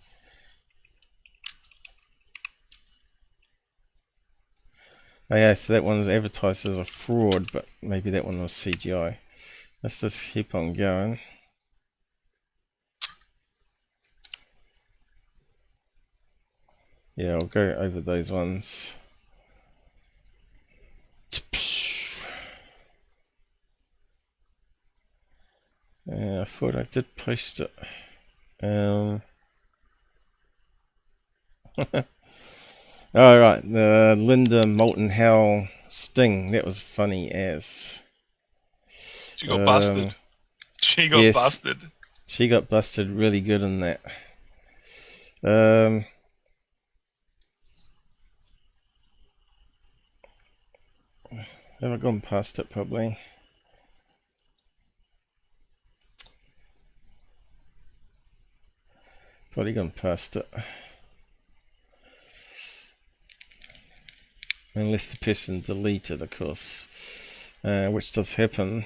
Oh yeah, so that one was advertised as a fraud, but maybe that one was CGI. Let's just keep on going. Yeah, I'll go over those ones. I thought I did post it. Alright, the Linda Moulton Howell sting. That was funny as. She got busted. She got busted. She got busted really good in that. Have I gone past it probably? Probably gone past it. Unless the person deleted, of course. Which does happen.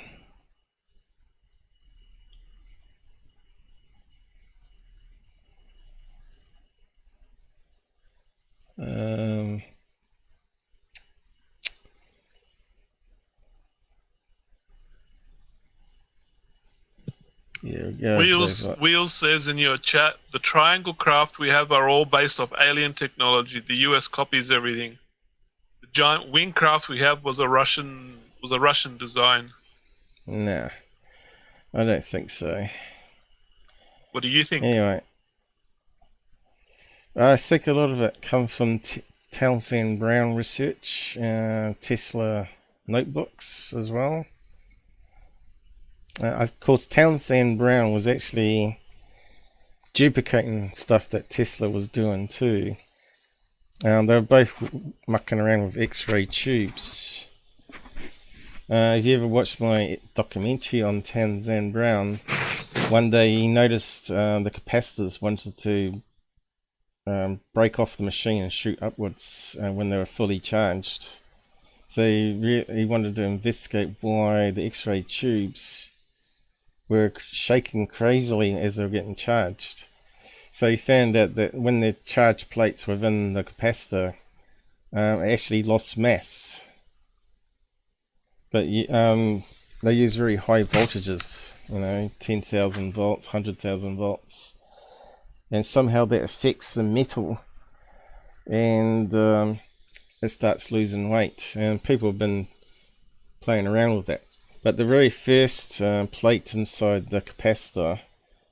Yeah, we go. Wheels says in your chat, the triangle craft we have are all based off alien technology. The US copies everything. The giant wing craft we have was a Russian design. Nah, I don't think so. What do you think? Anyway, I think a lot of it comes from Townsend Brown research, Tesla notebooks as well. Of course, Townsend Brown was actually duplicating stuff that Tesla was doing too. They were both mucking around with X-ray tubes. If you ever watched my documentary on Townsend Brown, one day he noticed the capacitors wanted to break off the machine and shoot upwards when they were fully charged. So he wanted to investigate why the X-ray tubes were shaking crazily as they were getting charged. So he found out that when the charge plates within the capacitor actually lost mass. But they use very high voltages, 10,000 volts, 100,000 volts. And somehow that affects the metal and it starts losing weight. And people have been playing around with that. But the very first plate inside the capacitor,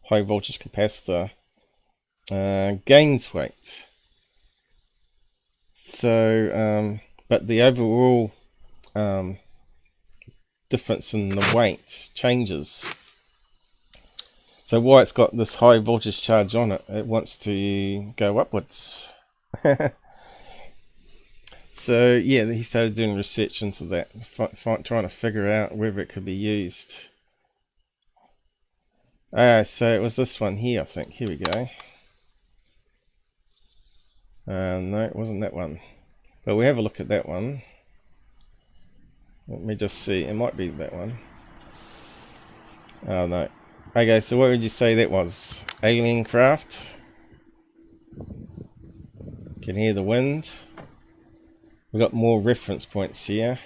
high voltage capacitor, gains weight. So, but the overall difference in the weight changes. So why it's got this high voltage charge on it, it wants to go upwards. So yeah, he started doing research into that, trying to figure out whether it could be used. So it was this one here, I think. Here we go. No, it wasn't that one. But we have a look at that one. Let me just see. It might be that one. Oh no. Okay, so what would you say that was? Alien craft. Can hear the wind. We've got more reference points here.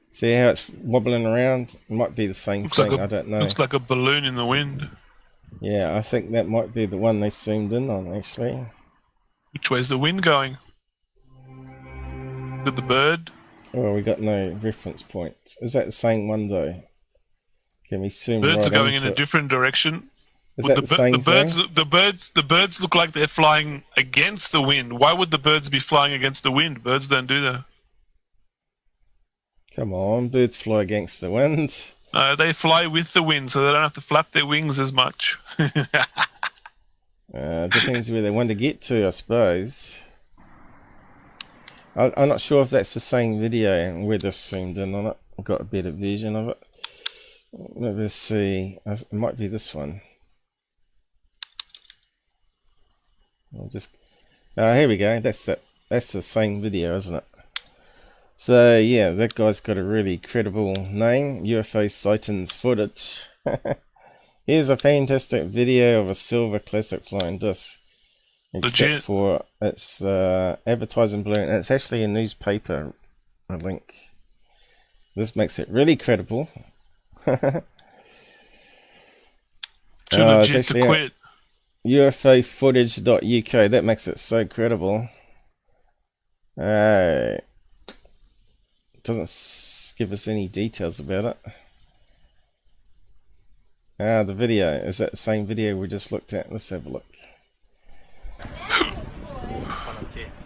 See how it's wobbling around? It might be the same thing, I don't know. Looks like a balloon in the wind. Yeah, I think that might be the one they zoomed in on, actually. Which way's the wind going? With the bird? Oh, we got no reference point. Is that the same one, though? Can we zoom Birds right are going in into a it? different direction. Is that the same thing? The birds look like they're flying against the wind. Why would the birds be flying against the wind? Birds don't do that. Come on, birds fly against the wind. They fly with the wind, so they don't have to flap their wings as much. Depends where they want to get to, I suppose. I'm not sure if that's the same video and where they've zoomed in on it. I've got a better version of it. Let's see. It might be this one. I'll just Here we go. That's the same video, isn't it? So yeah, that guy's got a really credible name. UFO sightings footage. Here's a fantastic video of a silver classic flying disc. Except Legit. for its advertising balloon. It's actually a newspaper, a link. This makes it really credible. Too legit to quit. UFOfootage.uk. That makes it so credible. Doesn't give us any details about it. The video. Is that the same video we just looked at? Let's have a look.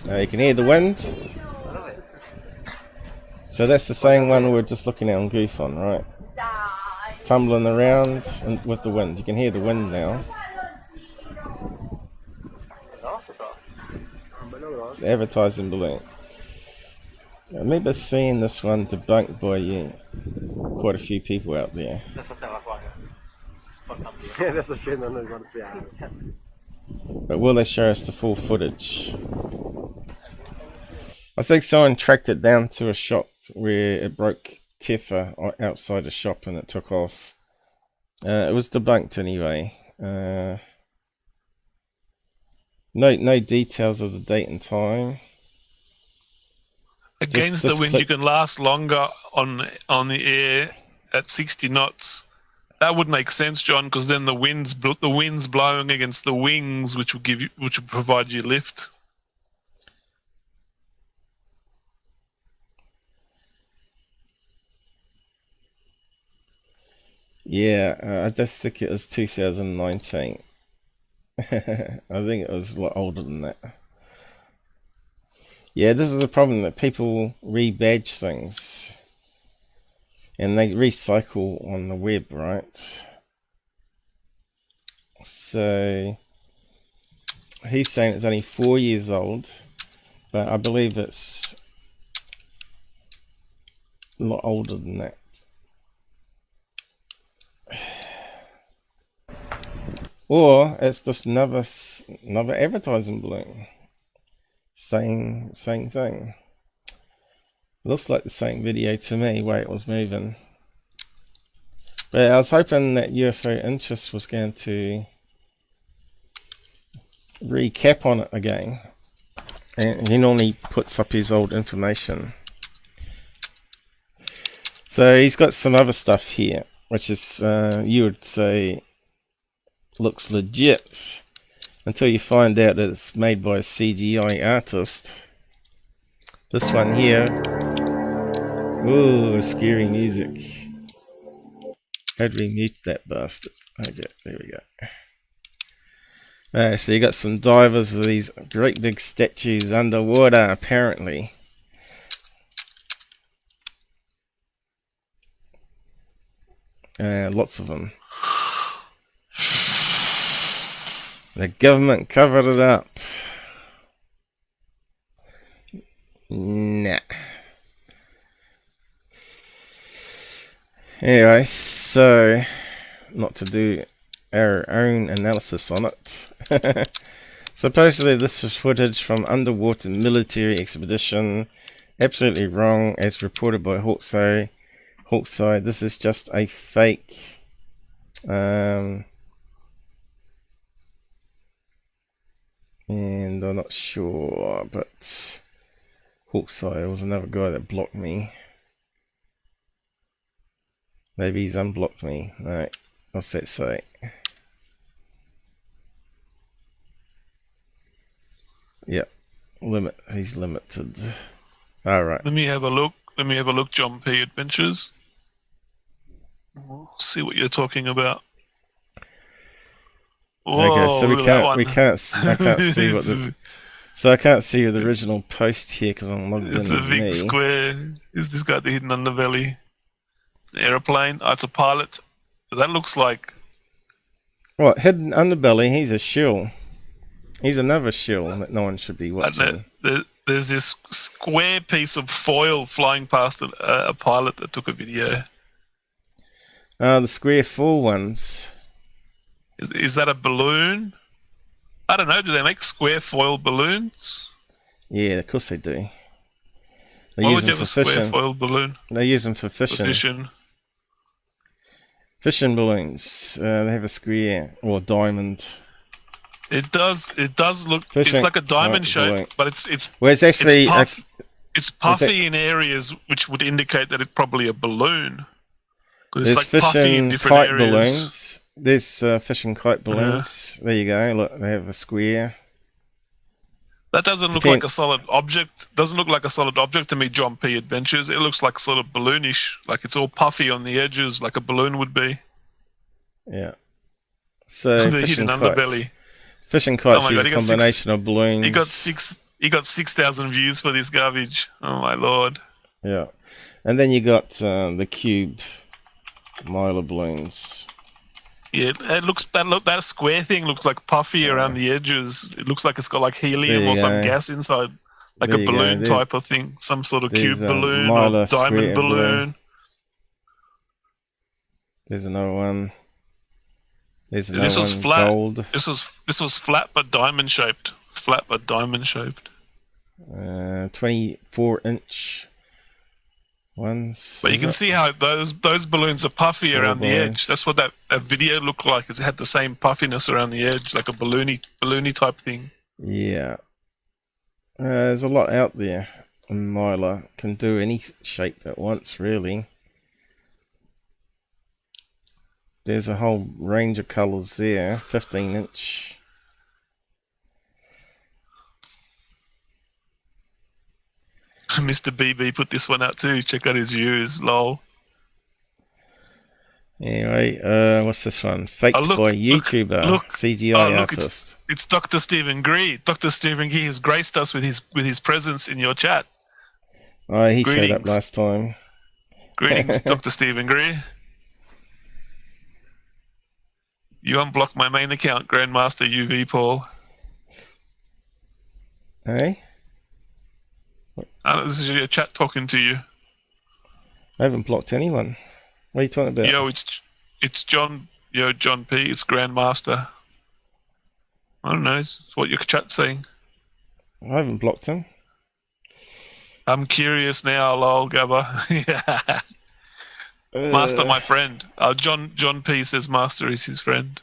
You can hear the wind. So that's the same one we were just looking at on GUFON, right? Tumbling around and with the wind. You can hear the wind now. It's the advertising balloon. I remember seeing this one debunked by quite a few people out there. But will they show us the full footage? I think someone tracked it down to a shop where it broke Teffa outside a shop and it took off. It was debunked anyway. No details of the date and time. Against the wind, you can last longer on the air at 60 knots. That would make sense, John, because then the wind's blowing against the wings, which will provide you lift. Yeah, I just think it was 2019. I think it was a lot older than that. Yeah, this is a problem that people rebadge things. And they recycle on the web, right? So he's saying it's only 4 years old, but I believe it's a lot older than that. Or it's just another advertising balloon. Same thing. Looks like the same video to me, way it was moving. But I was hoping that UFO Interest was going to recap on it again. And he normally puts up his old information. So he's got some other stuff here, which is, you would say, looks legit. Until you find out that it's made by a CGI artist. This one here. Ooh, scary music. How do we mute that bastard? Okay, there we go. Alright, so you got some divers with these great big statues underwater, apparently. Lots of them. The government covered it up. Nah. Anyway, so not to do our own analysis on it. Supposedly this was footage from underwater military expedition. Absolutely wrong, as reported by Hawkseye. This is just a fake. And I'm not sure, but Hawkseye was another guy that blocked me. Maybe he's unblocked me. Alright, what's that say? Yep, he's limited. Alright. Let me have a look. John P. Adventures. We'll see what you're talking about. Whoa, okay, so I can't see what so I can't see the original post here because I'm logged in the as big me. square. Is this got the hidden underbelly? Aeroplane. Oh, it's a pilot. That looks like What, hidden underbelly? He's a shill. He's another shill that no one should be watching. There's this square piece of foil flying past a pilot that took a video. The square full ones. Is that a balloon? I don't know. Do they make square foil balloons? Yeah, of course they do. They Why use would you them have a for square fishing. foil balloon? They use them for For fishing. fishing. Fishing balloons. They have a square or diamond. It does look. Fishing It's like a diamond balloon. shape, but it's Well, it's actually it's puffy in areas which would indicate that it's probably a balloon. 'Cause there's it's like puffy in fishing different kite areas. balloons. There's fishing kite balloons. There you go. Look, they have a square. That doesn't look like a solid object. Doesn't look like a solid object to me, John P. Adventures. It looks like sort of balloonish, like it's all puffy on the edges, like a balloon would be. Yeah. So The fishing hidden kites. underbelly. Fishing kites Oh my use God, a he got combination of balloons. He got 6,000 views for this garbage. Oh my lord. Yeah. And then you got the cube Mylar balloons. Yeah, that square thing looks like puffy around the edges. It looks like it's got like helium There or you some go. gas inside, like There a you go. balloon There's- type of thing, some sort of there's cube a balloon Mylar or square diamond balloon. There's another one. There's This another was one. flat. Gold. This was flat but diamond shaped. Flat but diamond shaped. 24-inch ones. But you is can it? see how those balloons are puffy Four around the balloons. edge. That's what that video looked like. Is it had the same puffiness around the edge, like a balloony type thing. Yeah. There's a lot out there. And Mylar can do any shape at once, really. There's a whole range of colours there. 15-inch. Mr. BB put this one out too. Check out his views. Lol. Anyway, what's this one? Faked look, by look, YouTuber, look. CGI Look, artist. it's Dr. Stephen Gree. Dr. Stephen Gree has graced us with his presence in your chat. Oh, he showed up Greetings. last time. Greetings, Dr. Stephen Gree. You unblocked my main account, Grandmaster UV Paul. Hey? This is your chat talking to you. I haven't blocked anyone. What are you talking about? Yo, it's John. Yo, John P. It's Grandmaster. I don't know. It's what your chat's saying. I haven't blocked him. I'm curious now, lol, Gabber. Yeah. Master, my friend. John P. says Master is his friend.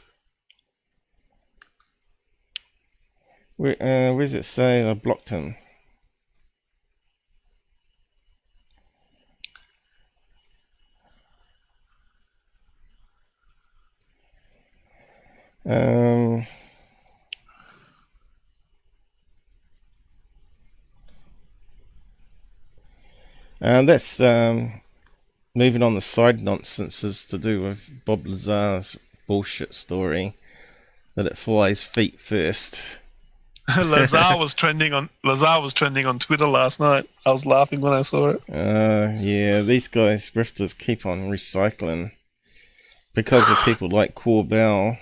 Where does it say I blocked him? That's moving on the side nonsenses to do with Bob Lazar's bullshit story that it flies feet first. Lazar was trending on Twitter last night. I was laughing when I saw it. Yeah, these guys, grifters, keep on recycling because of people like Corbell.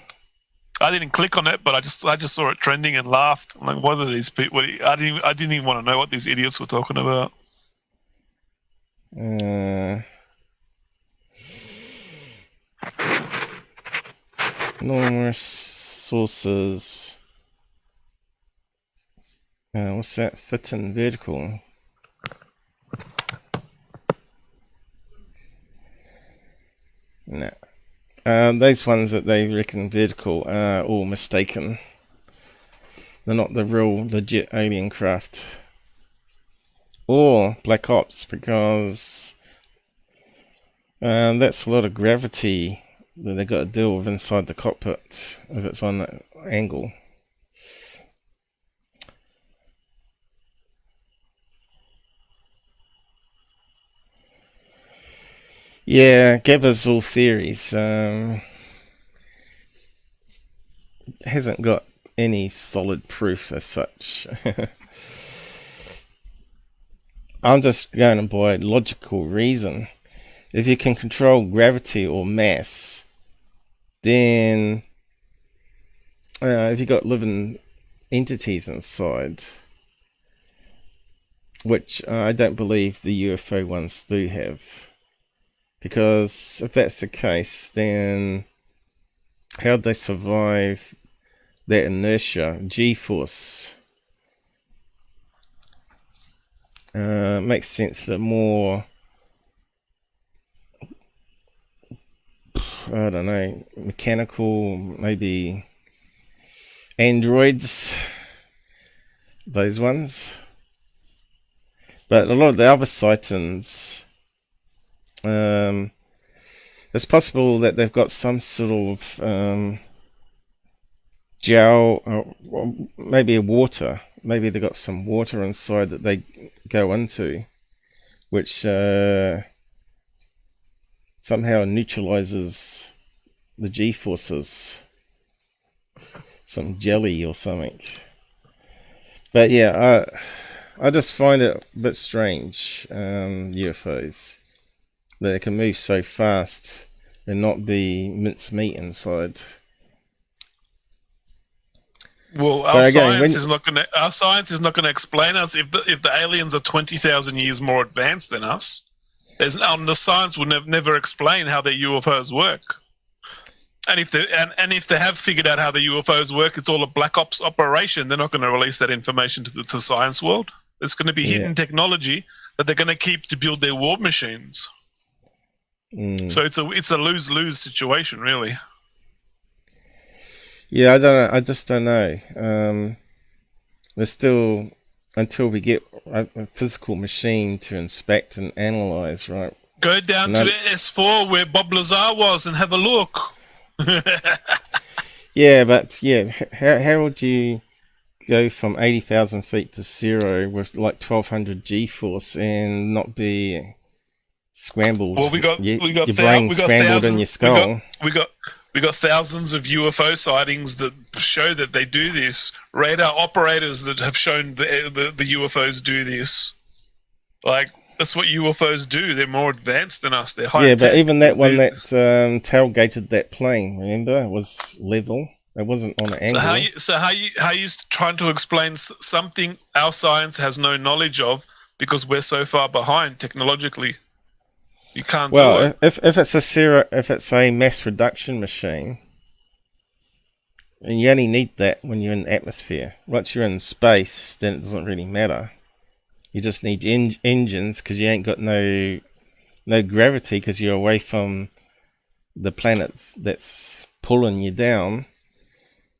I didn't click on it, but I just saw it trending and laughed. I'm like, what are these people? I didn't even want to know what these idiots were talking about. Numerous sources. What's that? Fit and vertical. No. Those ones that they reckon vertical are all mistaken. They're not the real legit alien craft. Or Black Ops, because that's a lot of gravity that they got to deal with inside the cockpit if it's on that angle. Yeah, Gabber's all theories. Hasn't got any solid proof as such. I'm just going by logical reason. If you can control gravity or mass, then if you got living entities inside, which I don't believe the UFO ones do have, because if that's the case, then how'd they survive that inertia, G-force. Makes sense that more, I don't know, mechanical, maybe androids, those ones. But a lot of the other sightings, it's possible that they've got some sort of gel, or maybe a water. Maybe they've got some water inside that they go into, which somehow neutralizes the G-forces. Some jelly or something. But yeah, I just find it a bit strange, UFOs. That they can move so fast and not be mincemeat inside. Well, our science is not going to explain us if the aliens are 20,000 years more advanced than us. The science will never explain how their UFOs work. And if they have figured out how the UFOs work, it's all a black ops operation. They're not going to release that information to the science world. It's going to be hidden technology that they're going to keep to build their war machines. So it's a lose-lose situation, really. Yeah, I don't know. I just don't know. There's still, until we get a physical machine to inspect and analyze, right? Go down to S4 where Bob Lazar was and have a look. Yeah, but how would you go from 80,000 feet to zero with like 1,200 G-force and not be scrambled? Well, we got your brain scrambled in your skull. We got thousands of UFO sightings that show that they do this. Radar operators that have shown the UFOs do this. Like, that's what UFOs do. They're more advanced than us. They're high tech. But even that one that tailgated that plane, remember, was level. It wasn't on an angle. How you trying to explain something our science has no knowledge of because we're so far behind technologically? You can't do it. If it's a mass reduction machine, and you only need that when you're in the atmosphere. Once you're in space, then it doesn't really matter. You just need engines because you ain't got no gravity because you're away from the planets that's pulling you down,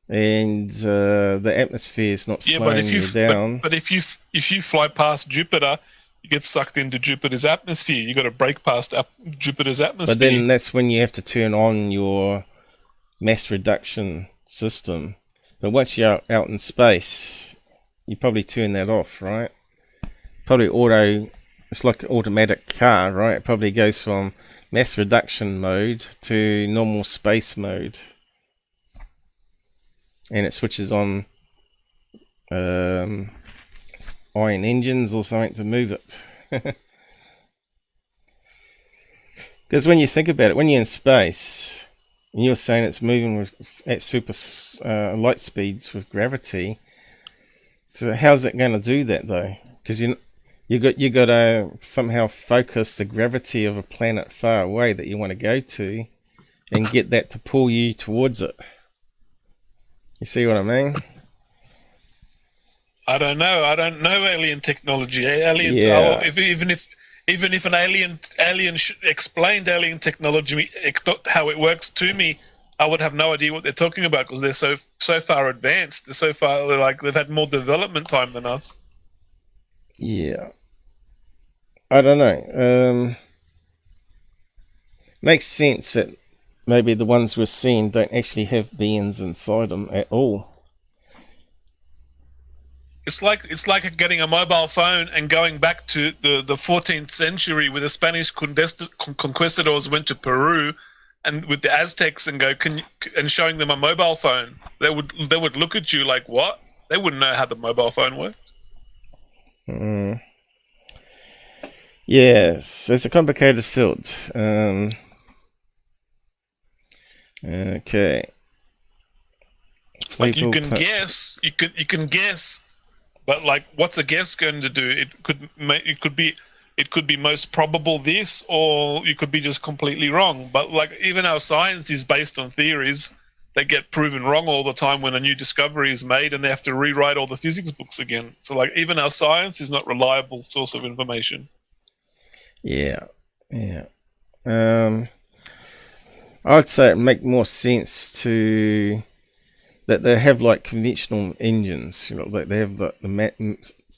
and the atmosphere is not slowing you down. But if you fly past Jupiter, you get sucked into Jupiter's atmosphere. You got to break past Jupiter's atmosphere. But then that's when you have to turn on your mass reduction system. But once you're out in space, you probably turn that off, right? Probably it's like an automatic car, right? It probably goes from mass reduction mode to normal space mode. And it switches on iron engines or something to move it. Because when you think about it, when you're in space and you're saying it's moving at super light speeds with gravity, so how's it going to do that though? Because you got to somehow focus the gravity of a planet far away that you want to go to and get that to pull you towards it. You see what I mean? I don't know. I don't know alien technology. Even if an alien explained alien technology, how it works to me, I would have no idea what they're talking about because they're so far advanced. They're so far, like, they've had more development time than us. Yeah. I don't know. Makes sense that maybe the ones we're seeing don't actually have beings inside them at all. It's like getting a mobile phone and going back to the 14th century where the Spanish conquistadors went to Peru and with the Aztecs and and showing them a mobile phone. They would look at you like, what? They wouldn't know how the mobile phone worked. Yes, it's a complicated field. Okay. Like you can guess, but like, what's a guess going to do? It could be most probable this, or you could be just completely wrong. But like, even our science is based on theories. they get proven wrong all the time when a new discovery is made, and they have to rewrite all the physics books again. So, like, even our science is not a reliable source of information. Yeah. I'd say it'd make more sense to that they have like conventional engines, you know, like they have the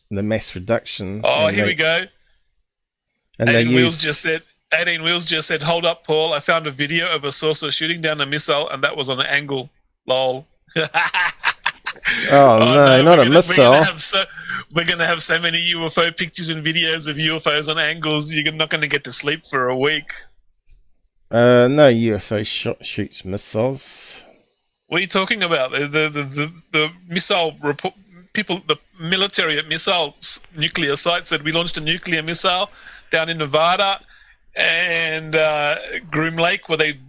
mass reduction. Oh, here we go. And 18 Wheels just said, hold up, Paul. I found a video of a saucer shooting down a missile, and that was on an angle. Lol. Oh no, not a missile. We're going to have so many UFO pictures and videos of UFOs on angles, you're not going to get to sleep for a week. No UFO shoots missiles. What are you talking about? The missile report, people, the military at missiles nuclear sites said we launched a nuclear missile down in Nevada and Groom Lake, where they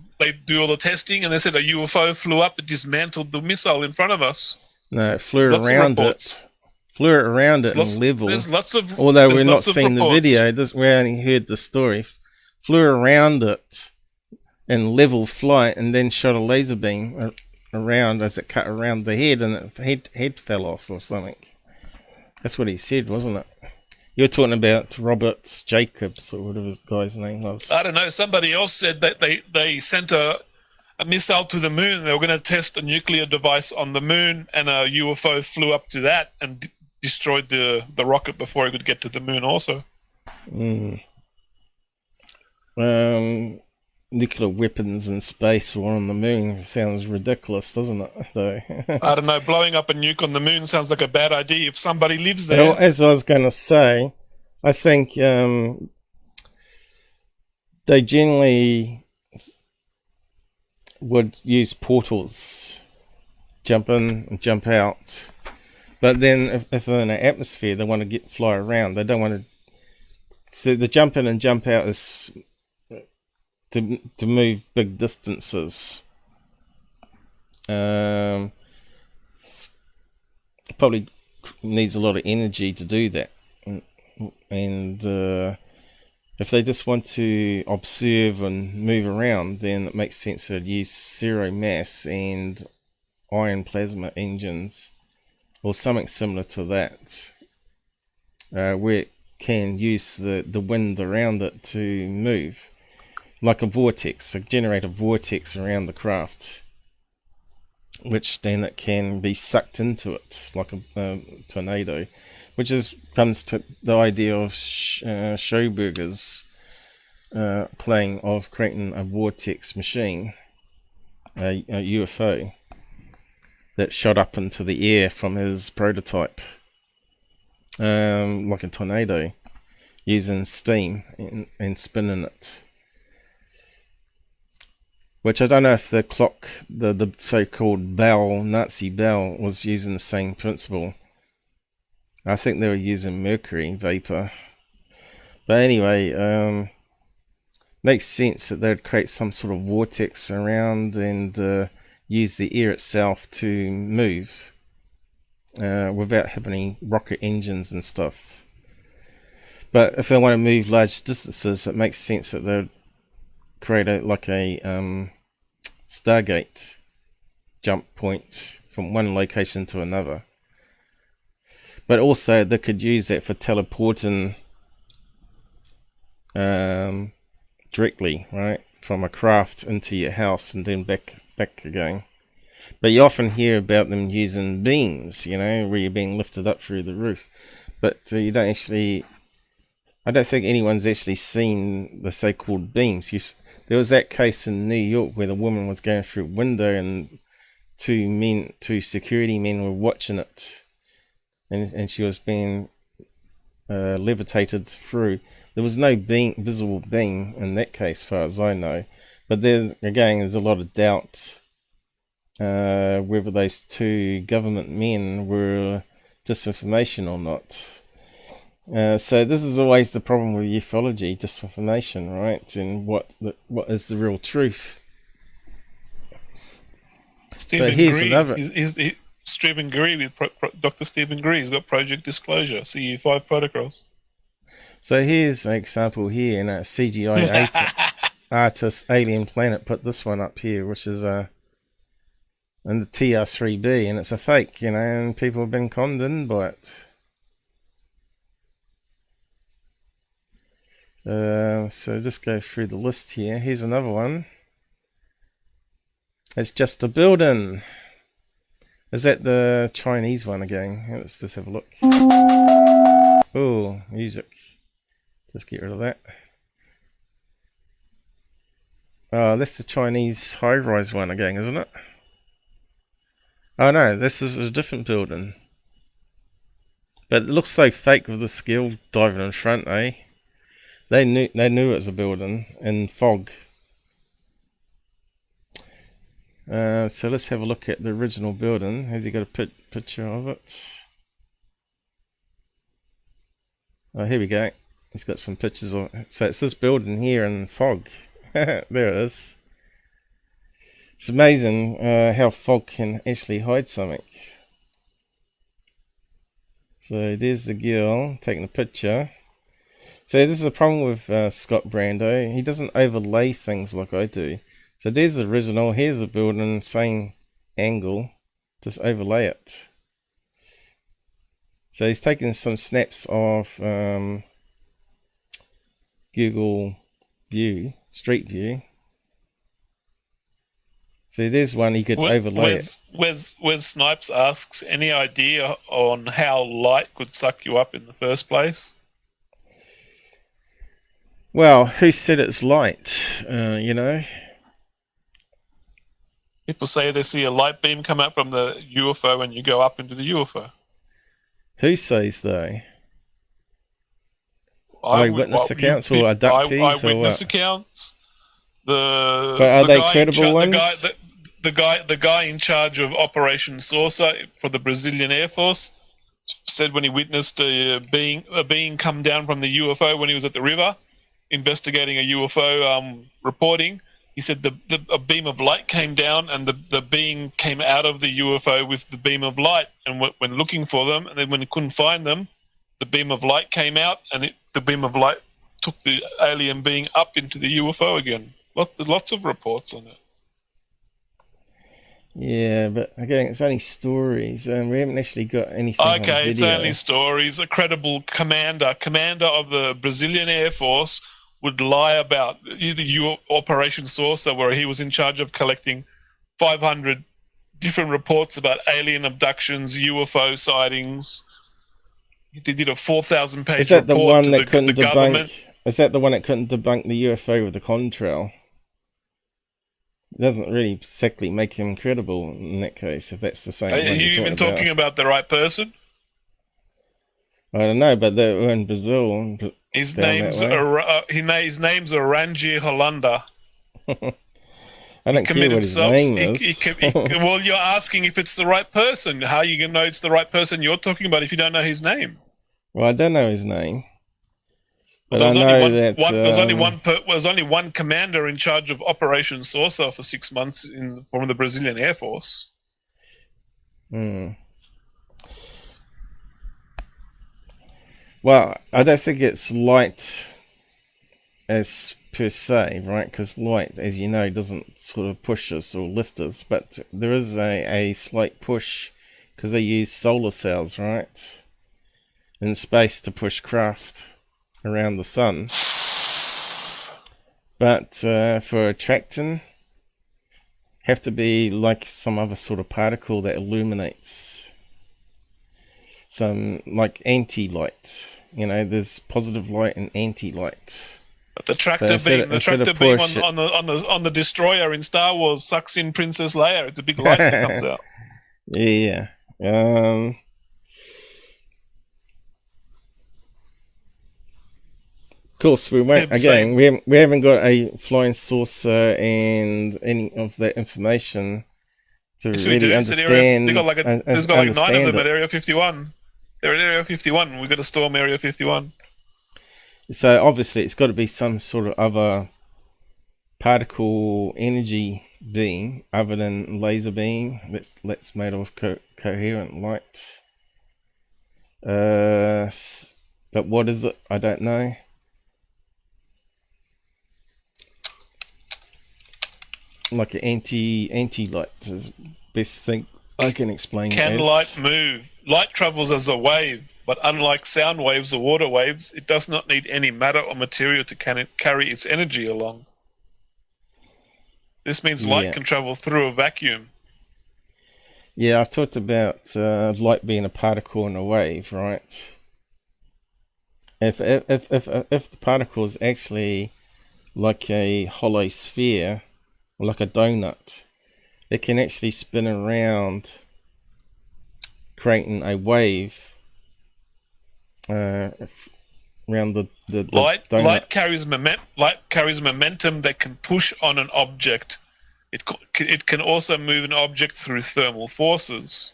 do all the testing, and they said a UFO flew up and dismantled the missile in front of us. No, it flew around it. Flew around it and level. There's lots of. Although we're not seeing the video, we only heard the story. Flew around it in level flight, and then shot a laser beam around as it cut around the head, and the head fell off or something. That's what he said, wasn't it? You're talking about Roberts Jacobs or whatever his guy's name was. I don't know. Somebody else said that they sent a missile to the moon. They were going to test a nuclear device on the moon, and a UFO flew up to that and destroyed the rocket before it could get to the moon also. Nuclear weapons in space or on the moon sounds ridiculous, doesn't it? Though I don't know. Blowing up a nuke on the moon sounds like a bad idea if somebody lives there. Well, as I was going to say, I think they generally would use portals, jump in and jump out. But then if they're in an atmosphere, they want to fly around. They don't want to. So the jump in and jump out is to move big distances. Probably needs a lot of energy to do that, and if they just want to observe and move around, then it makes sense to use zero mass and ion plasma engines or something similar to that, where it can use the wind around it to move. Like a vortex, so generate a vortex around the craft, which then it can be sucked into it like a tornado, which comes to the idea of Schauberger's playing of creating a vortex machine, a UFO that shot up into the air from his prototype, like a tornado, using steam and spinning it. Which I don't know if the clock, the so-called bell, Nazi bell, was using the same principle. I think they were using mercury vapor. But anyway, makes sense that they'd create some sort of vortex around and use the air itself to move without having any rocket engines and stuff. But if they want to move large distances, it makes sense that they'd create a Stargate jump point from one location to another. But also they could use that for teleporting directly, right, from a craft into your house and then back again. But you often hear about them using beams, you know, where you're being lifted up through the roof. But you don't actually... I don't think anyone's actually seen the so-called beams. There was that case in New York where the woman was going through a window and two security men were watching it, and she was being levitated through. There was no visible beam in that case, as far as I know. But there's a lot of doubt whether those two government men were disinformation or not. So this is always the problem with ufology, disinformation, right? And what is the real truth? Stephen Gree, Dr. Stephen Gree, has got Project Disclosure, CU5 protocols. So here's an example here, in a CGI artist Alien Planet put this one up here, which is and the TR3B, and it's a fake, you know, and people have been conned in by it. So just go through the list here. Here's another one. It's just a building. Is that the Chinese one again? Let's just have a look. Oh, music. Just get rid of that. Oh, that's the Chinese high-rise one again, isn't it? Oh no, this is a different building. But it looks so fake with the scale diving in front, eh? They knew it was a building in fog. So let's have a look at the original building. Has he got a picture of it? Oh, here we go. He's got some pictures of it. So it's this building here in fog. There it is. It's amazing how fog can actually hide something. So there's the girl taking a picture. So this is a problem with Scott Brando. He doesn't overlay things like I do. So there's the original. Here's the building, same angle. Just overlay it. So he's taking some snaps of Google View, Street View. So there's one he could overlay it. Wes Snipes asks, any idea on how light could suck you up in the first place? Well, who said it's light? You know? People say they see a light beam come out from the UFO and you go up into the UFO. Who says though? Eyewitness accounts or abductees? Eyewitness accounts. But are they credible ones? The guy in charge of Operation Saucer for the Brazilian Air Force said when he witnessed a being come down from the UFO when he was at the river investigating a UFO reporting. He said a beam of light came down and the being came out of the UFO with the beam of light, and when looking for them, and then when he couldn't find them, the beam of light came out and the beam of light took the alien being up into the UFO again. Lots of reports on it. Yeah, but again, it's only stories, and we haven't actually got anything on video. It's only stories. A credible commander of the Brazilian Air Force would lie about the Operation Saucer, where he was in charge of collecting 500 different reports about alien abductions, UFO sightings. They did a 4,000-page report. Is that the one that couldn't debunk? Government. Is that the one that couldn't debunk the UFO with the contrail? It doesn't really exactly make him credible in that case, if that's the same. Are you even talking about the right person? I don't know, but they were in Brazil. His name's Rangi Hollanda. I don't care what his name is. Well, you're asking if it's the right person. How are you going to know it's the right person you're talking about if you don't know his name? Well, I don't know his name. But there's only one commander in charge of Operation Saucer for 6 months from the Brazilian Air Force. Well, I don't think it's light as per se, right? Because light, as you know, doesn't sort of push us or lift us, but there is a slight push because they use solar cells, right, in space to push craft around the sun. But for attracting, have to be like some other sort of particle that illuminates. Some like anti-light, you know, there's positive light and anti-light. But the tractor beam on the destroyer in Star Wars sucks in Princess Leia. It's a big light that comes out. Yeah. Of course, we won't. Again, we haven't got a flying saucer and any of that information to really understand. There's got like 9 of them at Area 51. They're at Area 51. We've got to storm Area 51. So obviously, it's got to be some sort of other particle energy beam other than laser beam that's made of coherent light. But what is it? I don't know. Like an anti-light is best thing I can explain it Can as. light move? Light travels as a wave, but unlike sound waves or water waves, it does not need any matter or material to carry its energy along. This means light can travel through a vacuum. Yeah, I've talked about light being a particle and a wave, right? If the particle is actually like a hollow sphere, or like a donut, it can actually spin around, creating a wave around the Light donut. carries momentum that can push on an object. It can also move an object through thermal forces.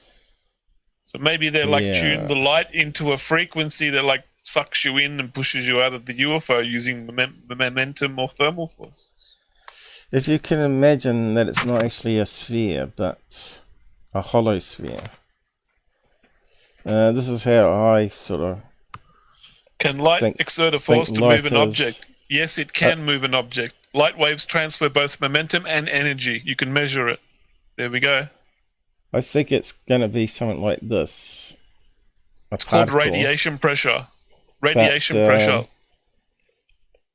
So maybe they're like tune the light into a frequency that like sucks you in and pushes you out of the UFO using momentum or thermal force. If you can imagine that it's not actually a sphere, but a hollow sphere. This is how I sort of... Can light exert a force to move an object? Yes, it can move an object. Light waves transfer both momentum and energy. You can measure it. There we go. I think it's going to be something like this. It's called radiation pressure. Radiation pressure.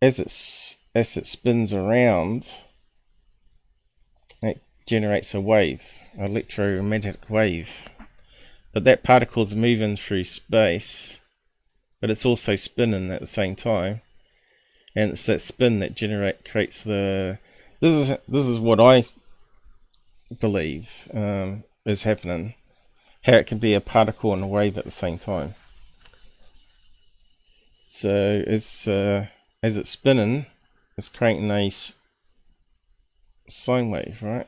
As it spins around, it generates a wave, an electromagnetic wave. But that particle's moving through space, but it's also spinning at the same time. And it's that spin that creates the... This is what I believe is happening. How it can be a particle and a wave at the same time. So it's as it's spinning, it's creating a sine wave, right?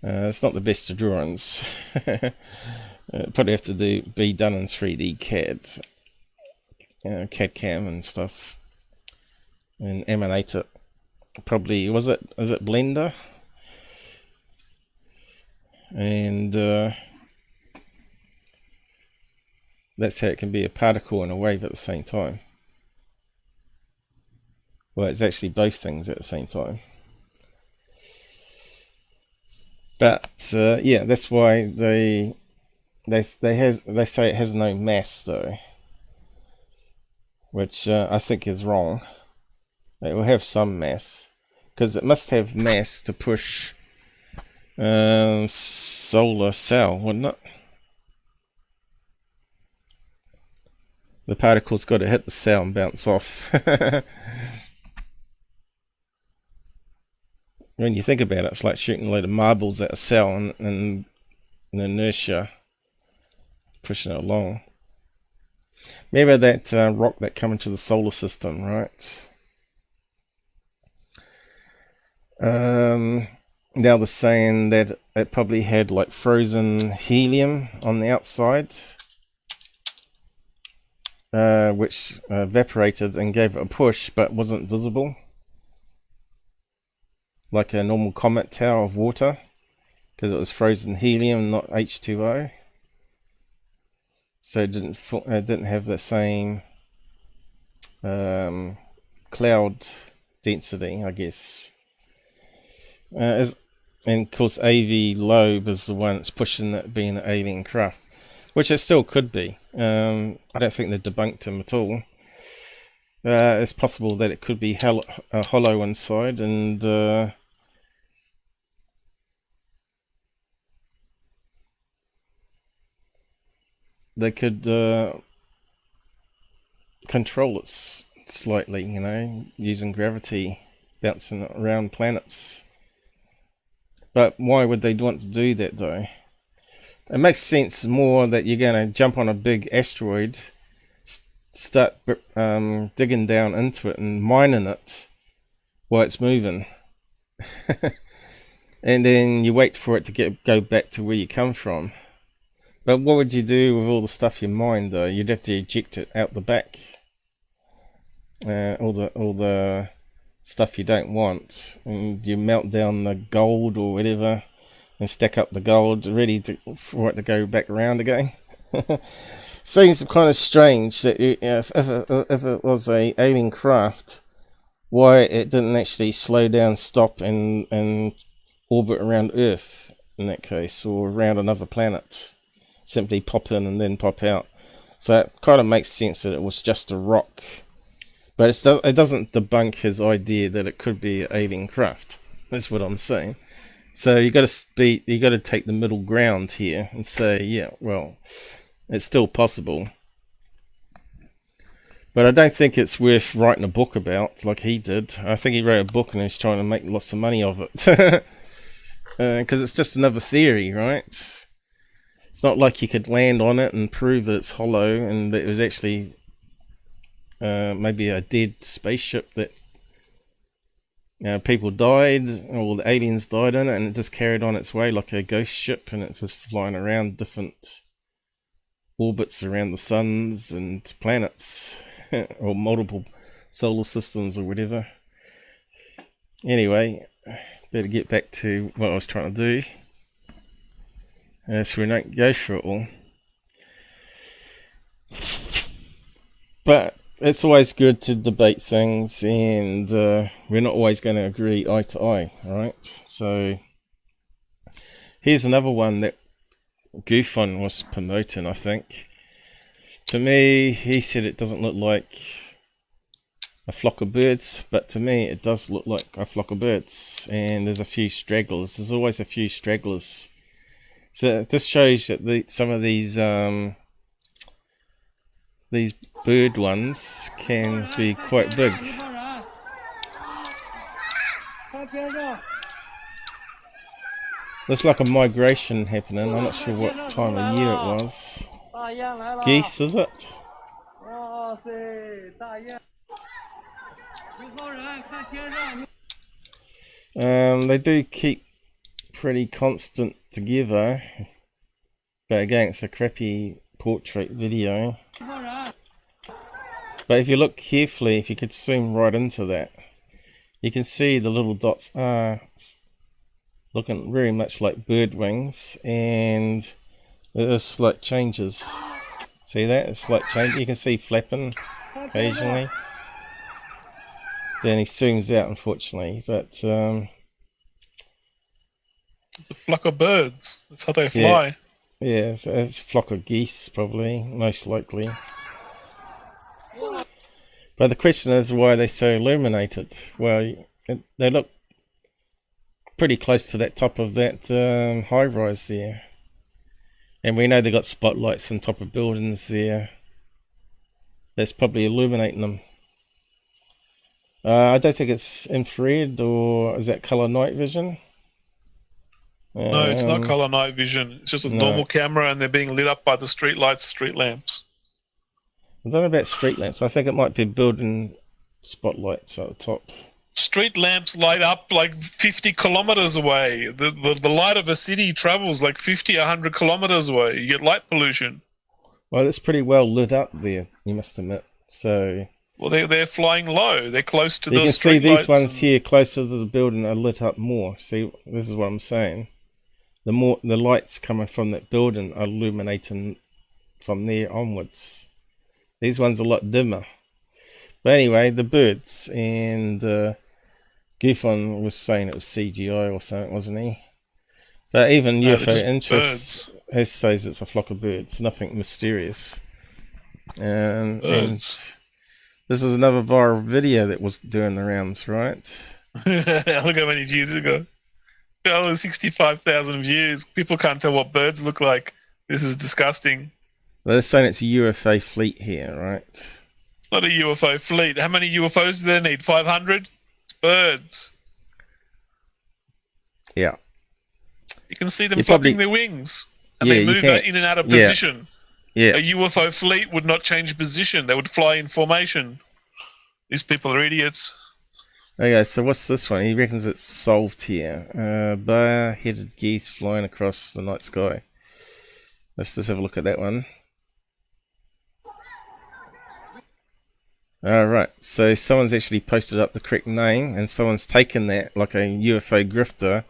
It's not the best of drawings. Probably have to be done in 3D CAD. CAD cam and stuff, and emanate it. Probably is it Blender, and that's how it can be a particle and a wave at the same time. Well, it's actually both things at the same time. But yeah, that's why they say it has no mass though. Which I think is wrong. It will have some mass, because it must have mass to push solar cell, wouldn't it? The particle's got to hit the cell and bounce off. When you think about it, it's like shooting a load of marbles at a cell and inertia pushing it along. Maybe that rock that come into the solar system, right? Now they're saying that it probably had like frozen helium on the outside, which evaporated and gave it a push but wasn't visible. Like a normal comet tower of water, because it was frozen helium, not H2O. So it didn't have the same cloud density, I guess. And of course, AV Loeb is the one that's pushing that being an alien craft, which it still could be. I don't think they debunked him at all. It's possible that it could be hollow inside, and they could control it slightly, you know, using gravity, bouncing around planets. But why would they want to do that though? It makes sense more that you're going to jump on a big asteroid, start digging down into it and mining it while it's moving. And then you wait for it to go back to where you come from. But what would you do with all the stuff you mined though? You'd have to eject it out the back. All the stuff you don't want, and you melt down the gold or whatever and stack up the gold ready for it to go back around again. Seems kind of strange that if it was a alien craft, why it didn't actually slow down, stop and orbit around Earth in that case, or around another planet. Simply pop in and then pop out. So it kind of makes sense that it was just a rock. But it doesn't debunk his idea that it could be an alien craft. That's what I'm saying. So you got to take the middle ground here and say, yeah, well, it's still possible. But I don't think it's worth writing a book about like he did. I think he wrote a book and he's trying to make lots of money of it. Because it's just another theory, right? It's not like you could land on it and prove that it's hollow and that it was actually maybe a dead spaceship that people died, or the aliens died in it, and it just carried on its way like a ghost ship, and it's just flying around different orbits around the suns and planets, or multiple solar systems or whatever. Anyway, better get back to what I was trying to do. So we don't go through it all. But it's always good to debate things, and we're not always going to agree eye to eye, right? So here's another one that GUFON was promoting, I think. To me, he said it doesn't look like a flock of birds, but to me it does look like a flock of birds, and there's a few stragglers. There's always a few stragglers. So this shows that some of these bird ones can be quite big. There's like a migration happening. I'm not sure what time of year it was. Geese, is it? They do keep pretty constant together, but again, it's a crappy portrait video. But if you look carefully, if you could zoom right into that, you can see the little dots are looking very much like bird wings, and there's slight changes. See that? It's slight change. You can see flapping occasionally. Then he zooms out, unfortunately, but it's a flock of birds. That's how they fly. Yeah, it's a flock of geese, probably, most likely. But the question is, why are they so illuminated? Well, they look pretty close to that top of that high rise there, and we know they got spotlights on top of buildings there. That's probably illuminating them. I don't think it's infrared, or is that color night vision? No, it's not color night vision. It's just a normal camera, and they're being lit up by the street lights, street lamps. I don't know about street lamps. I think it might be building spotlights at the top. Street lamps light up like 50 kilometers away. The light of a city travels like 50, 100 kilometers away. You get light pollution. Well, it's pretty well lit up there, you must admit. So, well, they're flying low. They're close to the you can street see these lights ones here closer to the building are lit up more. See, this is what I'm saying. The more the lights coming from that building are illuminating from there onwards. These ones are a lot dimmer. But anyway, the birds, and GUFON was saying it was CGI or something, wasn't he? But even UFO Interest says it's a flock of birds, nothing mysterious. And this is another viral video that was doing the rounds, right? Look how many views it got. Oh, 65,000 views. People can't tell what birds look like. This is disgusting. They're saying it's a UFO fleet here, right? It's not a UFO fleet. How many UFOs do they need? 500? It's birds. Yeah. You can see them flapping their wings. And they move in and out of position. Yeah. A UFO fleet would not change position. They would fly in formation. These people are idiots. Okay, so what's this one? He reckons it's solved here. Bar-headed geese flying across the night sky. Let's just have a look at that one. Alright, so someone's actually posted up the correct name, and someone's taken that like a UFO grifter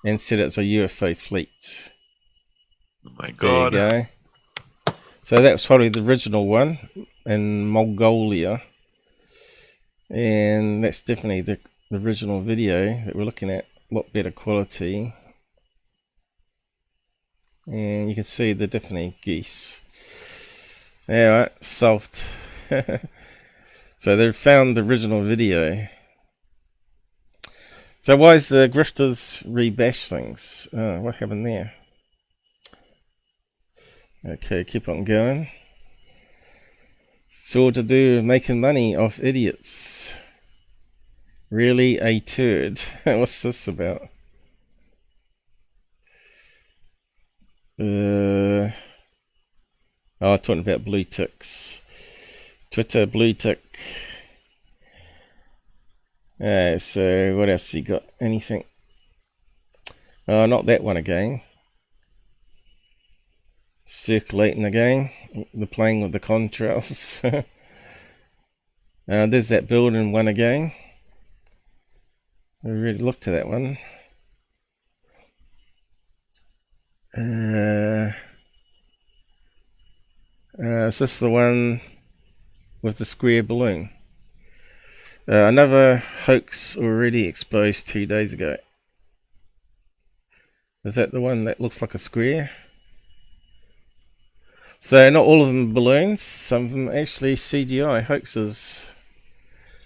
and said it's a UFO fleet. Oh my god. There you go. So that was probably the original one in Mongolia. And that's definitely the original video that we're looking at. lot better quality. And you can see they're definitely geese. Yeah, right, solved. So they've found the original video. So why is the grifters rebash things? What happened there? Okay, keep on going. It's all to do with making money off idiots. Really a turd. What's this about? Talking about blue ticks. Twitter blue tick. So what else you got? Anything? Not that one again. Circulating again. They're playing with the contrails. There's that building one again. We already looked at that one. Is this the one with the square balloon? Another hoax already exposed 2 days ago. Is that the one that looks like a square? So not all of them balloons, some of them actually CGI hoaxes.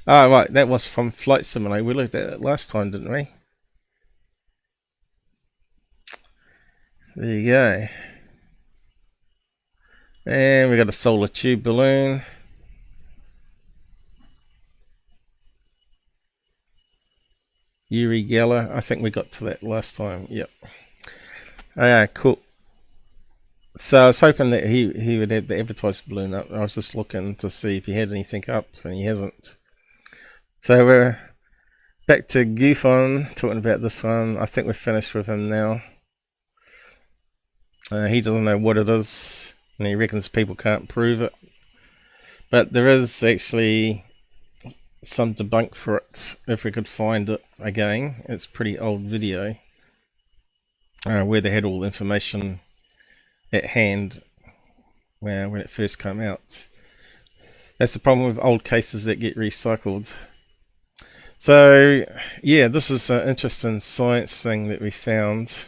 Oh right, that was from Flight Simulator. We looked at it last time, didn't we? There you go. And we got a solar tube balloon. Uri Geller. I think we got to that last time. Yep. Yeah, cool. So I was hoping that he would have the advertised balloon up. I was just looking to see if he had anything up, and he hasn't. So we're back to GUFON, talking about this one. I think we're finished with him now. He doesn't know what it is, and he reckons people can't prove it. But there is actually some debunk for it, if we could find it again. It's a pretty old video, where they had all the information at hand when it first came out. That's the problem with old cases that get recycled. So yeah, this is an interesting science thing that we found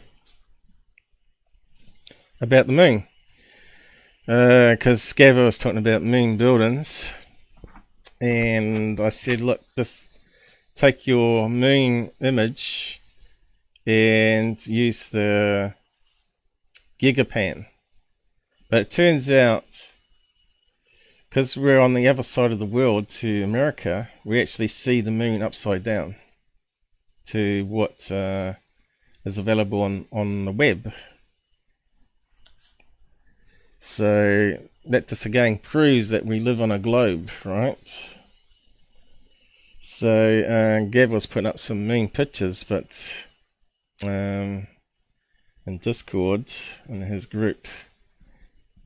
about the moon, because Gabber was talking about moon buildings, and I said, look, just take your moon image and use the Gigapan. But it turns out, because we're on the other side of the world to America, we actually see the moon upside down to what is available on the web. So that just again proves that we live on a globe, right? So Gav was putting up some moon pictures, but in Discord, in his group,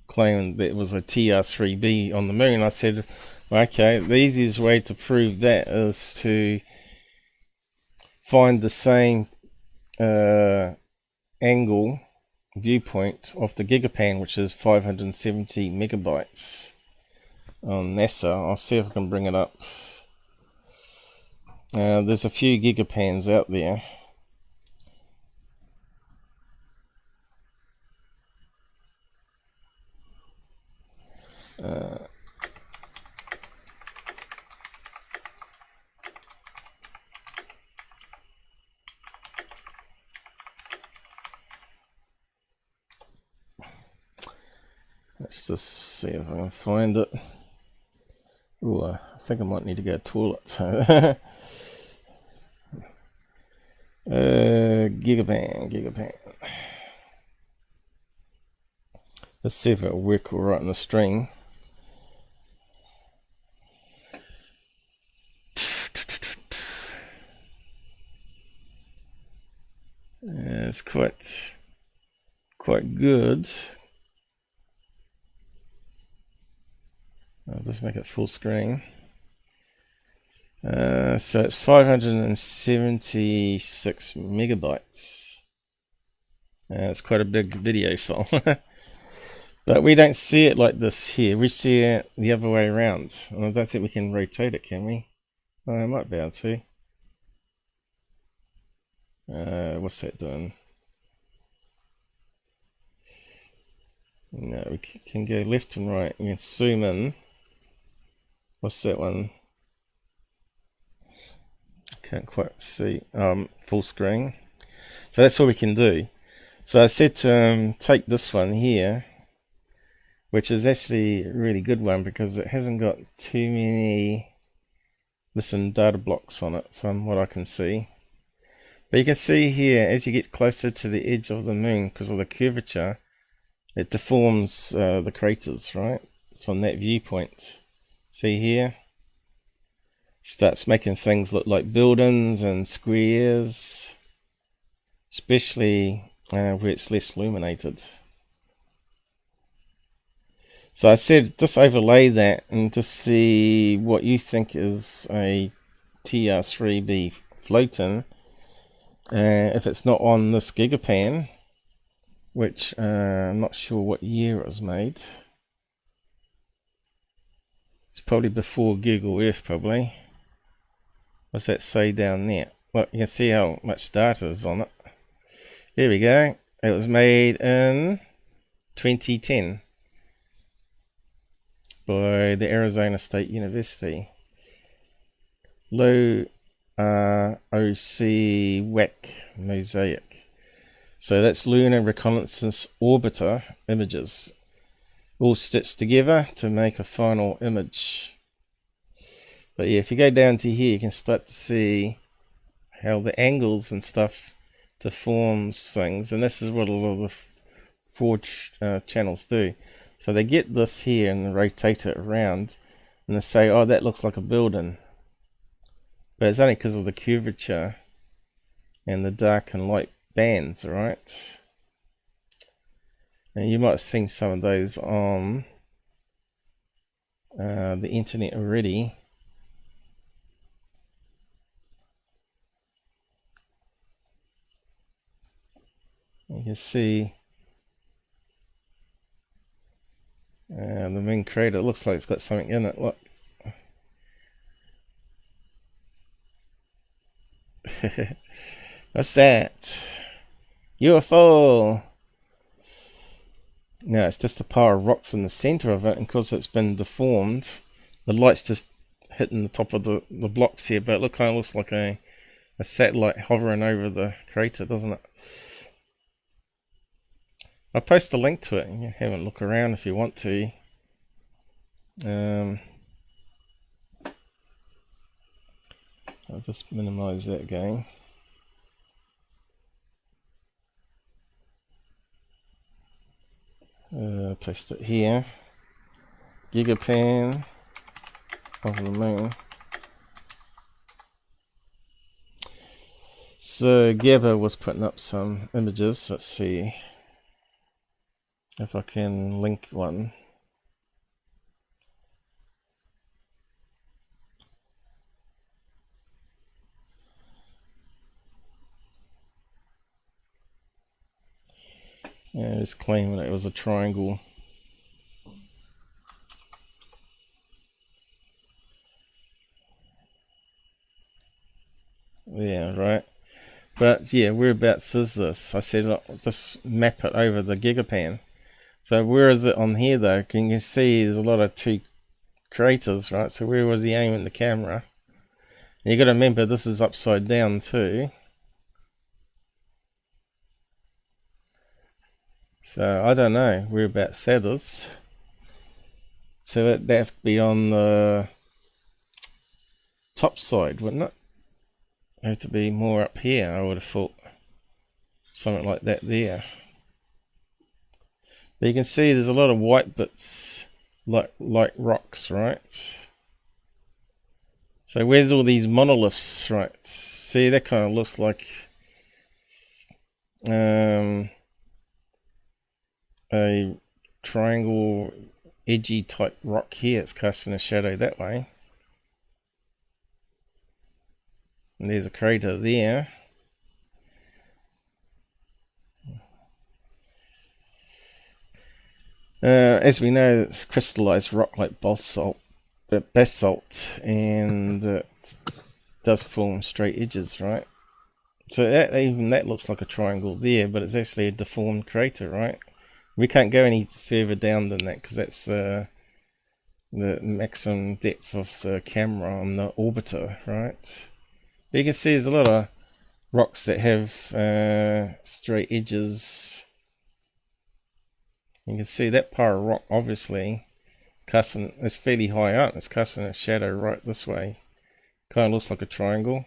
claiming that it was a TR3B on the moon. I said, well, okay, the easiest way to prove that is to find the same angle viewpoint of the Gigapan, which is 570 megabytes on NASA. I'll see if I can bring it up. There's a few Gigapans out there. Let's just see if I can find it. Ooh, I think I might need to go to the toilet. Gigapan. Let's see if it'll work all right on the stream. It's quite good. I'll just make it full screen. So it's 576 megabytes. It's quite a big video file. But we don't see it like this here. We see it the other way around. And I don't think we can rotate it, can we? Oh, I might be able to. What's that doing? No, we can go left and right. We can zoom in. What's that one? Can't quite see. Full screen. So that's all we can do. So I said to take this one here, which is actually a really good one because it hasn't got too many missing data blocks on it from what I can see. But you can see here, as you get closer to the edge of the moon, because of the curvature, it deforms the craters, right? From that viewpoint. See here? Starts making things look like buildings and squares, especially where it's less illuminated. So I said just overlay that and just see what you think is a TR3B floating. If it's not on this Gigapan, which I'm not sure what year it was made. It's probably before Google Earth, probably. What's that say down there? Look, you can see how much data is on it. Here we go. It was made in 2010 by the Arizona State University. Low ROC WAC mosaic. So that's Lunar Reconnaissance Orbiter images, all stitched together to make a final image. But yeah, if you go down to here, you can start to see how the angles and stuff deforms things, and this is what a lot of the fraud channels do. So they get this here and rotate it around, and they say, oh, that looks like a building. But it's only because of the curvature and the dark and light bands, right? And you might have seen some of those on the internet already. You can see the main crater. It looks like it's got something in it. Look. What's that? UFO! No, it's just a pile of rocks in the center of it, and because it's been deformed, the light's just hitting the top of the blocks here, but it kind of looks like a satellite hovering over the crater, doesn't it? I'll post a link to it and you have a look around if you want to. I'll just minimize that again. Paste it here. Gigapan of the moon. So Gabber was putting up some images. Let's see if I can link one. Yeah, it's claiming it was a triangle. Yeah, right. But yeah, whereabouts is this? I said, look, just map it over the Gigapan. So where is it on here though? Can you see there's a lot of two craters, right? So where was he aiming the camera? And you got to remember this is upside down too. So I don't know whereabouts that is. So that'd have to be on the top side, wouldn't it? Have to be more up here, I would have thought. Something like that there. But you can see there's a lot of white bits, like rocks, right? So where's all these monoliths, right? See, that kind of looks like a triangle edgy type rock here. It's casting a shadow that way. And there's a crater there. As we know, it's crystallized rock like basalt, and it does form straight edges, right? So even that looks like a triangle there, but it's actually a deformed crater, right? We can't go any further down than that because that's the maximum depth of the camera on the orbiter, right? But you can see there's a lot of rocks that have straight edges. You can see that part of rock obviously casting, it's fairly high up, it's casting a shadow right this way. Kind of looks like a triangle.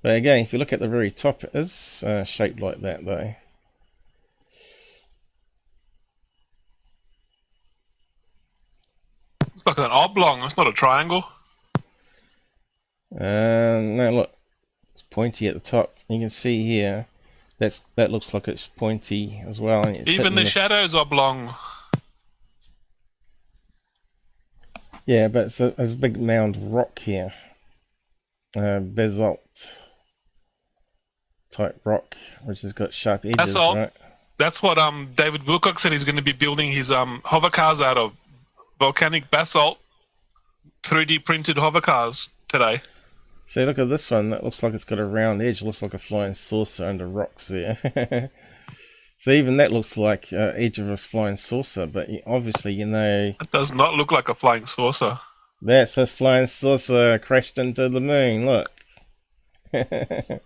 But again, if you look at the very top, it is shaped like that though. It's like an oblong. It's not a triangle. No, look, it's pointy at the top. You can see here, that looks like it's pointy as well. And it's Even the shadow's oblong. Yeah, but it's a big mound of rock here. Basalt type rock, which has got sharp edges, Basalt. right? That's what David Wilcock said he's going to be building his hover cars out of. Volcanic basalt, 3D printed hover cars today. So look at this one, that looks like it's got a round edge, looks like a flying saucer under rocks there. So even that looks like edge of a flying saucer, but obviously you know... It does not look like a flying saucer. That's a flying saucer crashed into the moon, look. This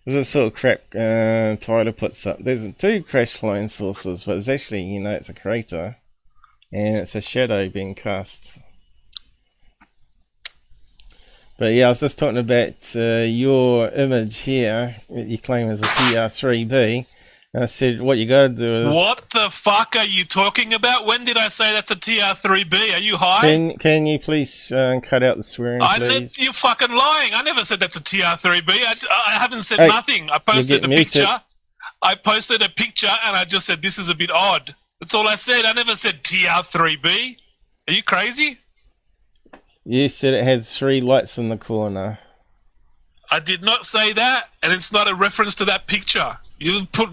is sort of crap Tyler puts up. There's two crashed flying saucers, but it's actually, you know, it's a crater. And it's a shadow being cast. But yeah, I was just talking about your image here that you claim is a TR3B. And I said, what you gotta do is... What the fuck are you talking about? When did I say that's a TR3B? Are you high? Can you please cut out the swearing, please? You're fucking lying. I never said that's a TR3B. I haven't said Hey, nothing. I posted a muted. picture. I posted a picture and I just said this is a bit odd. That's all I said. I never said TR3B. Are you crazy? You said it had 3 lights in the corner. I did not say that, and it's not a reference to that picture. You put...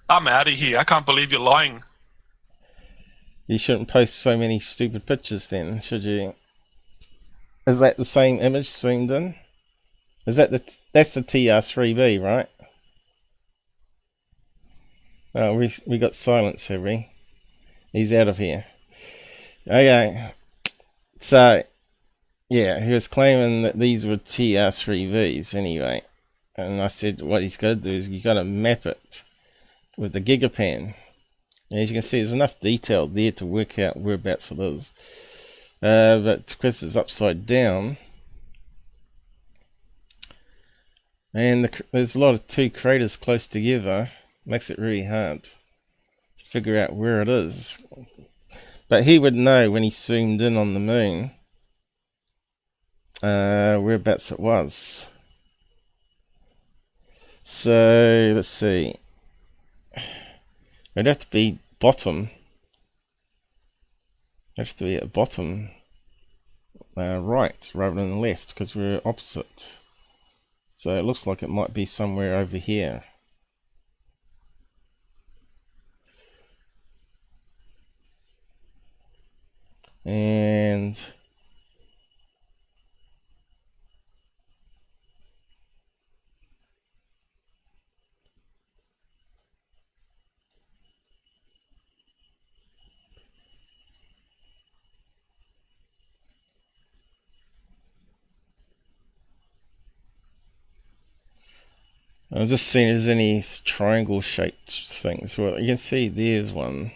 I'm out of here. I can't believe you're lying. You shouldn't post so many stupid pictures then, should you? Is that the same image zoomed in? Is that that's the TR3B, right? Oh, we got silence, have we? He's out of here. Okay. So, yeah, he was claiming that these were TR3Vs anyway. And I said what he's got to do is you got to map it with the Gigapan. And as you can see, there's enough detail there to work out whereabouts it is. But because it's upside down, and there's a lot of 2 craters close together, makes it really hard to figure out where it is. But he would know when he zoomed in on the moon whereabouts it was. So let's see, it'd have to be bottom. It'd have to be at bottom right rather than left, because we're opposite. So it looks like it might be somewhere over here. And I'm just seeing if there's any triangle shaped things. Well, you can see there's one.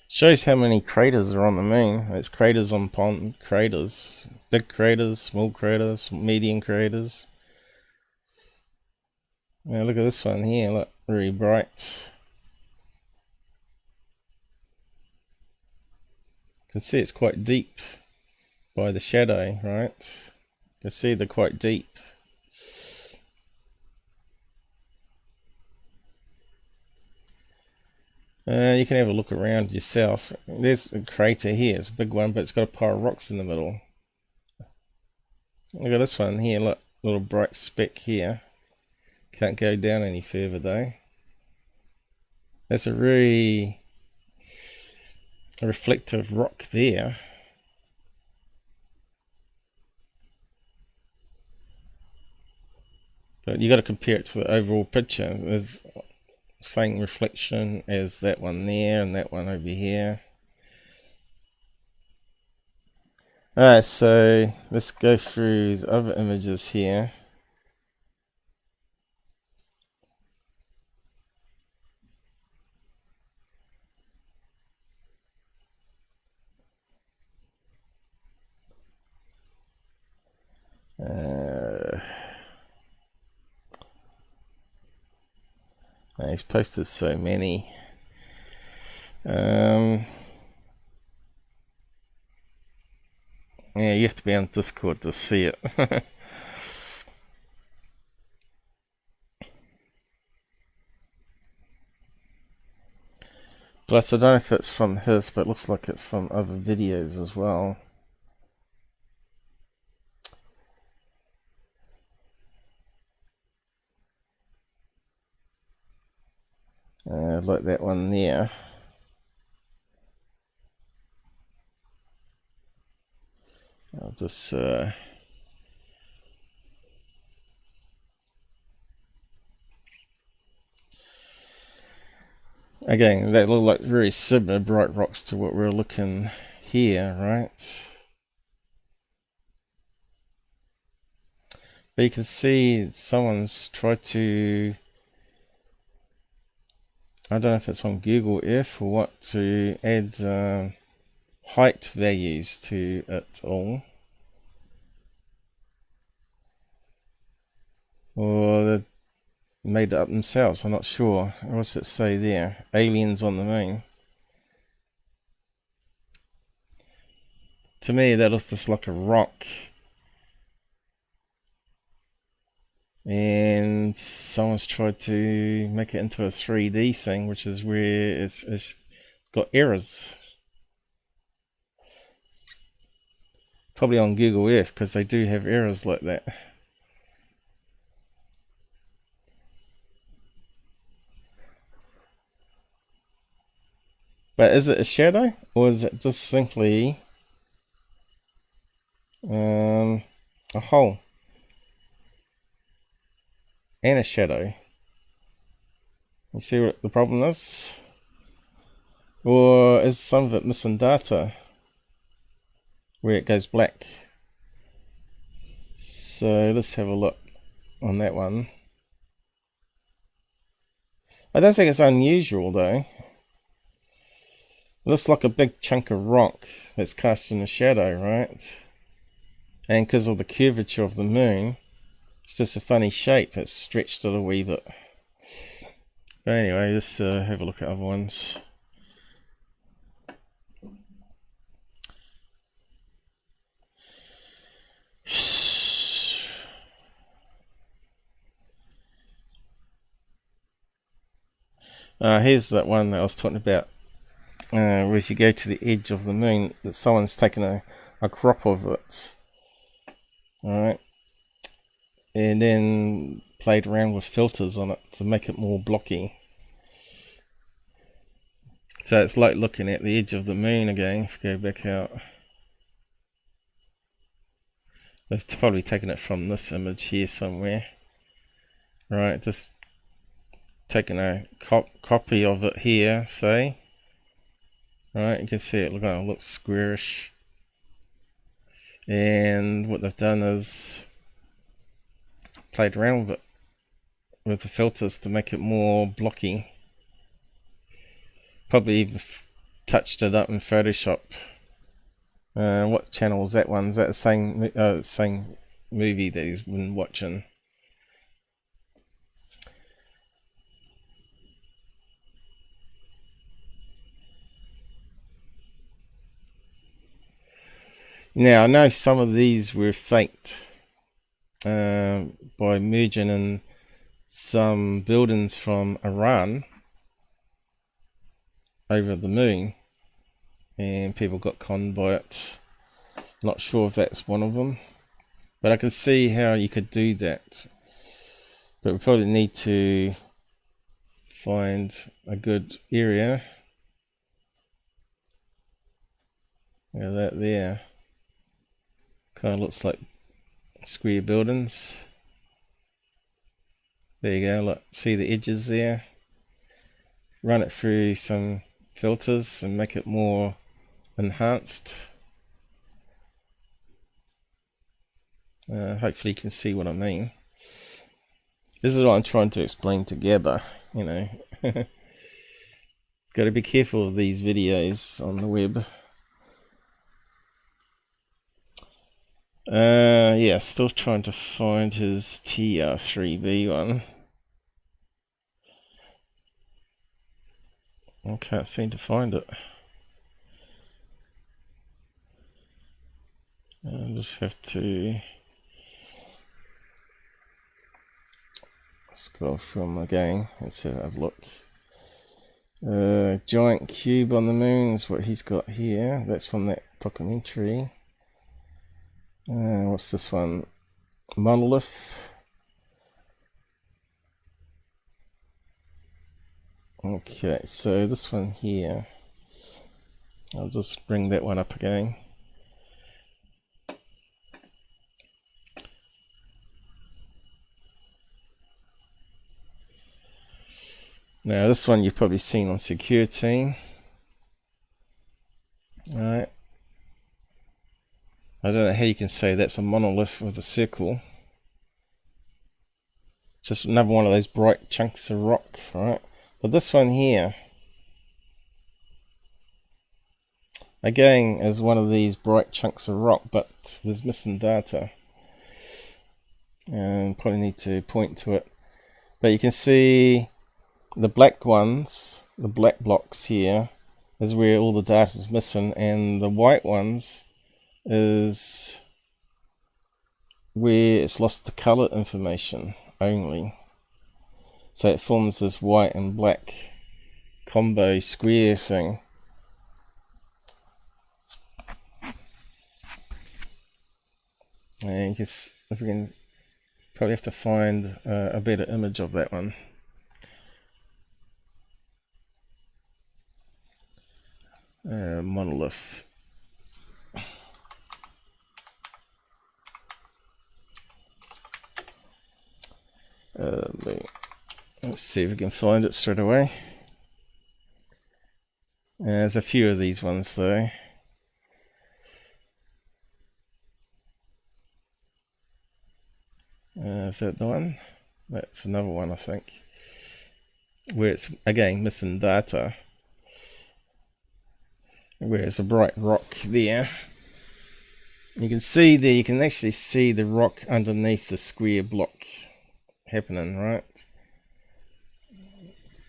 Shows how many craters are on the moon. It's craters on pond craters. Big craters, small craters, medium craters. Now look at this one here, look, very bright. You can see it's quite deep by the shadow, right? You can see they're quite deep. You can have a look around yourself. There's a crater here, it's a big one, but it's got a pile of rocks in the middle. Look at this one here, look, little bright speck here. Can't go down any further though. That's a really reflective rock there. But you got to compare it to the overall picture. There's same reflection as that one there and that one over here. Alright, so let's go through these other images here. He's posted so many. Yeah, you have to be on Discord to see it. Plus, I don't know if it's from his, but it looks like it's from other videos as well. Like that one there. I'll just again, they look like very similar bright rocks to what we're looking here, right? But you can see someone's tried to, I don't know if it's on Google Earth or what, to add height values to it all. Or they made it up themselves, I'm not sure. What's it say there? Aliens on the moon. To me, that looks just like a rock. And someone's tried to make it into a 3D thing, which is where it's got errors. Probably on Google Earth, because they do have errors like that. But is it a shadow, or is it just simply a hole and a shadow? You see what the problem is? Or is some of it missing data where it goes black? So let's have a look on that one. I don't think it's unusual though. It looks like a big chunk of rock that's casting a shadow, right? And because of the curvature of the moon, it's just a funny shape. It's stretched it a wee bit. But anyway, let's have a look at other ones. Here's that one that I was talking about. Where if you go to the edge of the moon, that someone's taken a crop of it, alright, and then played around with filters on it to make it more blocky. So it's like looking at the edge of the moon again. If you go back out, they've probably taken it from this image here somewhere, right? Just taking a copy of it here, say. Right, you can see it looks squarish, and what they've done is played around with it with the filters to make it more blocky. Probably even touched it up in Photoshop. What channel is that one? Is that the same movie that he's been watching? Now, I know some of these were faked by merging in some buildings from Iran over the moon, and people got conned by it. Not sure if that's one of them, but I can see how you could do that. But we probably need to find a good area Look at that there. Kind of looks like square buildings. There you go, look, see the edges there? Run it through some filters and make it more enhanced. Hopefully you can see what I mean. This is what I'm trying to explain to Gabber, you know. Got to be careful of these videos on the web. Yeah, still trying to find his TR3B one. I can't seem to find it. I just have to scroll from again and see if I've looked. Giant cube on the moon is what he's got here. That's from that documentary. What's this one? Monolith. Okay, so this one here, I'll just bring that one up again. Now this one you've probably seen on security. Alright. I don't know how you can say that's a monolith with a circle. Just another one of those bright chunks of rock, right? But this one here, again, is one of these bright chunks of rock, but there's missing data. And probably need to point to it. But you can see the black ones, the black blocks here, is where all the data is missing, and the white ones is where it's lost the color information only. So it forms this white and black combo square thing. And you can, if we can, probably have to find a better image of that one. Monolith. Let's see if we can find it straight away. There's a few of these ones though. Is that the one? That's another one, I think, where it's again missing data, where it's a bright rock there. You can see there, you can actually see the rock underneath the square block happening, right?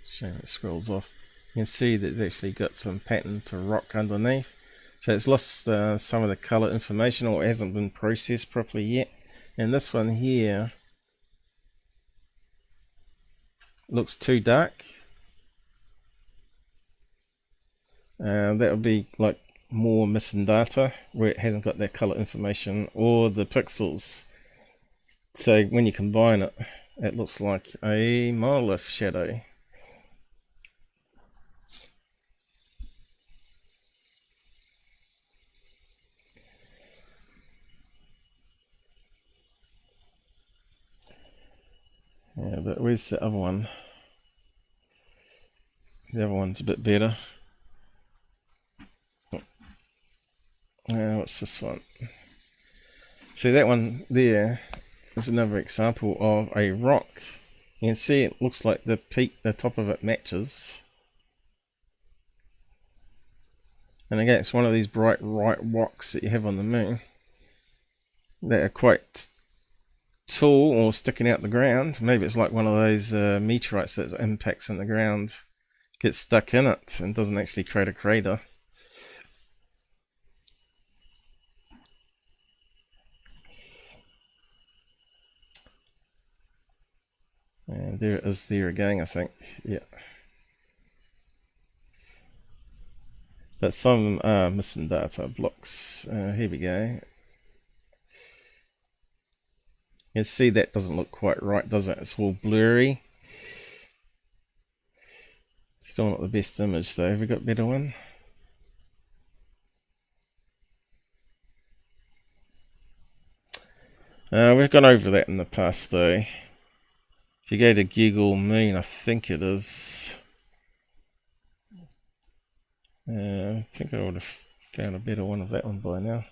Shame it scrolls off. You can see that it's actually got some pattern to rock underneath. So it's lost some of the color information, or it hasn't been processed properly yet. And this one here looks too dark. That would be like more missing data, where it hasn't got that color information or the pixels. So when you combine it, it looks like a monolith shadow. Yeah, but where's the other one? The other one's a bit better. What's this one? See, that one there is another example of a rock. You can see it looks like the peak, the top of it matches. And again, it's one of these bright rocks that you have on the moon that are quite tall or sticking out the ground. Maybe it's like one of those meteorites that impacts in the ground, gets stuck in it and doesn't actually create a crater. And there it is there again, I think. Yeah. But some are missing data blocks. Here we go. You can see that doesn't look quite right, does it? It's all blurry. Still not the best image though. Have we got a better one? We've gone over that in the past though. If you go to Google Moon, I think it is. I think I would have found a better one of that one by now.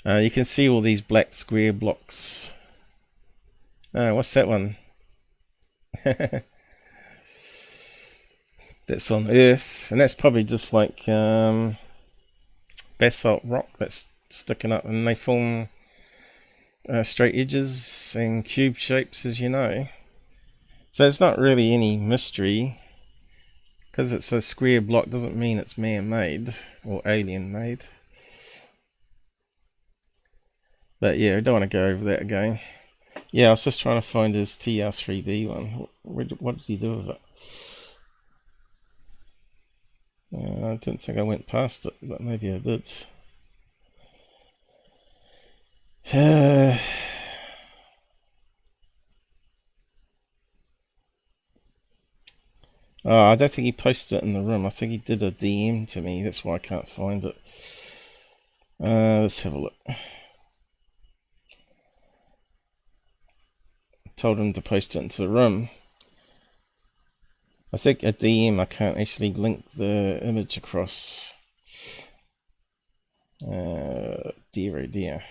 You can see all these black square blocks. What's that one? That's on Earth, and that's probably just like basalt rock that's sticking up, and they form straight edges and cube shapes, as you know. So it's not really any mystery. Because it's a square block doesn't mean it's man-made or alien-made. But yeah, I don't want to go over that again. Yeah, I was just trying to find his TR3B one. What did he do with it? I didn't think I went past it, but maybe I did. Oh, I don't think he posted it in the room. I think he did a DM to me. That's why I can't find it. Let's have a look. I told him to post it into the room. I think a DM I can't actually link the image across. Dear oh dear.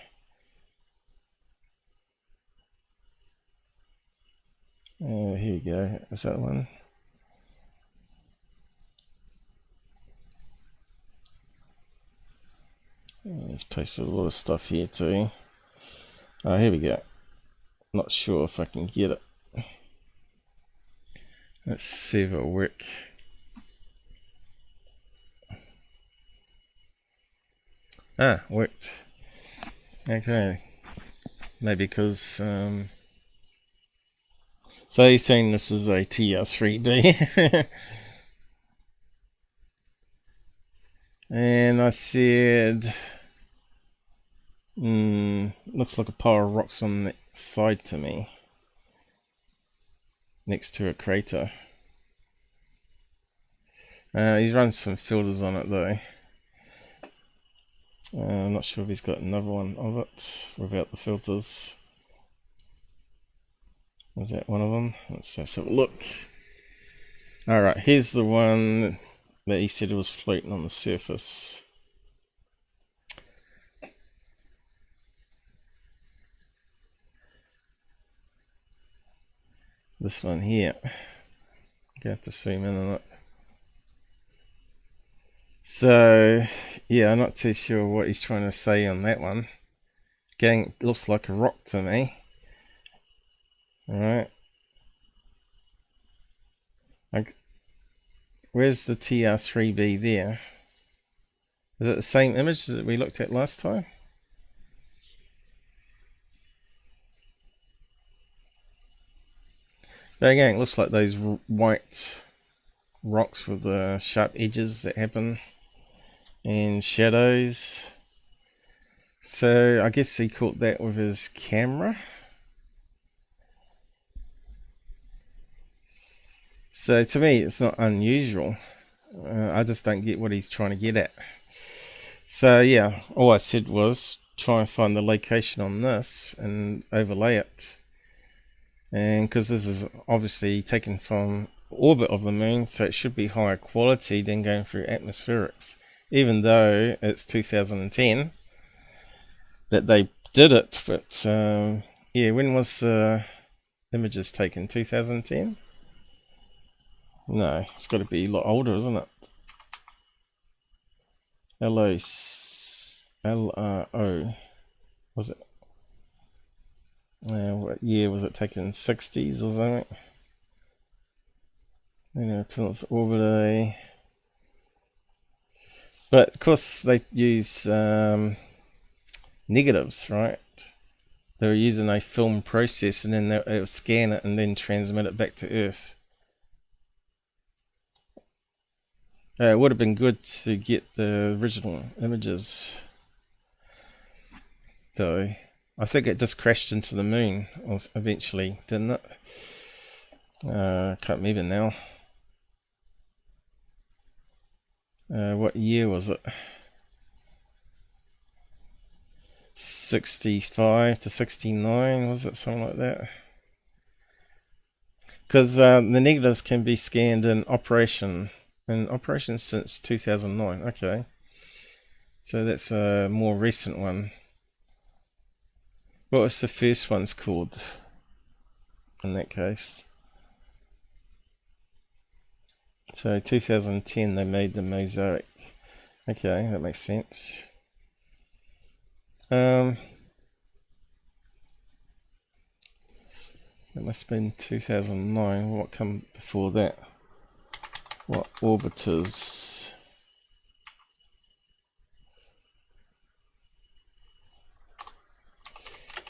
Here we go. Is that one? He's posted a lot of stuff here too. Oh, here we go. Not sure if I can get it. Let's see if it'll work. Ah, worked. Okay. Maybe because so he's saying this is a TR3B. And I said looks like a pile of rocks on the side to me, next to a crater. He's run some filters on it though. I'm not sure if he's got another one of it without the filters. Was that one of them? Let's just have a look. Alright, here's the one that he said it was floating on the surface. This one here. You have to zoom in on it. So yeah, I'm not too sure what he's trying to say on that one. Again, it looks like a rock to me. Alright. Where's the TR3B there? Is it the same image that we looked at last time? But again, it looks like those white rocks with the sharp edges that happen and shadows. So I guess he caught that with his camera. So to me, it's not unusual. I just don't get what he's trying to get at. So yeah, all I said was try and find the location on this and overlay it. And because this is obviously taken from orbit of the moon, so it should be higher quality than going through atmospherics. Even though it's 2010 that they did it, but yeah, when was the images taken? 2010? No, it's got to be a lot older, isn't it? LRO, was it? What year was it taken? 60s or something? It's orbit. But of course they use negatives, right? They were using a film process, and then it would scan it and then transmit it back to Earth. It would have been good to get the original images. So I think it just crashed into the moon eventually, didn't it? Can't remember now. What year was it? 65 to 69, was it something like that? Because the negatives can be scanned in operation since 2009. Okay, so that's a more recent one. What was the first one's called in that case? So 2010 they made the mosaic. Okay, that makes sense. That must have been 2009. What come before that? What orbiters?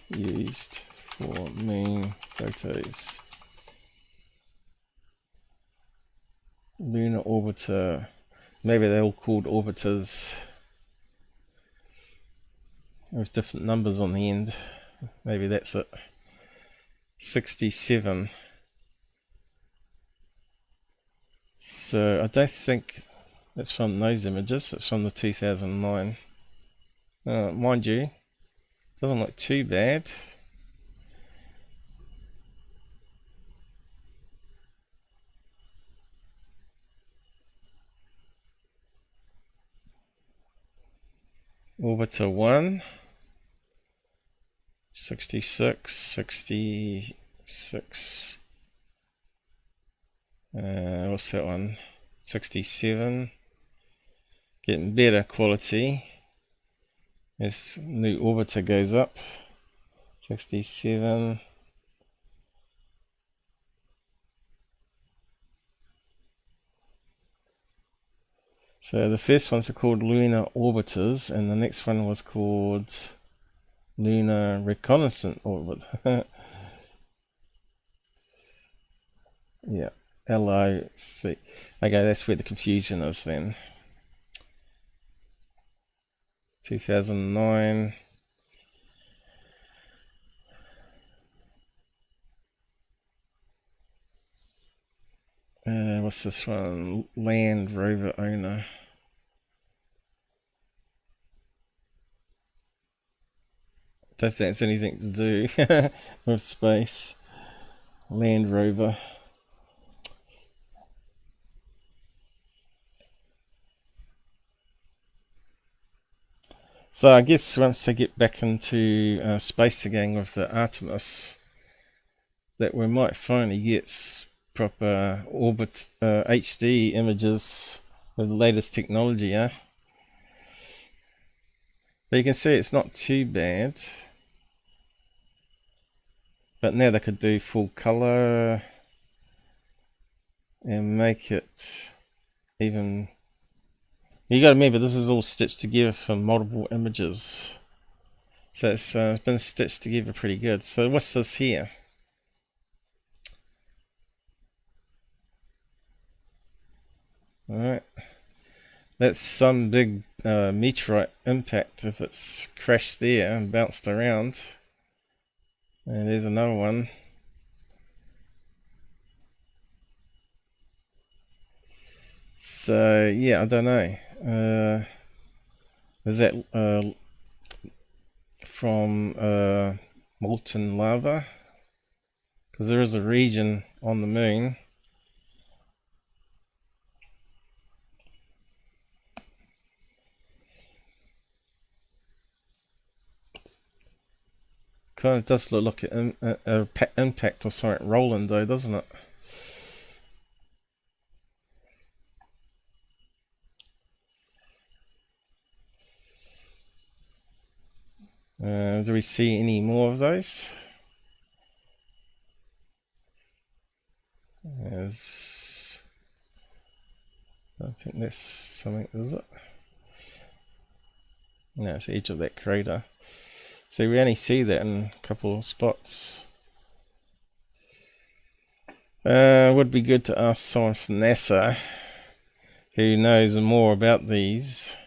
Used for main photos. Lunar orbiter. Maybe they're all called orbiters with different numbers on the end. Maybe that's it. 67. So I don't think that's from those images. It's from the 2009. Mind you, doesn't look too bad. Orbiter 1, 66, 66. What's that one? 67. Getting better quality as new orbiter goes up. 67. So the first ones are called lunar orbiters, and the next one was called lunar reconnaissance orbit. Yeah, LOC. Okay, that's where the confusion is then. 2009. What's this one? Land Rover owner. Don't think it's anything to do with space. Land Rover. So I guess once they get back into space again with the Artemis, that we might finally get proper orbit HD images with the latest technology, But you can see it's not too bad. But now they could do full color and make it even. You got to remember, this is all stitched together from multiple images, so it's been stitched together pretty good. So what's this here? All right, that's some big meteorite impact if it's crashed there and bounced around. And there's another one. So yeah, I don't know. Is that from molten lava? Because there is a region on the moon. Kind of does look like an impact or something rolling though, doesn't it? Do we see any more of those? I don't think that's something, is it? No, it's the edge of that crater. So we only see that in a couple of spots. Would be good to ask someone from NASA who knows more about these,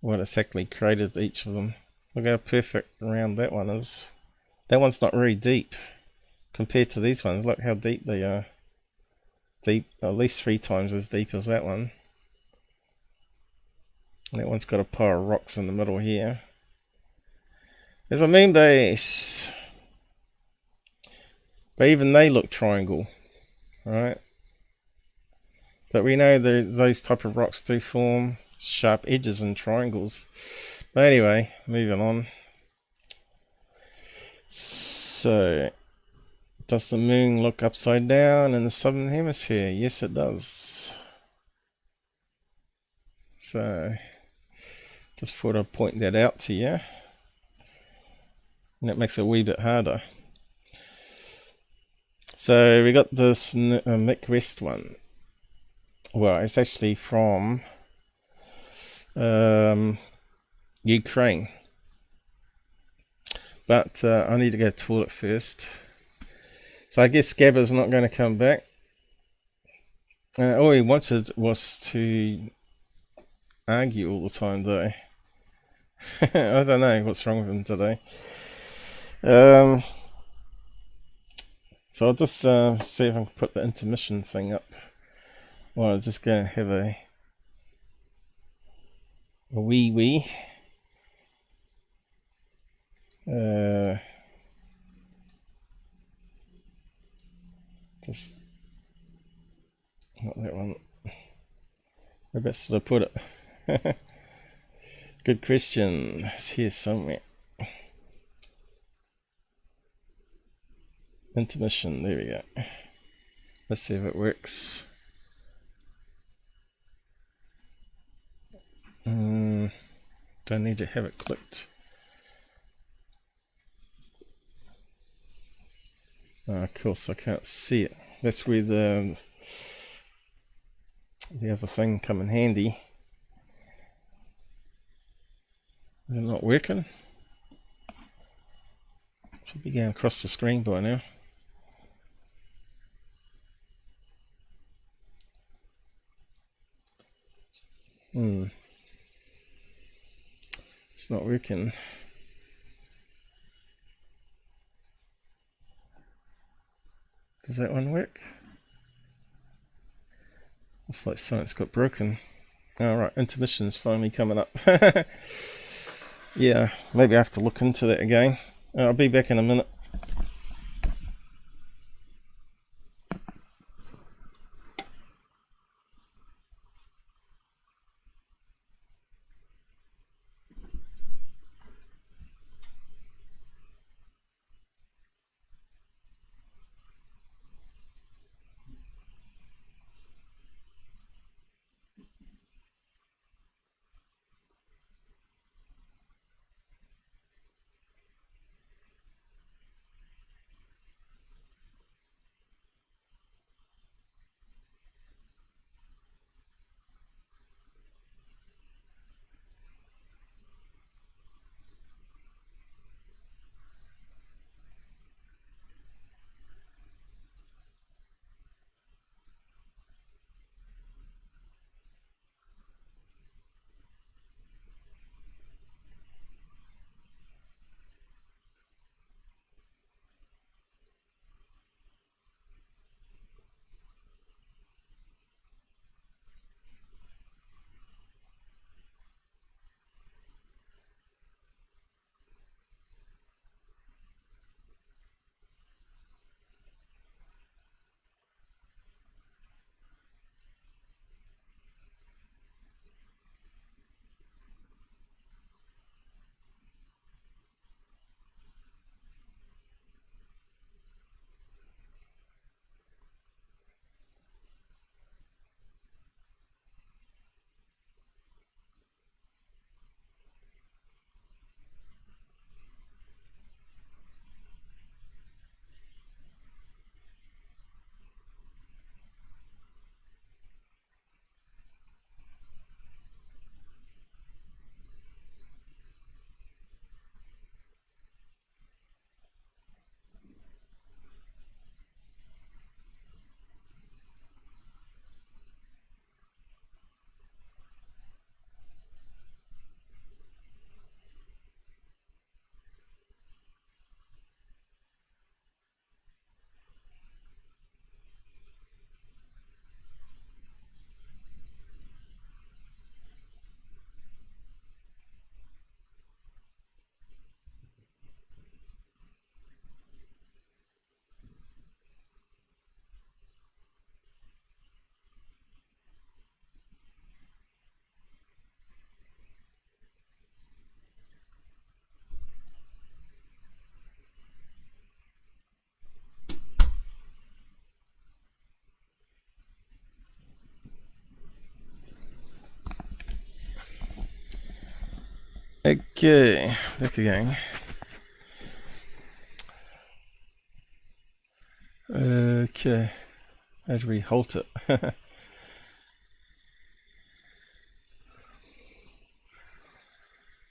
what exactly created each of them. Look how perfect round that one is. That one's not very deep compared to these ones. Look how deep they are. Deep, at least 3 times as deep as that one. And that one's got a pile of rocks in the middle here. There's a moon base. But even they look triangle. Right? But we know those type of rocks do form sharp edges and triangles. But anyway, moving on. So, does the moon look upside down in the southern hemisphere? Yes, it does. So, just thought I'd point that out to you. And it makes it a wee bit harder. So, we got this Mick West one. Well, it's actually from Ukraine. But I need to go to the toilet first. So I guess Gabber's not going to come back. All he wanted was to argue all the time, though. I don't know what's wrong with him today. So I'll just see if I can put the intermission thing up. Well, I'll just go and have a wee. Just not that one. Where best did I put it? Good question. It's here somewhere. Intermission. There we go. Let's see if it works. Don't need to have it clicked. Of course, I can't see it. That's where the other thing come in handy. Is it not working? Should be going across the screen by now. It's not working. Does that one work? Looks like something's got broken. Alright, intermission's finally coming up. Yeah, maybe I have to look into that again. I'll be back in a minute. Okay, back again. Okay, how do we halt it?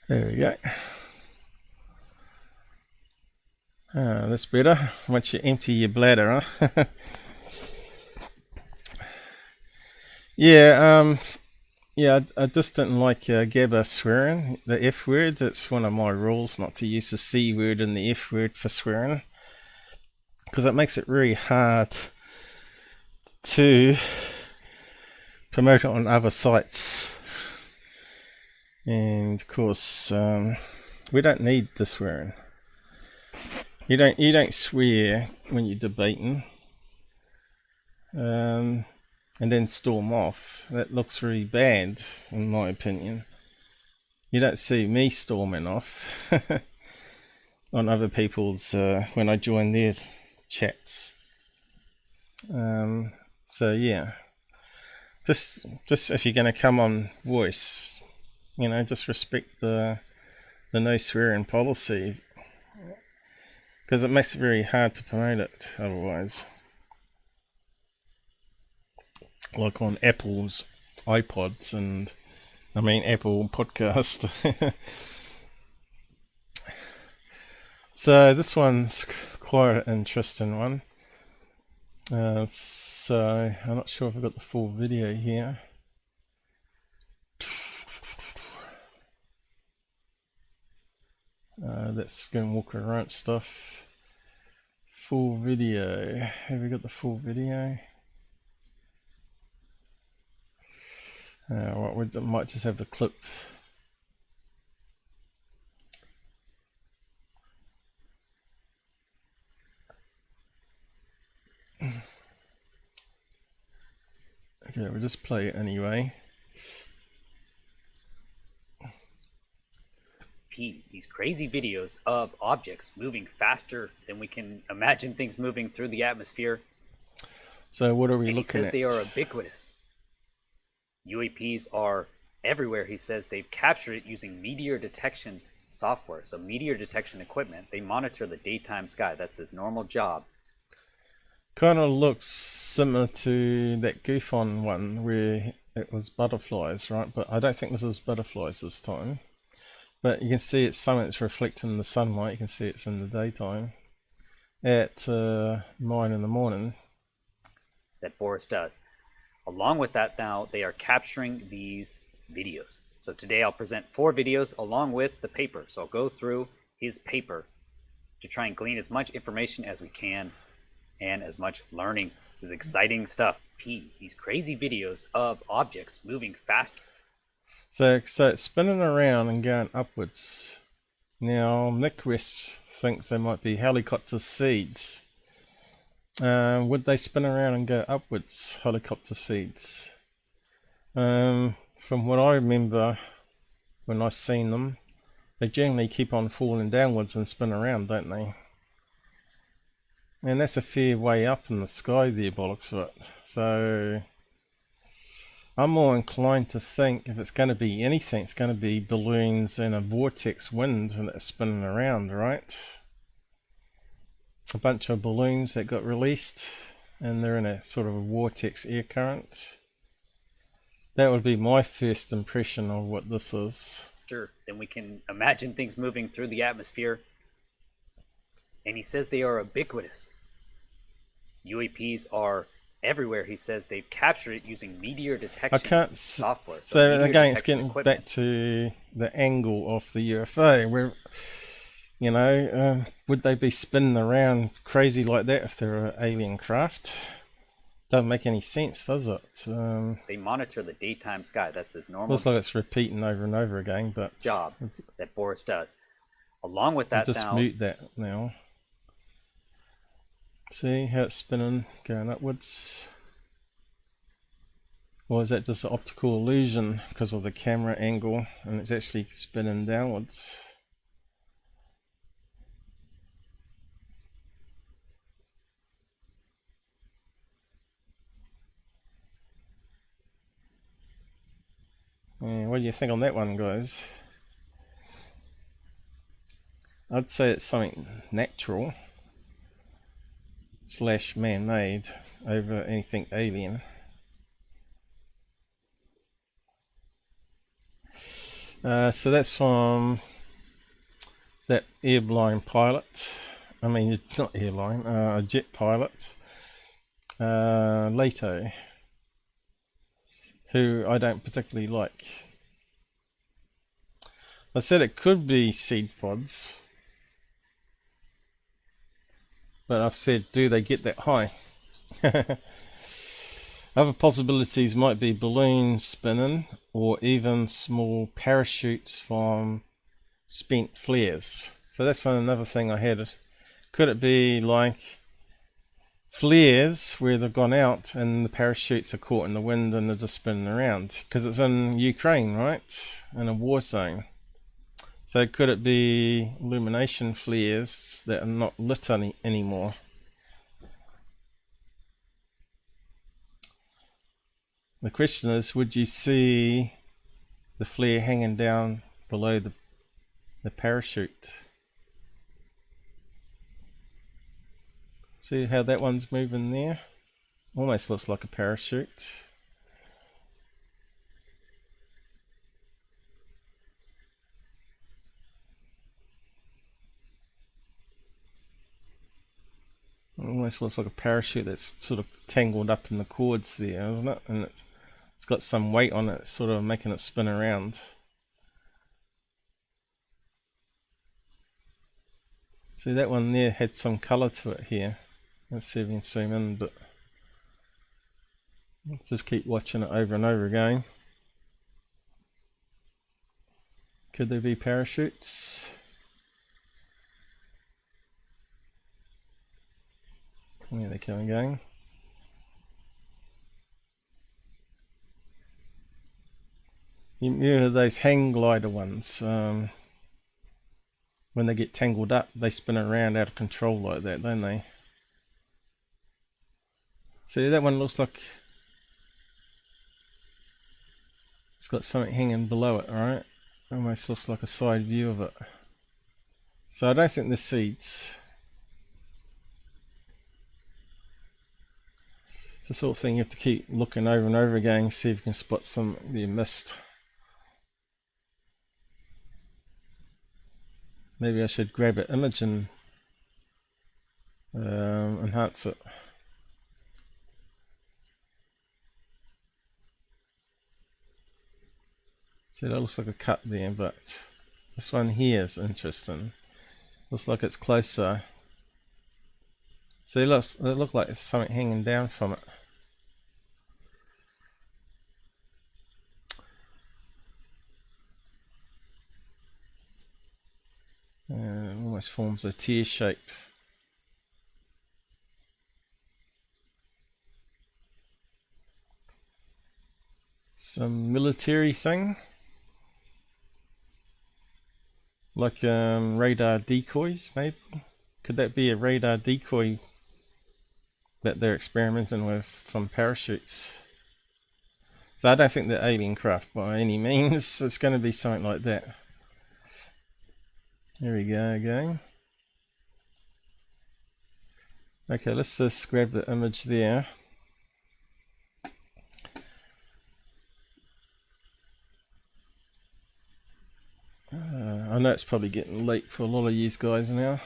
There we go. That's better. Once you empty your bladder, huh? Yeah, I just didn't like Gabber swearing, the F word. It's one of my rules not to use the C word and the F word for swearing, because it makes it really hard to promote it on other sites. And of course, we don't need the swearing. You don't swear when you're debating, and then storm off. That looks really bad, in my opinion. You don't see me storming off on other people's when I join their chats. So yeah, just if you're going to come on voice, you know, just respect the no swearing policy, because it makes it very hard to promote it otherwise. Like on Apple's iPods and Apple Podcast. So this one's quite an interesting one. So I'm not sure if I've got the full video here. Let's go and walk around stuff. Full video. Have we got the full video? Well, we might just have the clip. Okay, we'll just play it anyway. These crazy videos of objects moving faster than we can imagine things moving through the atmosphere. So what are we And looking he says at? they are ubiquitous. UAPs are everywhere. He says they've captured it using meteor detection software. So meteor detection equipment. They monitor the daytime sky. That's his normal job. Kind of looks similar to that GUFON one where it was butterflies, right? But I don't think this is butterflies this time. But you can see it's something that's reflecting the sunlight. You can see it's in the daytime at 9 in the morning. That Boris does. Along with that, now they are capturing these videos. So today I'll present 4 videos along with the paper. So I'll go through his paper to try and glean as much information as we can and as much learning. This is exciting stuff. These crazy videos of objects moving fast. So it's spinning around and going upwards. Now Mick West thinks they might be helicopter seeds. Would they spin around and go upwards, helicopter seeds? From what I remember when I've seen them, they generally keep on falling downwards and spin around, don't they? And that's a fair way up in the sky there by the looks of it. So I'm more inclined to think if it's going to be anything, it's going to be balloons and a vortex wind and it's spinning around, right? A bunch of balloons that got released and they're in a sort of a vortex air current. That would be my first impression of what this is. Then we can imagine things moving through the atmosphere. And he says they are ubiquitous. UAPs are everywhere. He says they've captured it using meteor detection software. So again, it's getting back to the angle of the UFO where, you know, would they be spinning around crazy like that if they're an alien craft? Doesn't make any sense, does it? They monitor the daytime sky. That's his normal looks like it's repeating over and over again, but job that Boris does. Along with that, I'll just mute that now. See how it's spinning, going upwards. Or is that just an optical illusion because of the camera angle and it's actually spinning downwards? Yeah, what do you think on that one, guys? I'd say it's something natural / man-made over anything alien. So that's from that airline pilot. I mean, not airline, a jet pilot, Leto, who I don't particularly like. I said it could be seed pods, but I've said, do they get that high? Other possibilities might be balloons spinning, or even small parachutes from spent flares. So that's another thing I had. Could it be like flares where they've gone out and the parachutes are caught in the wind and they're just spinning around? Because it's in Ukraine, right? In a war zone. So could it be illumination flares that are not lit anymore? The question is, would you see the flare hanging down below the parachute? See how that one's moving there? Almost looks like a parachute. Almost looks like a parachute that's sort of tangled up in the cords there, isn't it? And it's got some weight on it, sort of making it spin around. See, that one there had some colour to it here. Let's see if we can zoom in, but let's just keep watching it over and over again. Could there be parachutes? There they come again. You remember those hang glider ones? When they get tangled up, they spin around out of control like that, don't they? See, that one looks like it's got something hanging below it, right? Almost looks like a side view of it. So I don't think there's seeds. It's the sort of thing you have to keep looking over and over again, see if you can spot something you missed. Maybe I should grab an image and enhance it. See, that looks like a cut there, but this one here is interesting. Looks like it's closer. See, it looks like there's something hanging down from it. It almost forms a tear shape. Some military thing, like radar decoys, maybe. Could that be a radar decoy that they're experimenting with from parachutes? So I don't think they're alien craft by any means. It's going to be something like that. There we go again. Okay, let's just grab the image there. I know it's probably getting late for a lot of you guys now.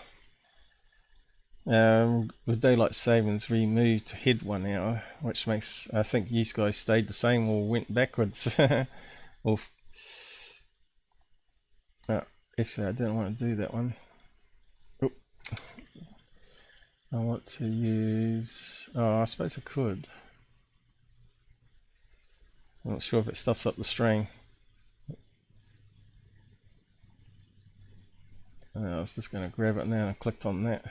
With daylight savings, we moved ahead 1 hour, which makes, I think you guys stayed the same or went backwards. Or actually, I didn't want to do that one. Oh. I want to use, I suppose I could. I'm not sure if it stuffs up the string. I was just going to grab it now and I clicked on that.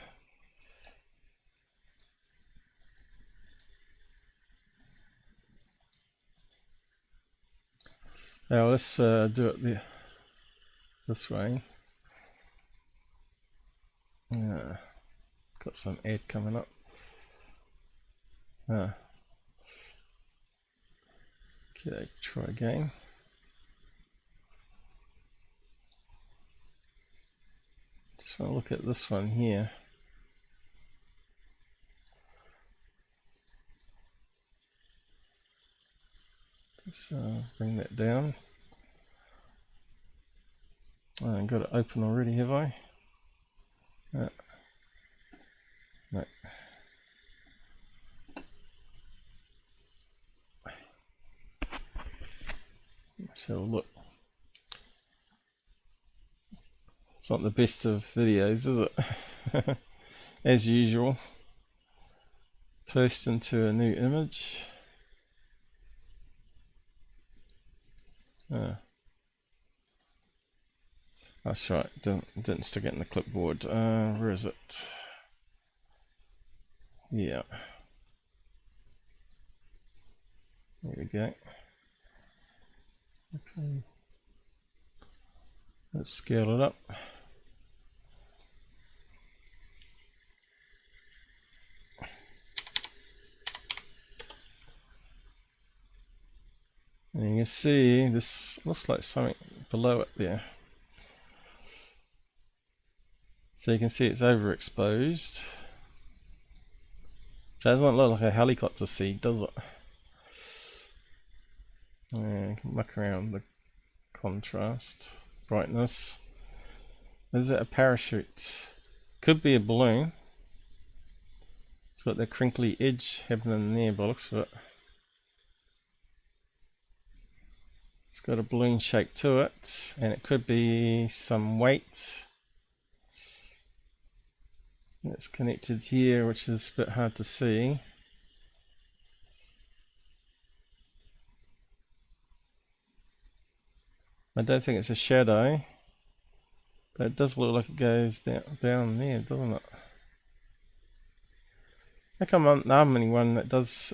Now let's do it this way. Got some ad coming up. Okay, try again. Just just want to look at this one here. Just bring that down. I got it open already, have I? No. Let's have a look. It's not the best of videos, is it? As usual. Post into a new image. That's right, didn't stick it in the clipboard. Where is it? Yeah. There we go. Okay. Let's scale it up. And you can see this looks like something below it there. So you can see it's overexposed. It doesn't look like a helicopter seed, does it? Yeah, you can muck around the contrast, brightness. Is it a parachute? Could be a balloon. It's got that crinkly edge happening there by the looks of it. It's got a balloon shape to it, and it could be some weight. It's connected here, which is a bit hard to see. I don't think it's a shadow, but it does look like it goes down there, doesn't it? How come I'm the only one that does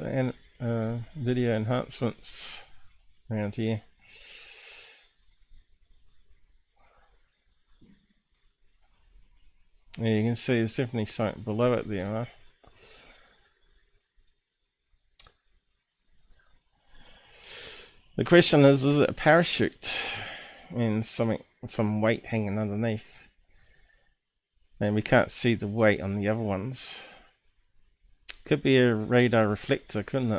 video enhancements around here? Yeah, you can see there's definitely something below it there, huh? The question is it a parachute and some weight hanging underneath? And we can't see the weight on the other ones. Could be a radar reflector, couldn't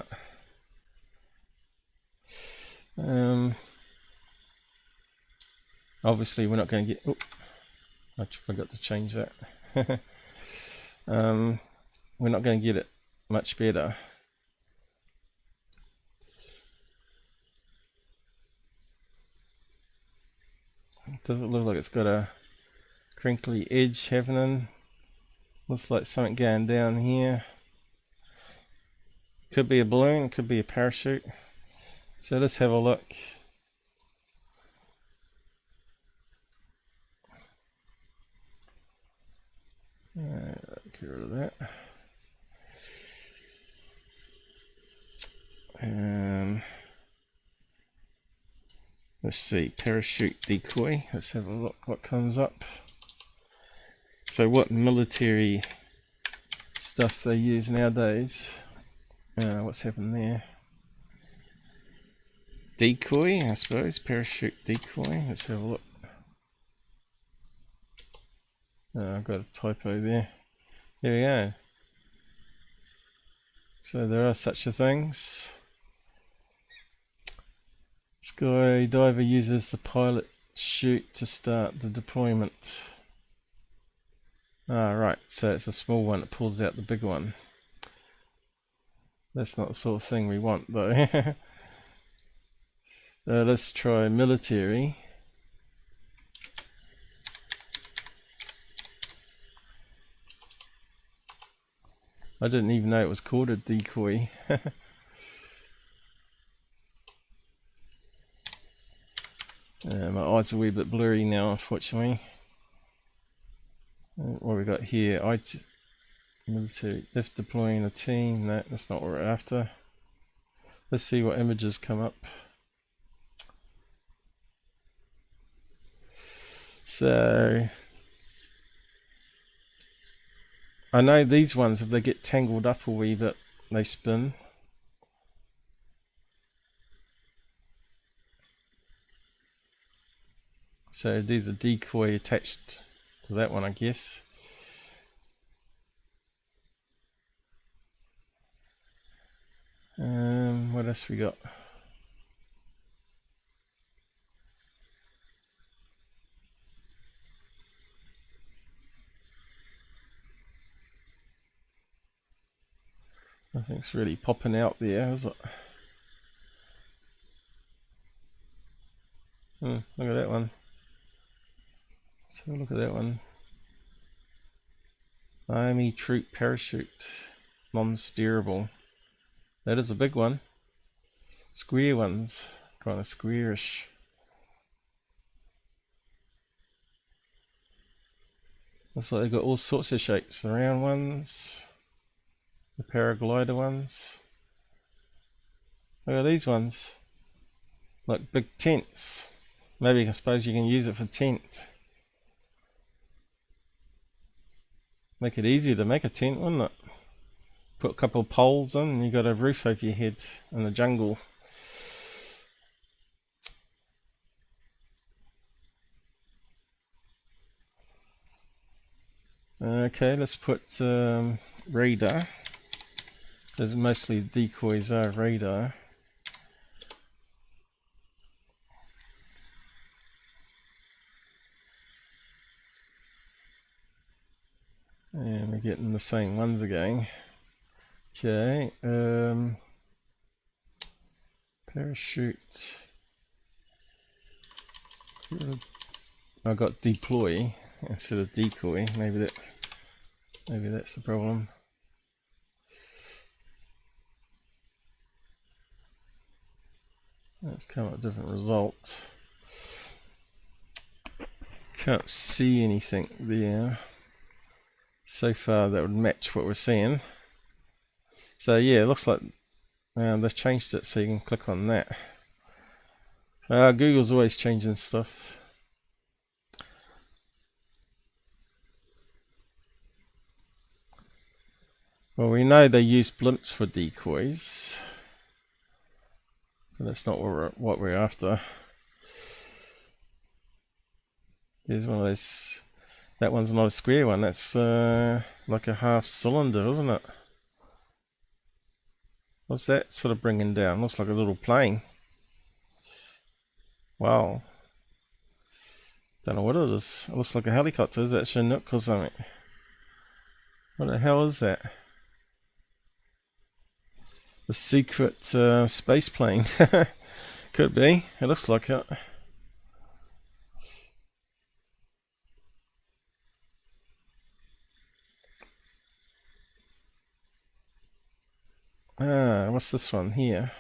it? Obviously we're not going to get... Oh, I forgot to change that. We're not going to get it much better. Doesn't look like it's got a crinkly edge happening. Looks like something going down here. Could be a balloon, could be a parachute. So let's have a look. Get rid of that. Let's see, parachute decoy. Let's have a look what comes up. So what military stuff they use nowadays. What's happened there? Decoy, I suppose, parachute decoy. Let's have a look. I've got a typo there. Here we go. So there are such a things. Skydiver uses the pilot chute to start the deployment. Right, so it's a small one that pulls out the big one. That's not the sort of thing we want though. Let's try military. I didn't even know it was called a decoy. My eyes are a wee bit blurry now, unfortunately. What we got here? IT military. If deploying a team. No, that's not what we're after. Let's see what images come up. So I know these ones, if they get tangled up a wee bit, they spin. So these are decoy attached to that one, I guess. What else we got? Nothing's really popping out there, is it? Look at that one. So look at that one. Army troop parachute, non-steerable. That is a big one. Square ones, kind of squarish. Looks like they've got all sorts of shapes. The round ones, the paraglider ones. Look at these ones, like big tents. Maybe I suppose you can use it for tent. Make it easier to make a tent, wouldn't it? Put a couple of poles in and you got a roof over your head in the jungle. Okay, let's put radar. There's mostly decoys are radar. And we're getting the same ones again. Okay, parachute. I got deploy instead of decoy. Maybe that's the problem. Let's come up with a different result. Can't see anything there so far that would match what we're seeing. So yeah, it looks like they've changed it so you can click on that. Google's always changing stuff. Well, we know they use blimps for decoys, but that's not what we're after. There's one of those. That one's not a square one. That's like a half cylinder, isn't it? What's that sort of bringing down? Looks like a little plane. Wow. Don't know what it is. It looks like a helicopter. Is that Chinook or something? What the hell is that? The secret space plane. Could be. It looks like it. What's this one here?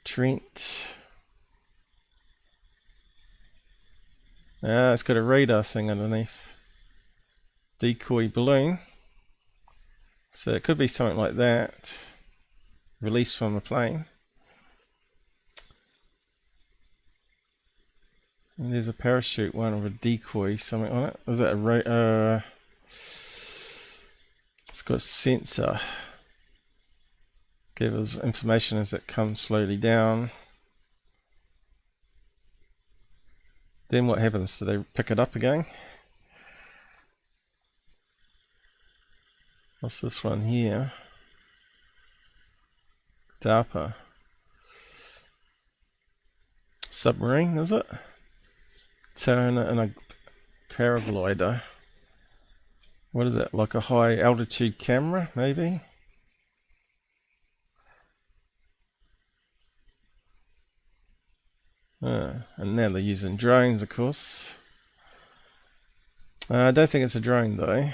Trent. It's got a radar thing underneath. Decoy balloon. So it could be something like that. Released from a plane. And there's a parachute one with a decoy, something on it. Is that a it's got a sensor. Give us information as it comes slowly down. Then what happens? Do they pick it up again? What's this one here? DARPA. Submarine, is it? Turn it in a paraglider. What is that? Like a high altitude camera, maybe? And now they're using drones, of course. I don't think it's a drone though.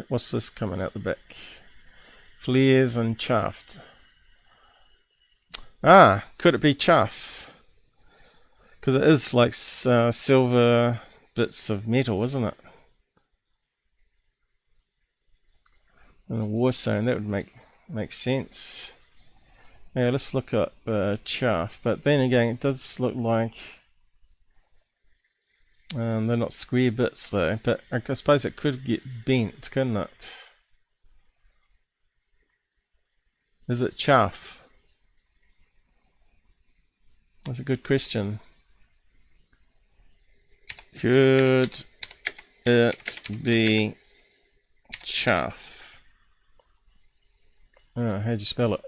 What's this coming out the back? Flares and chaff. Could it be chaff? Because it is like silver bits of metal, isn't it? In a war zone, that would make sense. Yeah, let's look up chaff. But then again, it does look like they're not square bits though. But I suppose it could get bent, couldn't it? Is it chaff? That's a good question. Could it be chaff? Oh, how'd you spell it?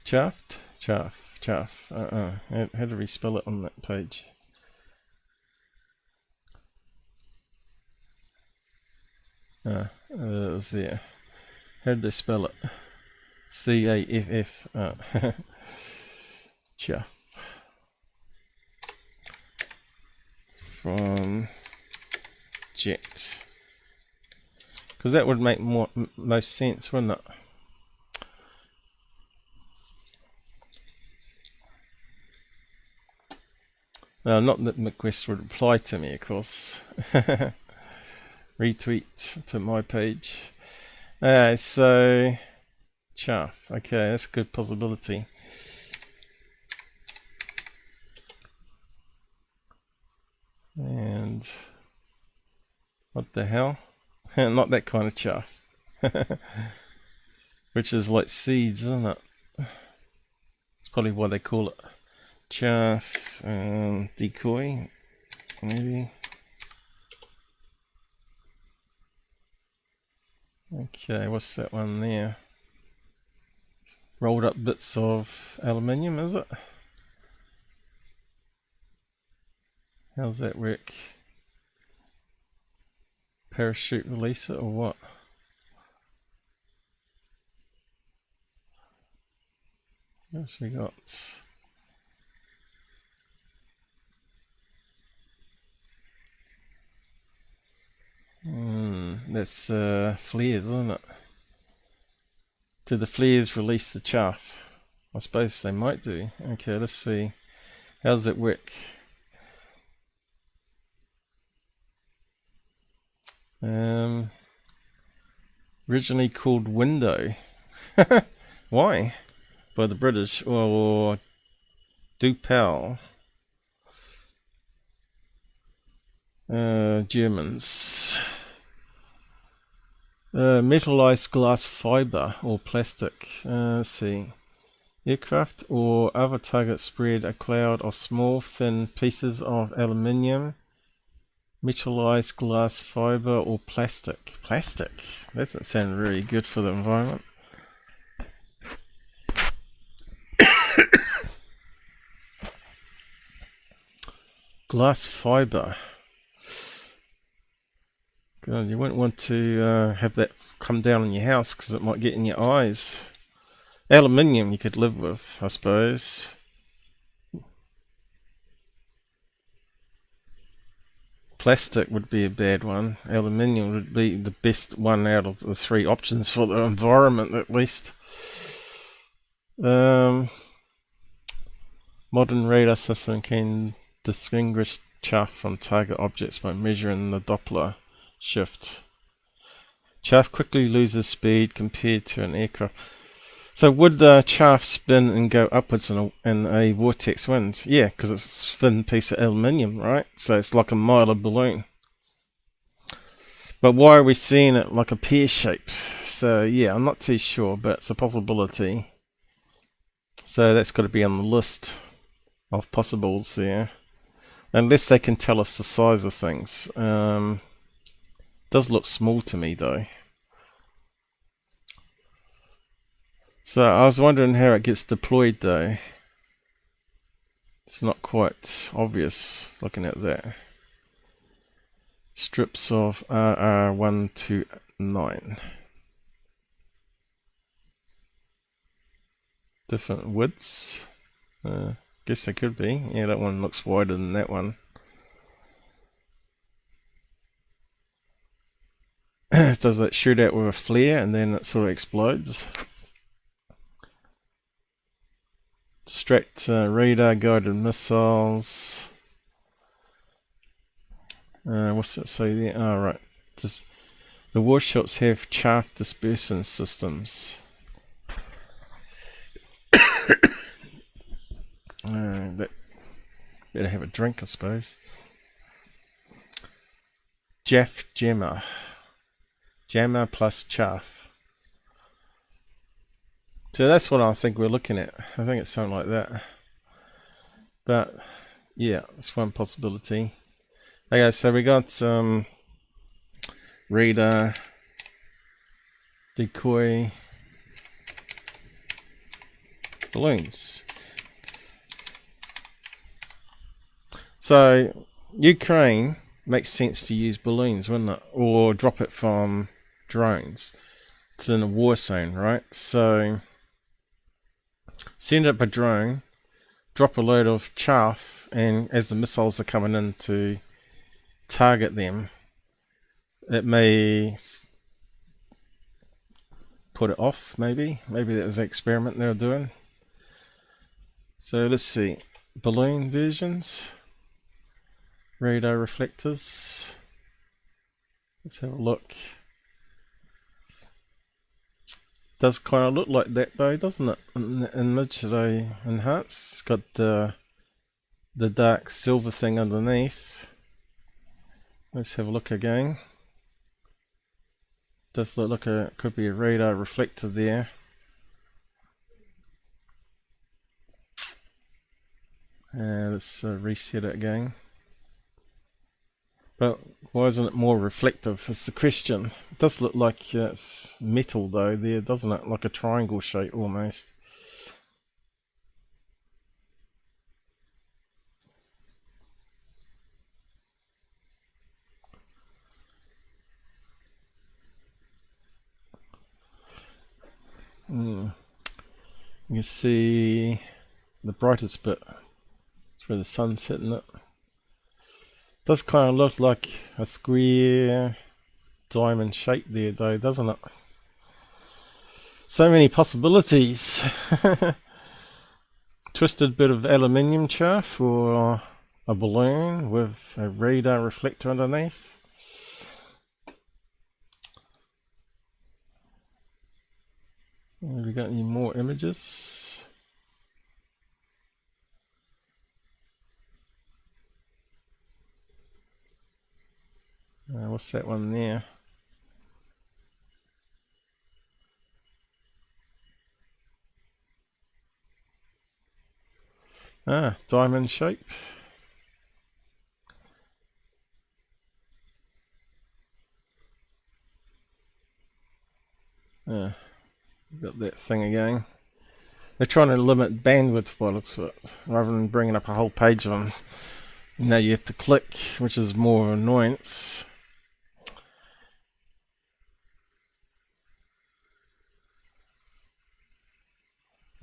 Chaffed? Chaff. Chaff. How do we spell it on that page? It was there. How did they spell it? C-A-F-F. Chaff. From jet. Because that would make most sense, wouldn't it? Not that Mick West would reply to me, of course. Retweet to my page. So chaff. Okay, that's a good possibility. And what the hell? Not that kind of chaff. Which is like seeds, isn't it? It's probably why they call it chaff. Decoy, maybe. Okay, what's that one there? Rolled up bits of aluminium, is it? How's that work? Parachute release it or what? What else we got? That's flares, isn't it? Do the flares release the chaff? I suppose they might do. Okay, let's see. How does it work? Originally called window. Why? By the British or Dupel. Germans. Metallized glass fiber or plastic. Let's see. Aircraft or other targets spread a cloud of small thin pieces of aluminium, metallized glass fiber or plastic. Plastic? That doesn't sound really good for the environment. Glass fiber. God, you wouldn't want to have that come down on your house because it might get in your eyes. Aluminium you could live with, I suppose. Plastic would be a bad one. Aluminium would be the best one out of the three options for the environment, at least. Modern radar system can distinguish chaff from target objects by measuring the Doppler shift. Chaff quickly loses speed compared to an aircraft. So would chaff spin and go upwards in a vortex wind? Yeah, because it's a thin piece of aluminium, right? So it's like a mild balloon. But why are we seeing it like a pear shape? So yeah, I'm not too sure, but it's a possibility. So that's got to be on the list of possibles there. Unless they can tell us the size of things. Does look small to me though. So I was wondering how it gets deployed though. It's not quite obvious looking at that. Strips of RR129. Different widths. Guess they could be. Yeah, that one looks wider than that one. Does that shoot out with a flare and then it sort of explodes? Distract radar guided missiles. What's that say there? Oh, right. The warships have chaff dispersing systems. Better have a drink, I suppose. Jammer plus chaff. So that's what I think we're looking at. I think it's something like that. But yeah, that's one possibility. Okay, so we got radar, decoy, balloons. So Ukraine makes sense to use balloons, wouldn't it? Or drop it from drones. It's in a war zone, right? So send up a drone, drop a load of chaff, and as the missiles are coming in to target them, it may put it off, maybe that was an experiment they were doing. So let's see, balloon versions, radar reflectors, let's have a look. Does kind of look like that though, doesn't it? In the image that I enhanced, it's got the dark silver thing underneath. Let's have a look again. Does look like it could be a radar reflector there. Let's reset it again. But why isn't it more reflective? Is the question. It does look like it's metal though there, doesn't it? Like a triangle shape almost. You can see the brightest bit. It's where the sun's hitting it. Does kind of look like a square diamond shape there though, doesn't it? So many possibilities. Twisted bit of aluminium chaff or a balloon with a radar reflector underneath. Have we got any more images? What's that one there? Ah, diamond shape. Yeah, got that thing again. They're trying to limit bandwidth by the looks of it, rather than bringing up a whole page of them. Now you have to click, which is more of an annoyance.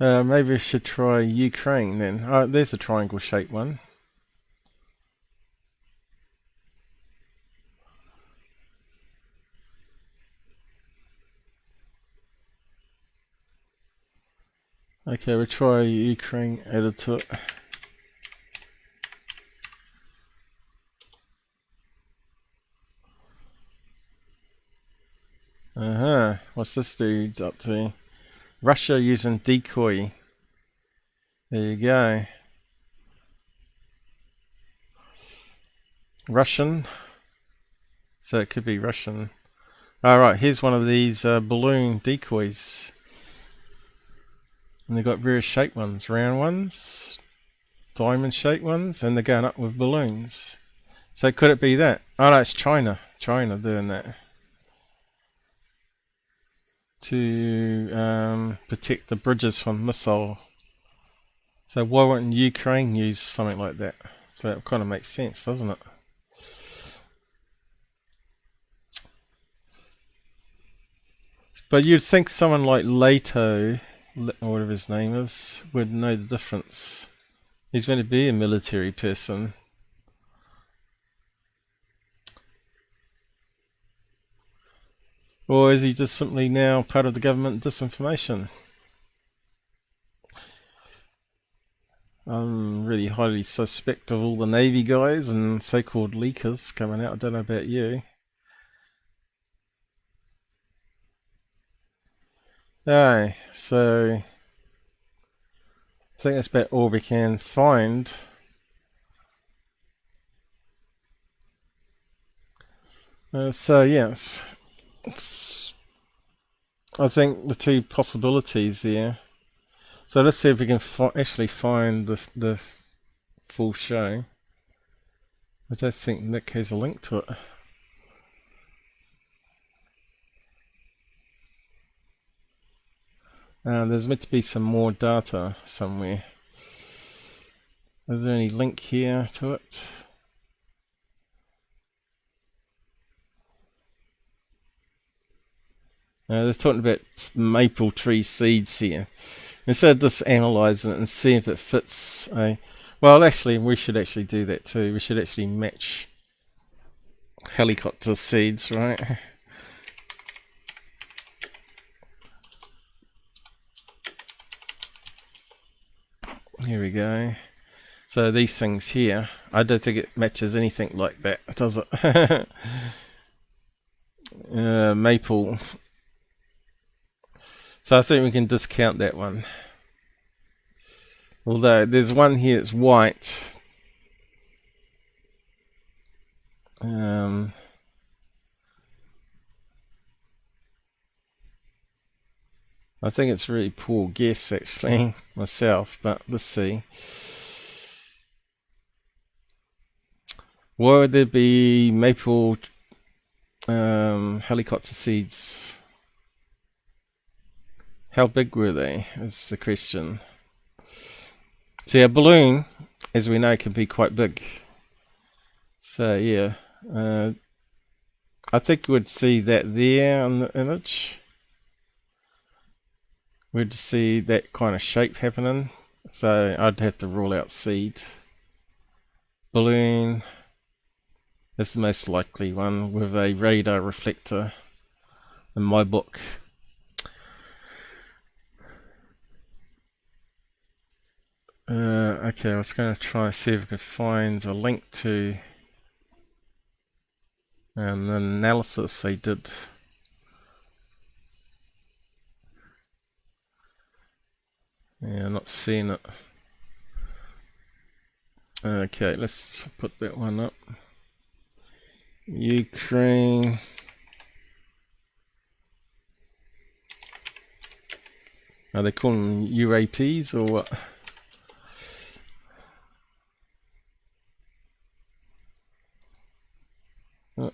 Maybe we should try Ukraine then. Oh, there's a triangle shaped one. Okay, we'll try Ukraine, add it to it. What's this dude up to? Russia using decoy. There you go. Russian. So it could be Russian. Alright, here's one of these balloon decoys. And they've got various shaped ones. Round ones, diamond shaped ones, and they're going up with balloons. So could it be that? Oh no, it's China. China doing that. To protect the bridges from missile. So why wouldn't Ukraine use something like that? So it kind of makes sense, doesn't it? But you'd think someone like Leto, or whatever his name is, would know the difference. He's going to be a military person. Or is he just simply now part of the government disinformation? I'm really highly suspect of all the Navy guys and so-called leakers coming out. I don't know about you. Aye, so I think that's about all we can find. So yes, I think the two possibilities there So let's see if we can actually find the full show. I don't think Nick has a link to it. There's meant to be some more data somewhere. Is there any link here to it? They're talking about maple tree seeds here. Instead of just analysing it and see if it fits well, actually, we should actually do that too. We should actually match helicopter seeds, right? Here we go. So these things here, I don't think it matches anything like that, does it? Maple. So I think we can discount that one. Although there's one here that's white. I think it's a really poor guess actually, myself, but let's see. Why would there be maple helicopter seeds? How big were they, is the question. See, a balloon, as we know, can be quite big. So yeah, I think we'd see that there on the image. We'd see that kind of shape happening. So I'd have to rule out seed. Balloon is the most likely one with a radar reflector in my book. Okay, I was going to try and see if I could find a link to an analysis they did. Yeah, I'm not seeing it. Okay, let's put that one up. Ukraine. Are they calling them UAPs or what? Oh,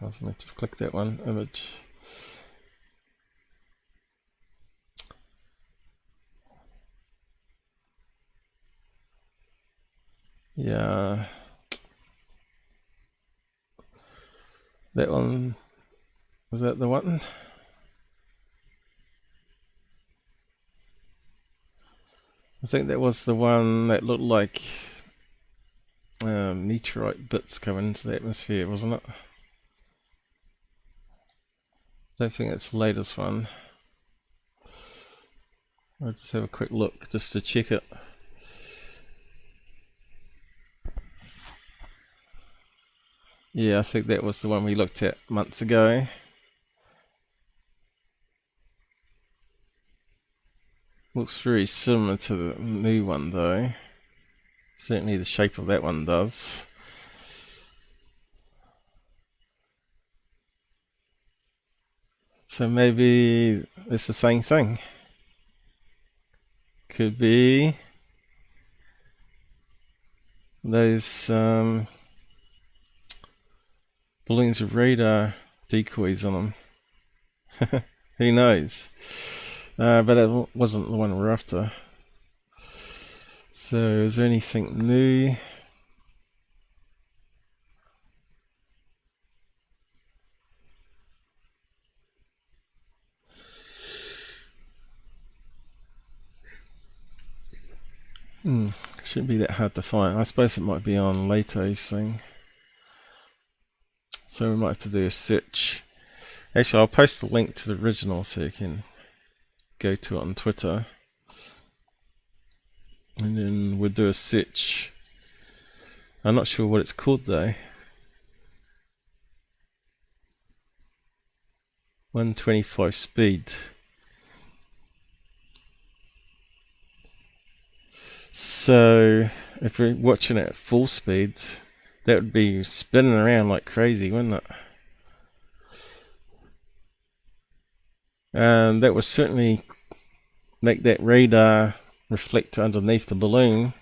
I was meant to click that one, image. Yeah, that one, was that the one? I think that was the one that looked like meteorite bits coming into the atmosphere, wasn't it? I don't think it's the latest one. I'll just have a quick look just to check it. Yeah, I think that was the one we looked at months ago. Looks very similar to the new one though. Certainly the shape of that one does. So maybe it's the same thing. Could be those balloons with radar decoys on them. Who knows? But it wasn't the one we're after. So is there anything new? Shouldn't be that hard to find. I suppose it might be on Lato's thing. So we might have to do a search. Actually, I'll post the link to the original so you can go to it on Twitter. And then we'll do a search. I'm not sure what it's called though. 125 speed. So if we're watching it at full speed, that would be spinning around like crazy, wouldn't it? And that would certainly make that radar reflect underneath the balloon,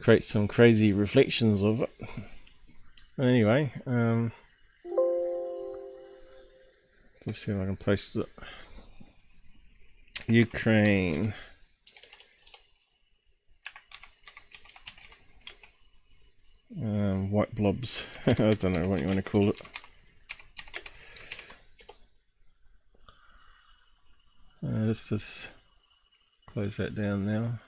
create some crazy reflections of it. Anyway, let's see if I can post it. Ukraine. White blobs. I don't know what you want to call it. Let's just close that down now.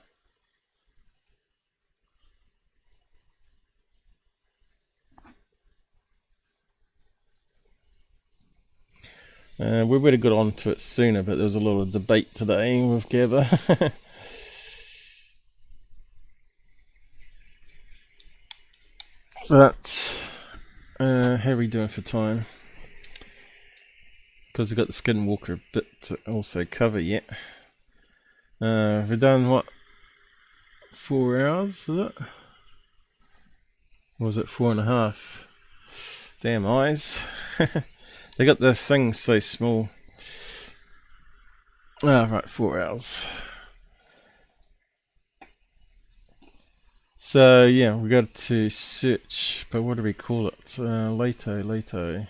We would have got on to it sooner, but there was a lot of debate today with Gabber. But how are we doing for time? Because we've got the Skinwalker bit to also cover yet. We've done what? 4 hours, is it? Or was it 4.5? Damn eyes. They got the thing so small. Ah, right, 4 hours. So yeah, we got to search, but what do we call it? Lato.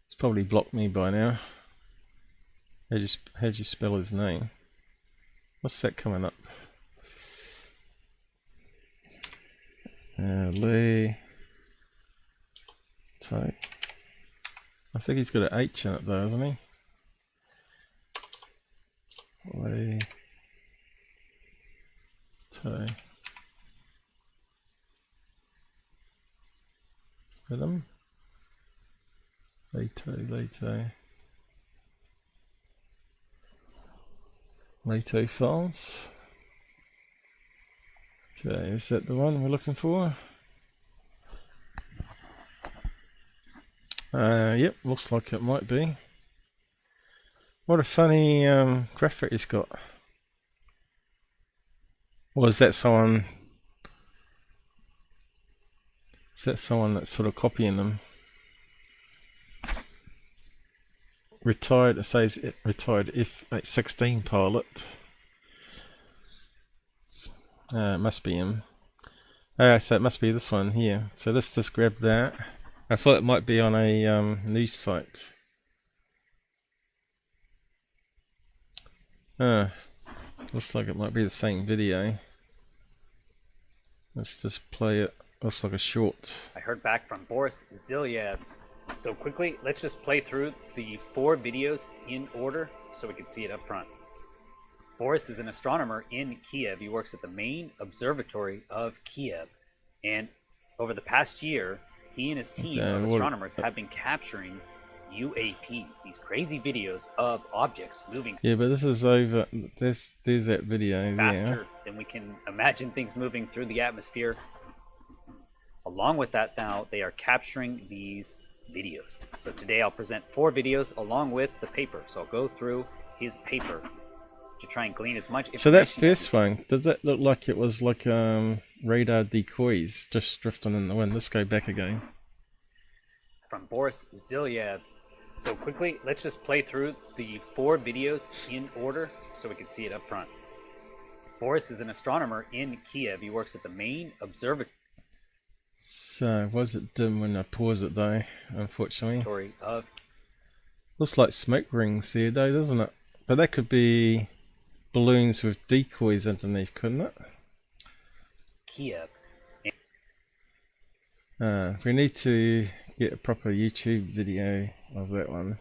It's probably blocked me by now. How'd you spell his name? What's that coming up? Lato. I think he's got an H in it though, hasn't he? Lato. With them. Lato files. Okay, is that the one we're looking for? Yep, looks like it might be. What a funny graphic he's got. Or is that someone? Is that someone that's sort of copying them? Retired, it says retired F-16 pilot. It must be him. So it must be this one here. So let's just grab that. I thought it might be on a news site. Looks like it might be the same video. Let's just play it. Looks like a short. I heard back from Boris Zilyev. So quickly, let's just play through the 4 videos in order so we can see it up front. Boris is an astronomer in Kiev. He works at the main observatory of Kiev. And over the past year, he and his team of astronomers have been capturing UAPs, these crazy videos of objects moving. Yeah, but this is over. There's that video faster than we can imagine things moving through the atmosphere. Along with that, now they are capturing these videos. So today I'll present 4 videos along with the paper. So I'll go through his paper to try and glean as much information. So that first one, does that look like it was like radar decoys just drifting in the wind? Let's go back again. From Boris Zilyev. So quickly, let's just play through the 4 videos in order so we can see it up front. Boris is an astronomer in Kiev. He works at the main observatory. So was it dim when I pause it though? Unfortunately. Of looks like smoke rings there though, doesn't it? But that could be balloons with decoys underneath, couldn't it? Kiev. We need to get a proper YouTube video of that one.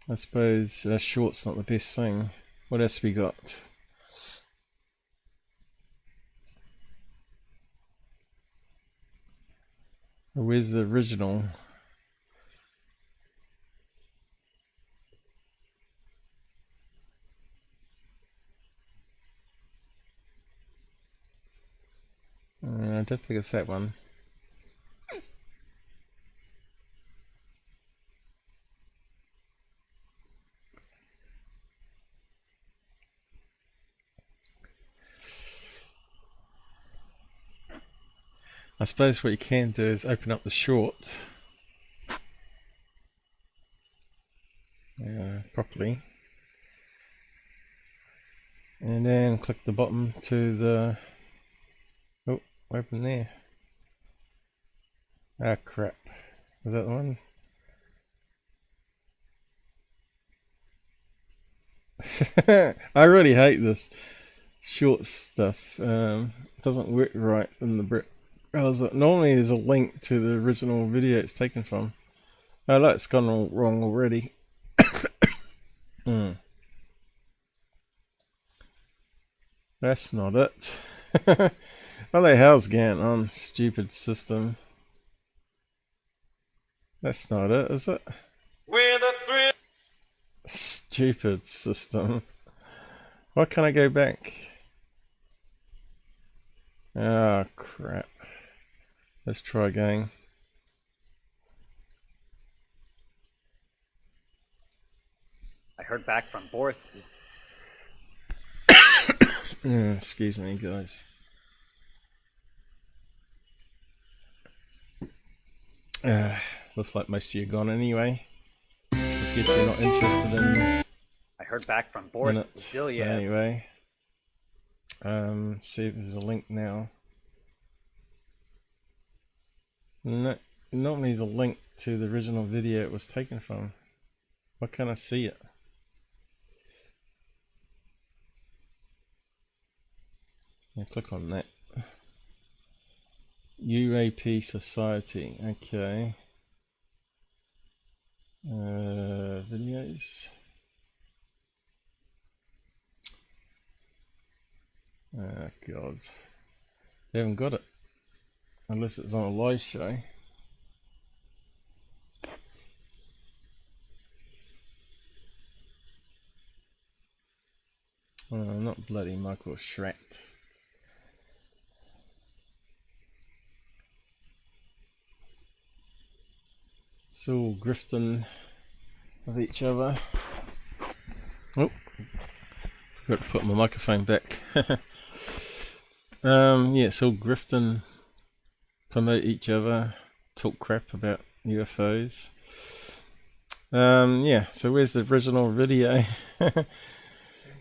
I suppose short's not the best thing. What else we got? Where's the original? I don't think it's that one. I suppose what you can do is open up the short properly click the bottom to the... Oh, what happened there? Ah, crap. Was that the one? I really hate this short stuff. It doesn't work right in the browser. Normally there's a link to the original video it's taken from. Oh look, it's gone all wrong already. That's not it. What the hell's going on? Stupid system. That's not it, is it? Stupid system. Why can't I go back? Oh crap. Let's try again. I heard back from Boris. Excuse me, guys. Looks like most of you are gone anyway. I guess you're not interested in... I heard back from Boris Ziliev. Anyway. See if there's a link now. No, normally there's a link to the original video it was taken from. Why can't I see it? Click on that. UAP Society. Okay. Videos. Oh god. They haven't got it. Unless it's on a live show. Oh, not bloody Michael Schratt. It's all grifting with each other. Oh, forgot to put my microphone back. Yeah, it's all grifting, promote each other, talk crap about UFOs. Yeah, so where's the original video?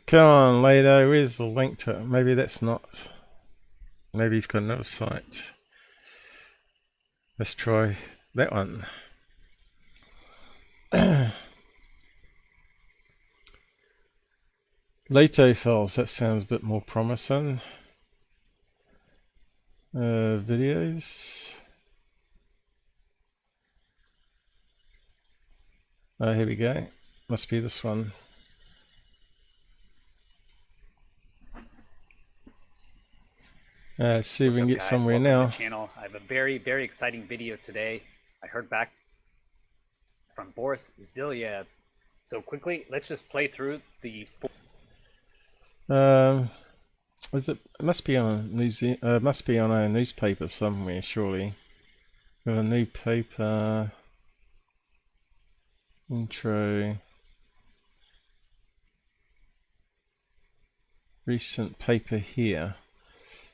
Come on, Lado, where's the link to it? Maybe that's not. Maybe he's got another site. Let's try that one. Lato files, that sounds a bit more promising. Videos. Oh, here we go. Must be this one. See if we can get somewhere now. Channel. I have a very, very exciting video today. I heard back from Boris Ziliev. So quickly, let's just play through the. Is it? It must be on a must be on a newspaper somewhere, surely. Got a new paper. Intro. Recent paper here.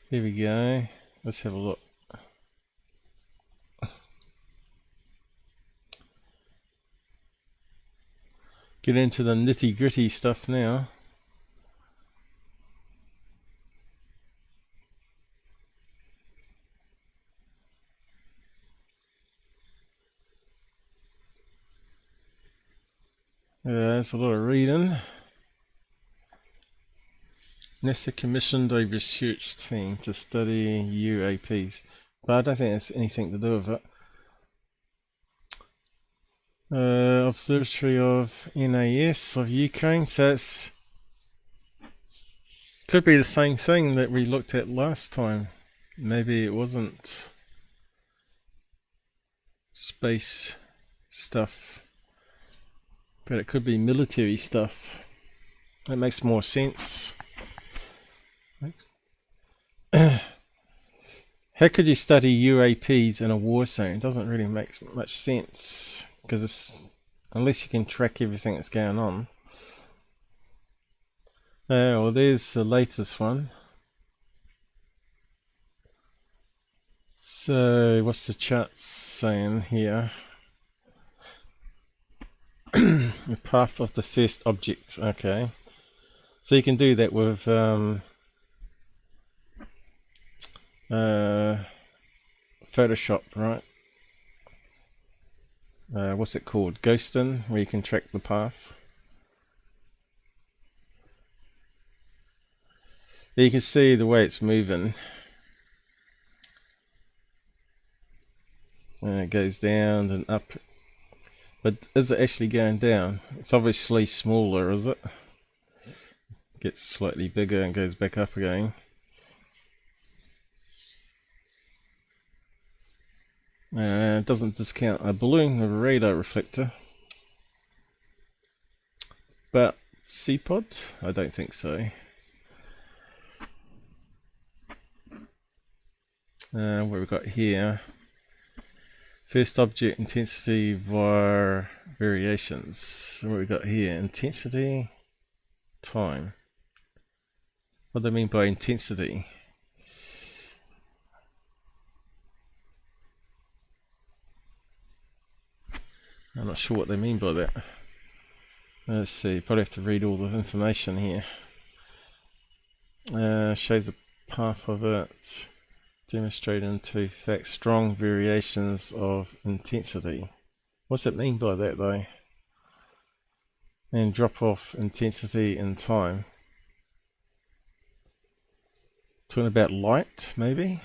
Here we go. Let's have a look. Get into the nitty-gritty stuff now. Yeah, there's a lot of reading. NASA commissioned a research team to study UAPs, but I don't think it's anything to do with it. Observatory of NAS of Ukraine, so it's could be the same thing that we looked at last time. Maybe it wasn't space stuff, but it could be military stuff. That makes more sense. How could you study UAPs in a war zone? It doesn't really make much sense, because it's unless you can track everything that's going on. Well, there's the latest one. So what's the chart saying here? The path of the first object. Okay, so you can do that with Photoshop, right? What's it called? Ghosting, where you can track the path. You can see the way it's moving. It goes down and up. But is it actually going down? It's obviously smaller, is it? Gets slightly bigger and goes back up again. It doesn't discount a balloon with a radar reflector. But C-pod? I don't think so. What we've got here. First object intensity var variations. What we got here? Intensity, time. What do they mean by intensity? I'm not sure what they mean by that. Let's see, probably have to read all the information here. Shows a path of it. Demonstrating to fact strong variations of intensity. What's it mean by that though? And drop off intensity in time. Talking about light maybe?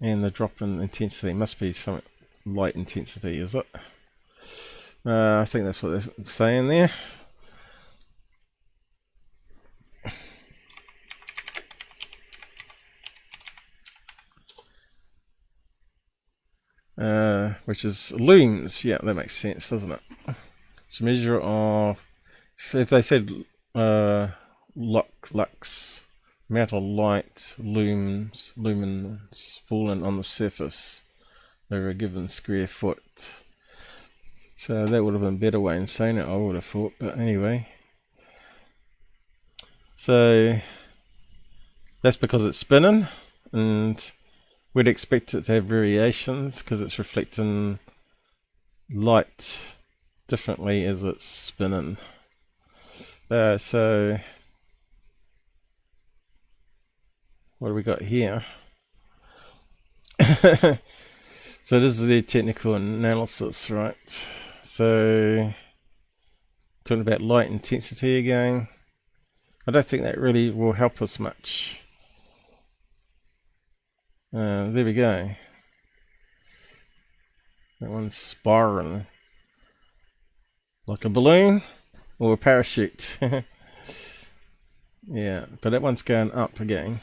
And the drop in intensity must be some light intensity, is it? I think that's what they're saying there. Which is looms. Yeah, that makes sense, doesn't it? It's a measure of, so if they said lux, amount of light, lumens fallen on the surface over a given square foot. So that would have been a better way in saying it, I would have thought, but anyway. So that's because it's spinning, and we'd expect it to have variations because it's reflecting light differently as it's spinning. So what do we got here? So this is the technical analysis, right? So talking about light intensity again. I don't think that really will help us much. There we go. That one's spiraling like a balloon or a parachute. Yeah, but that one's going up again.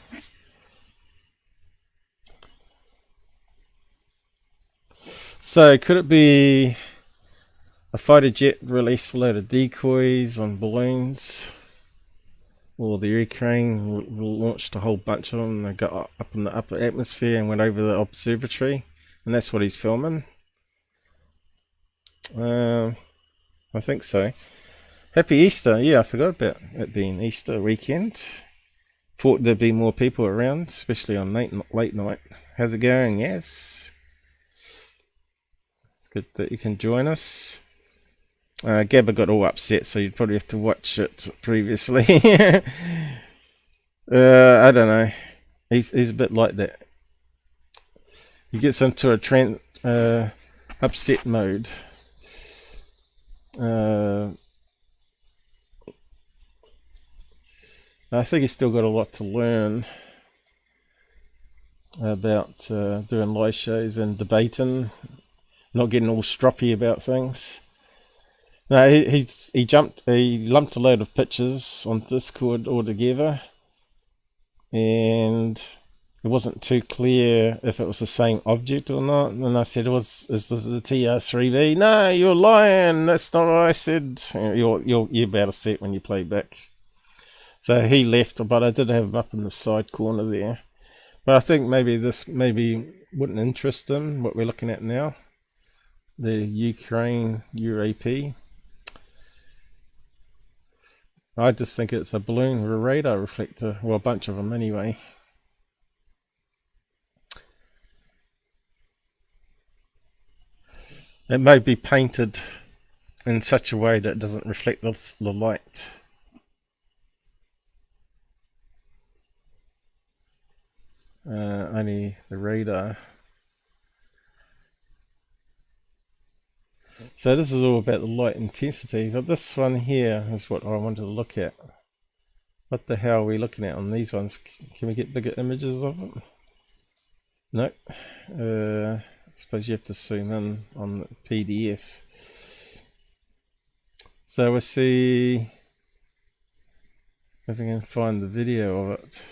So could it be a fighter jet released a load of decoys on balloons? Or the Ukraine launched a whole bunch of them. They got up in the upper atmosphere and went over the observatory, and that's what he's filming. I think so. Happy Easter. Yeah, I forgot about it being Easter weekend. Thought there'd be more people around, especially on late night. How's it going? Yes. It's good that you can join us. Gabber got all upset, so you'd probably have to watch it previously. I don't know. He's a bit like that. He gets into a upset mode. I think he's still got a lot to learn about doing live shows and debating, not getting all stroppy about things. No, he lumped a load of pictures on Discord all together, and it wasn't too clear if it was the same object or not. And I said, is this the TR3B? No, you're lying. That's not what I said. You're about to see it when you play back. So he left, but I did have him up in the side corner there. But I think maybe this wouldn't interest him, what we're looking at now. The Ukraine UAP. I just think it's a balloon with a radar reflector. Well, a bunch of them anyway. It may be painted in such a way that it doesn't reflect the light. only the radar. So this is all about the light intensity, but this one here is what I wanted to look at. What the hell are we looking at on these ones? Can we get bigger images of them? No. I suppose you have to zoom in on the PDF. So we'll see if we can find the video of it.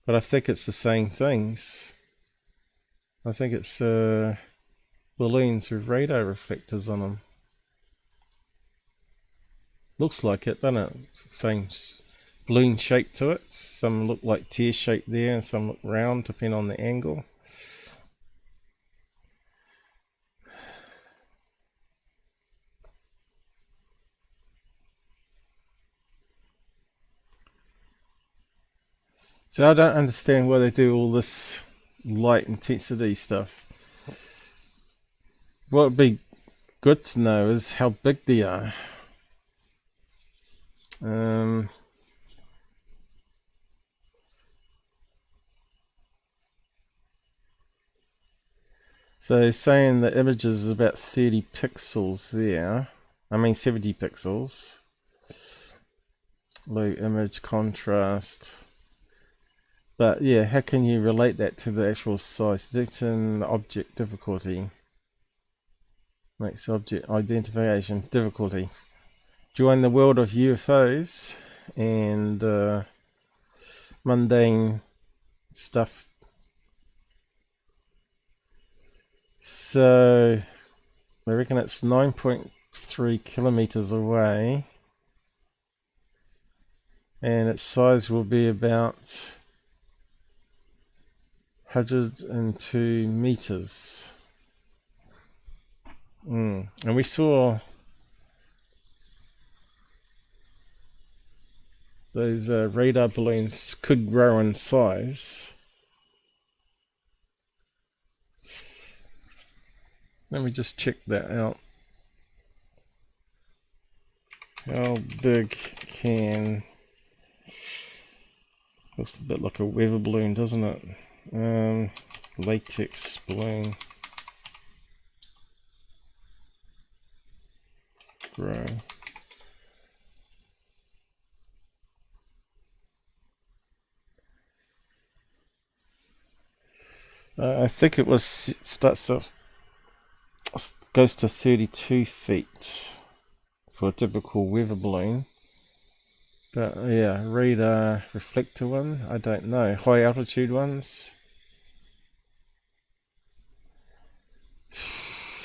But I think it's the same things. I think it's balloons with radar reflectors on them. Looks like it, doesn't it? Same balloon shape to it. Some look like tear shape there and some look round depending on the angle. So I don't understand why they do all this light intensity stuff. What would be good to know is how big they are. So saying the images is about 30 pixels there. I mean 70 pixels. Low image contrast. But yeah, how can you relate that to the actual size? Detecting object difficulty. Makes object identification difficulty. Join the world of UFOs and mundane stuff. So I reckon it's 9.3 kilometers away, and its size will be about 102 meters. And we saw those radar balloons could grow in size. Let me just check that out. How big can... Looks a bit like a weather balloon, doesn't it? Latex balloon. Grow. I think it was goes to 32 feet for a typical weather balloon. But yeah, radar reflector one, I don't know. High altitude ones,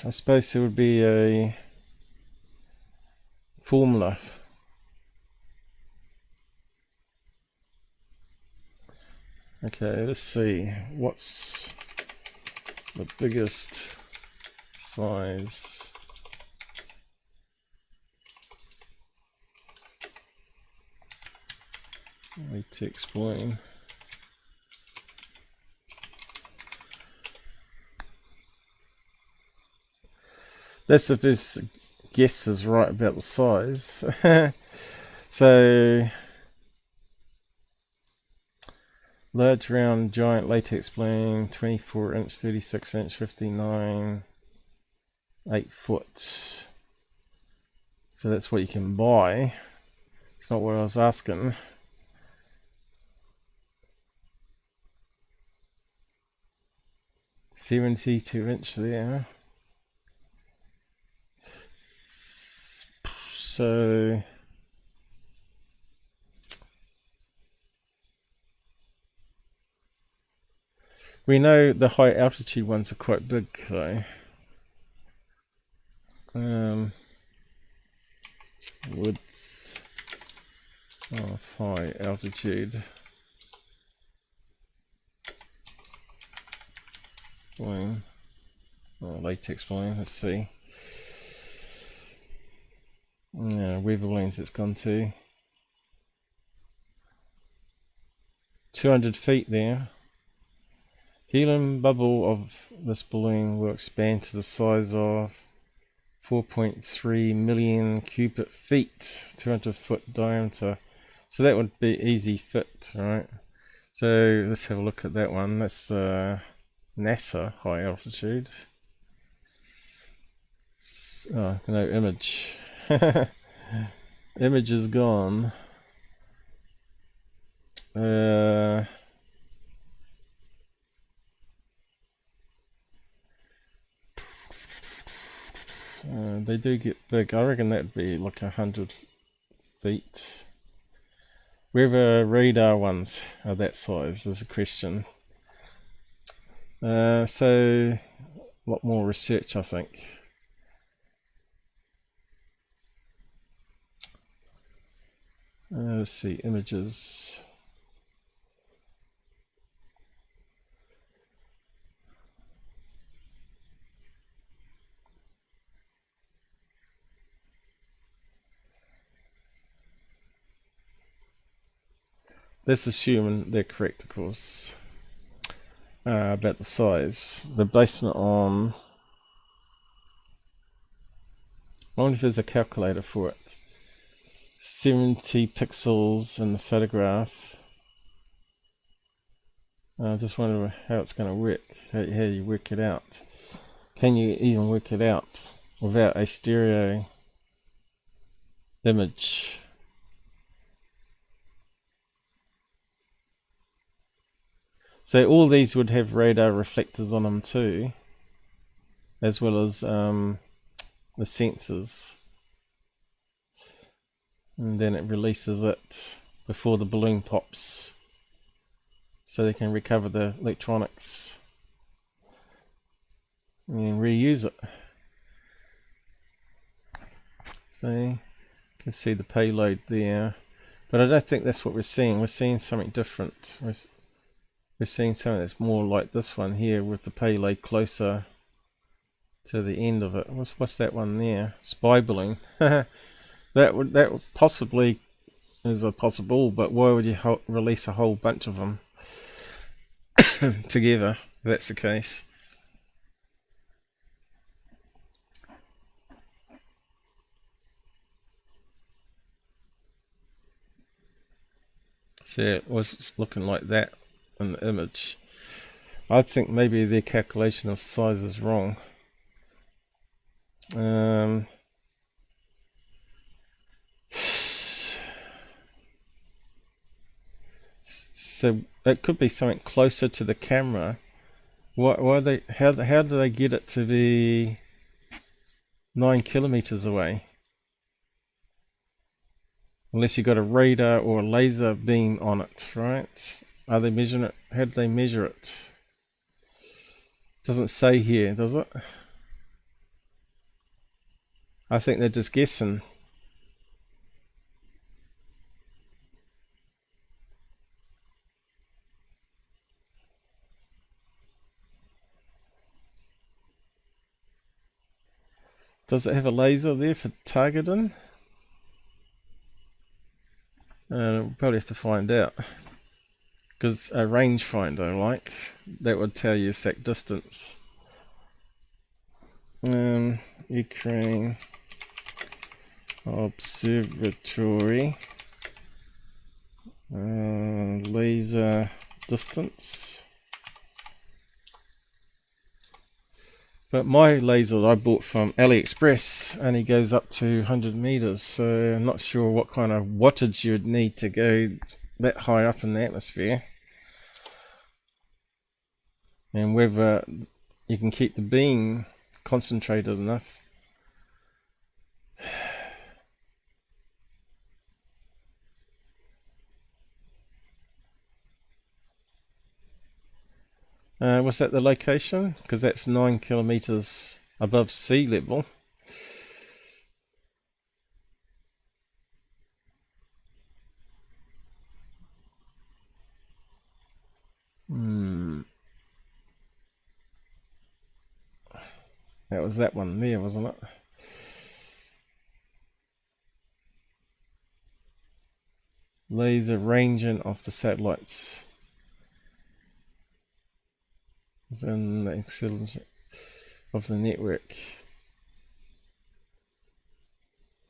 I suppose there would be a formula. Okay, let's see. What's the biggest size? Latex balloon. That's if his guess is right about the size. So, large round giant latex balloon, 24 inch, 36 inch, 59, 8 foot. So that's what you can buy. It's not what I was asking. $72 inch there. So we know the high altitude ones are quite big though. Woods of high altitude. Balloon. Oh, latex balloon, let's see. Yeah, weather balloons it's gone to. 200 feet there. Helium bubble of this balloon will expand to the size of 4.3 million cubic feet, 200 foot diameter. So that would be easy fit, right? So let's have a look at that one. That's NASA high altitude. Oh, no image. Image is gone. They do get big. I reckon that'd be like 100 feet. Whether radar ones are that size is a question. So a lot more research, I think. Let's see, images. Let's assume they're correct, of course, about the size. They're basing it on... I wonder if there's a calculator for it. 70 pixels in the photograph. I just wonder how it's going to work, how you work it out. Can you even work it out without a stereo image? So all these would have radar reflectors on them too, as well as the sensors. And then it releases it before the balloon pops, so they can recover the electronics and reuse it. So you can see the payload there, but I don't think that's what we're seeing. We're seeing something different. We're seeing something that's more like this one here, with the payload closer to the end of it. What's that one there? Spy balloon. That would possibly is a possible, but why would you release a whole bunch of them together if that's the case? So it was looking like that in the image. I think maybe their calculation of size is wrong. So it could be something closer to the camera. How do they get it to be 9 kilometers away? Unless you've got a radar or a laser beam on it, right? Are they measuring it? How do they measure it? Doesn't say here, does it? I think they're just guessing. Does it have a laser there for targeting? We'll probably have to find out. Because a rangefinder, like, that would tell you exact distance. Ukraine Observatory. Laser distance. But my laser that I bought from AliExpress only goes up to 100 meters, so I'm not sure what kind of wattage you'd need to go that high up in the atmosphere. And whether you can keep the beam concentrated enough. Was that the location? Because that's 9 kilometers above sea level. That was that one there, wasn't it? Laser ranging off the satellites within the acceleration of the network.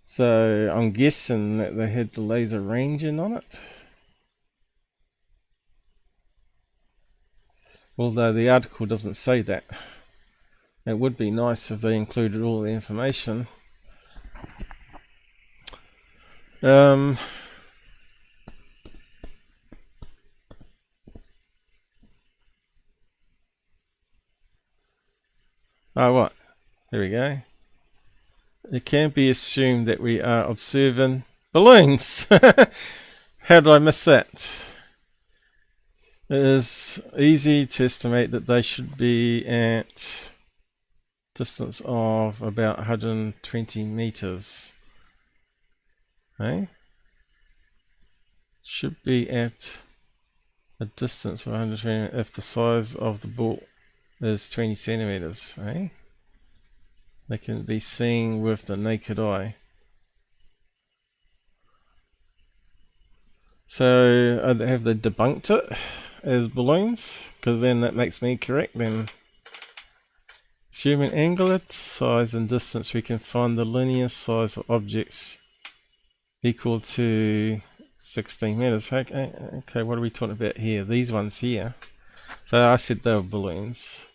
So I'm guessing that they had the laser ranging on it. Although the article doesn't say that. It would be nice if they included all the information. Oh, what? There we go. It can be assumed that we are observing balloons. How did I miss that? It is easy to estimate that they should be at distance of about 120 meters. Okay? Should be at a distance of 120 if the size of the ball is 20 centimeters. Okay? They can be seen with the naked eye. So have they debunked it as balloons? Because then that makes me correct then. Assuming angular size and distance, we can find the linear size of objects equal to 16 meters. Okay, what are we talking about here? These ones here. So I said they were balloons.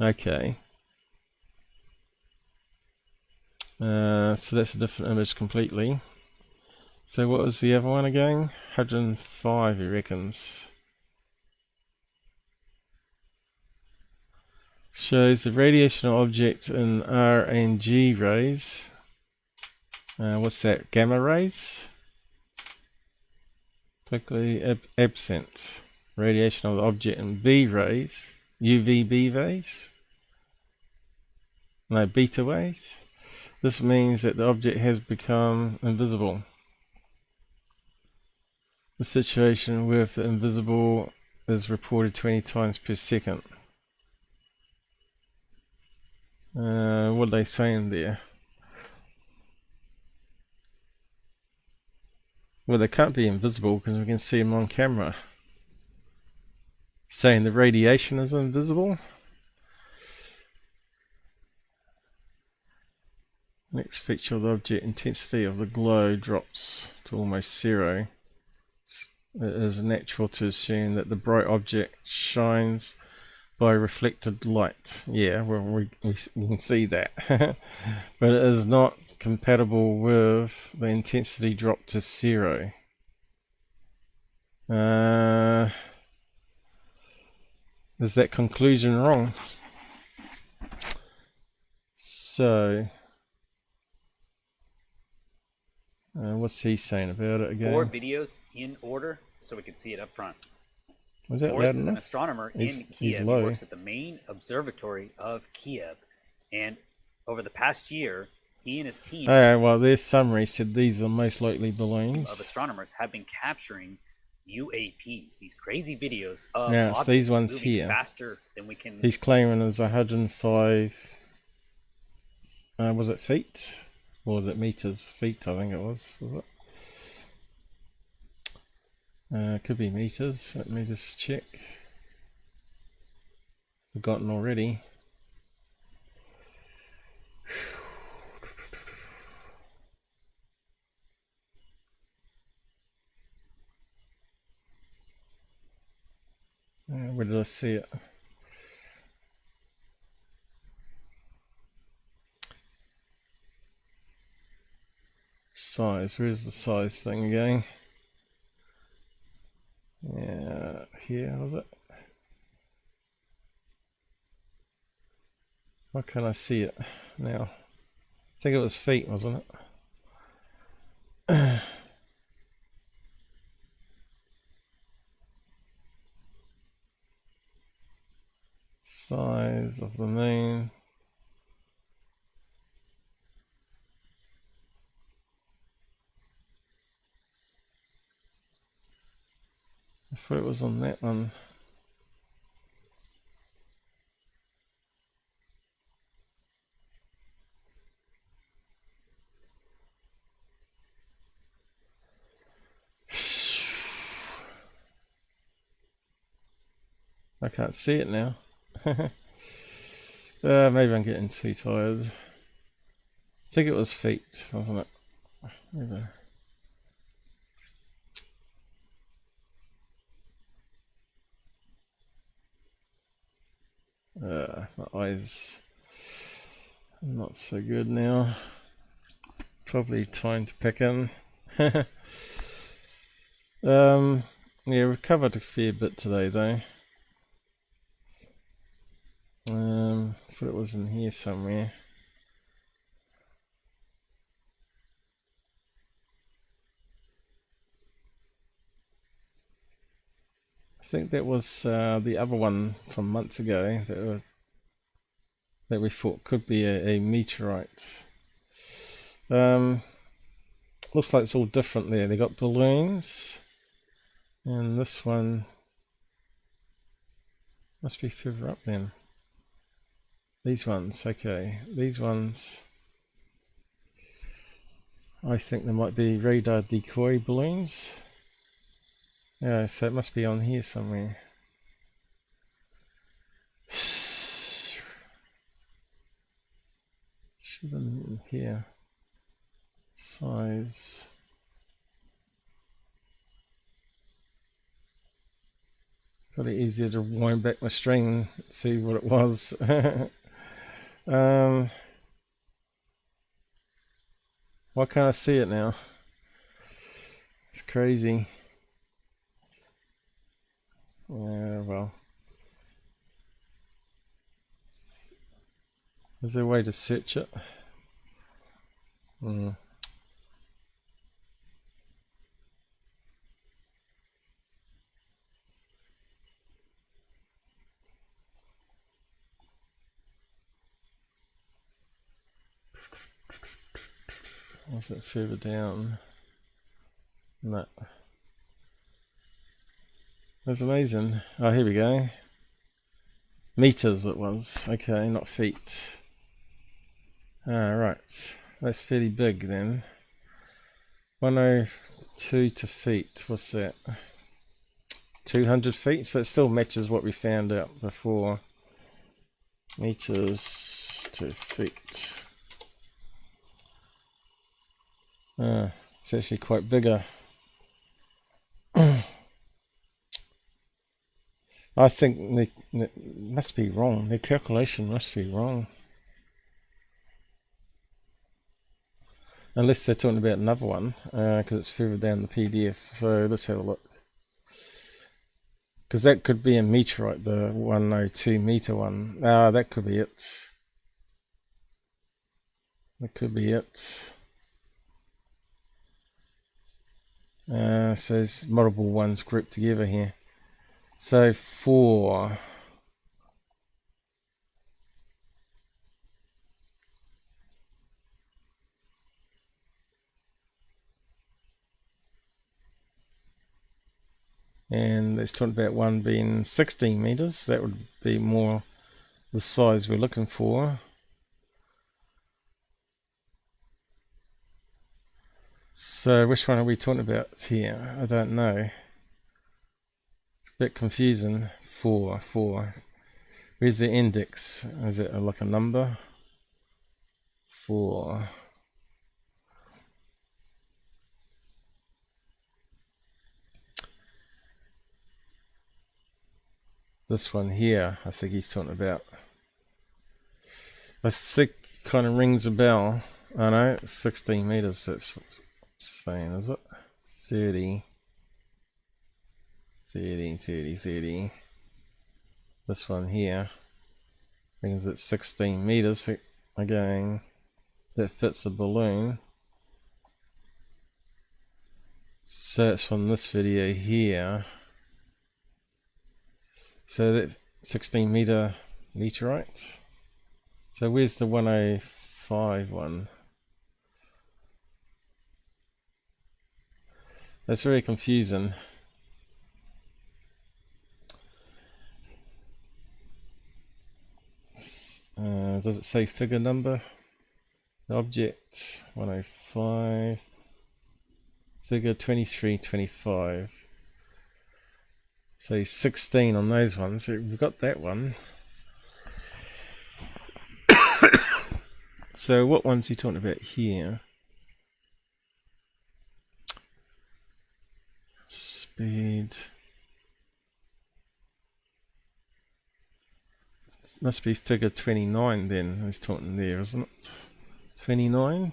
Okay. So that's a different image completely. So what was the other one again? 105 he reckons. Shows the radiation object in R and G rays. What's that? Gamma rays? Quickly absent. Radiation of the object in B rays. UVB rays. No, beta rays. This means that the object has become invisible. The situation with the invisible is reported 20 times per second. What are they saying there? Well, they can't be invisible because we can see them on camera. Saying the radiation is invisible. Next feature of the object, intensity of the glow drops to almost zero. It is natural to assume that the bright object shines by reflected light. Yeah, well, we can see that. But it is not compatible with the intensity drop to zero. Is that conclusion wrong? So, what's he saying about it again? 4 videos in order so we can see it up front. Was that Boris loud is an enough? astronomer in He's Kiev. He low. works at the main observatory of Kiev. And over the past year, he and his team Well, their summary said these are most likely balloons. of astronomers have been capturing UAPs, these crazy videos of Now, it's objects these ones moving here. faster than we can. He's claiming there's 105. Was it feet? Or was it meters? Feet, I think it was. Was it? Could be meters. Let me just check. Forgotten already. Where did I see it? Size. Where's the size thing again? Yeah, here was it? Why can't I see it now? I think it was feet, wasn't it? Size of the moon. I thought it was on that one. I can't see it now. Maybe I'm getting too tired. I think it was feet, wasn't it? Maybe. My eyes not so good now. Probably time to pick in. Yeah, recovered a fair bit today though. Thought it was in here somewhere. I think that was the other one from months ago that we thought could be a meteorite. Looks like it's all different there. They got balloons, and this one must be further up then. These ones, okay. These ones, I think there might be radar decoy balloons. Yeah, so it must be on here somewhere. Should have been here. Size. Probably easier to wind back my string and see what it was. Why can't I see it now? It's crazy. Yeah, well. Is there a way to search it? Was it further down? No. That's amazing. Oh, here we go. Meters it was. Okay, not feet. Right. That's fairly big then. 102 to feet. What's that? 200 feet? So it still matches what we found out before. Meters to feet. It's actually quite bigger. I think they must be wrong. The calculation must be wrong. Unless they're talking about another one, because it's further down the PDF. So let's have a look. Because that could be a meteorite, the 102 meter one. That could be it. That could be it. So there's multiple ones grouped together here. So 4. And let's talk about one being 16 meters. That would be more the size we're looking for. So which one are we talking about here? I don't know. It's a bit confusing. 4. Where's the index? Is it like a number? 4. This one here, I think he's talking about. I think kind of rings a bell. I know, 16 meters, that's saying, is it? 30. This one here, because it's 16 meters. Again, that fits a balloon. So it's from this video here. So that 16 meter meteorite. So where's the 105 one? That's very confusing. Does it say figure number? Object 105. Figure 2325. So 16 on those ones. So we've got that one. So what one's he talking about here? Speed. must be figure 29 then. Who's talking there, isn't it? 29?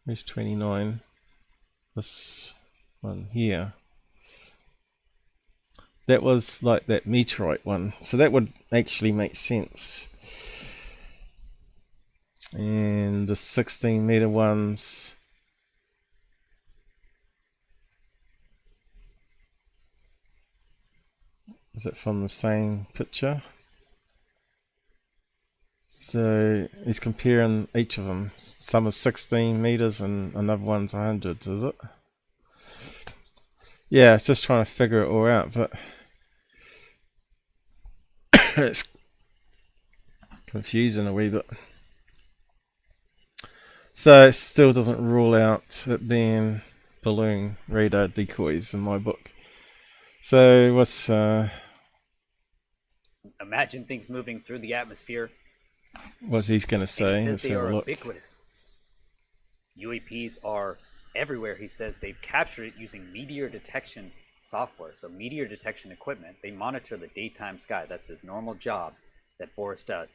Where's 29? This one here. That was like that meteorite one. So that would actually make sense. And the 16-meter ones. Is it from the same picture? So he's comparing each of them. Some are 16 meters and another one's 100, is it? Yeah, it's just trying to figure it all out, but it's confusing a wee bit. So it still doesn't rule out it being balloon radar decoys in my book. So what's Imagine things moving through the atmosphere. what's he's going to say? He says Let's they have a are look. ubiquitous. UAPs are everywhere. He says they've captured it using meteor detection software. So meteor detection equipment. They monitor the daytime sky. That's his normal job that Boris does.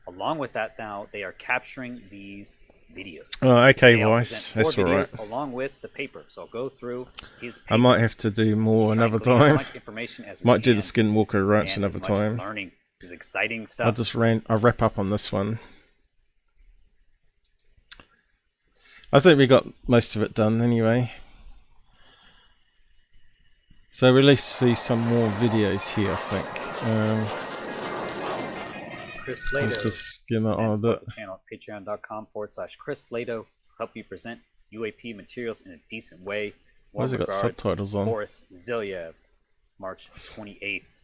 Along with that, now they are capturing these videos. Oh, okay, Today I'll Weiss. present That's four all right. videos along with the paper. So I'll go through his paper. I might have to do more try and another glean as time. much information as we Might do can, the Skinwalker Ranch and as another much time. learning is exciting I'll stuff. just I'll wrap up on this one. I think we got most of it done anyway. So we'll at least see some more videos here, I think. Chris Slato. Let's just skim it on a And bit. support the channel at patreon.com/Chris Slato. Help you present UAP materials in a decent way. Why has it got Regards, subtitles on? Boris Zilyev, March 28th.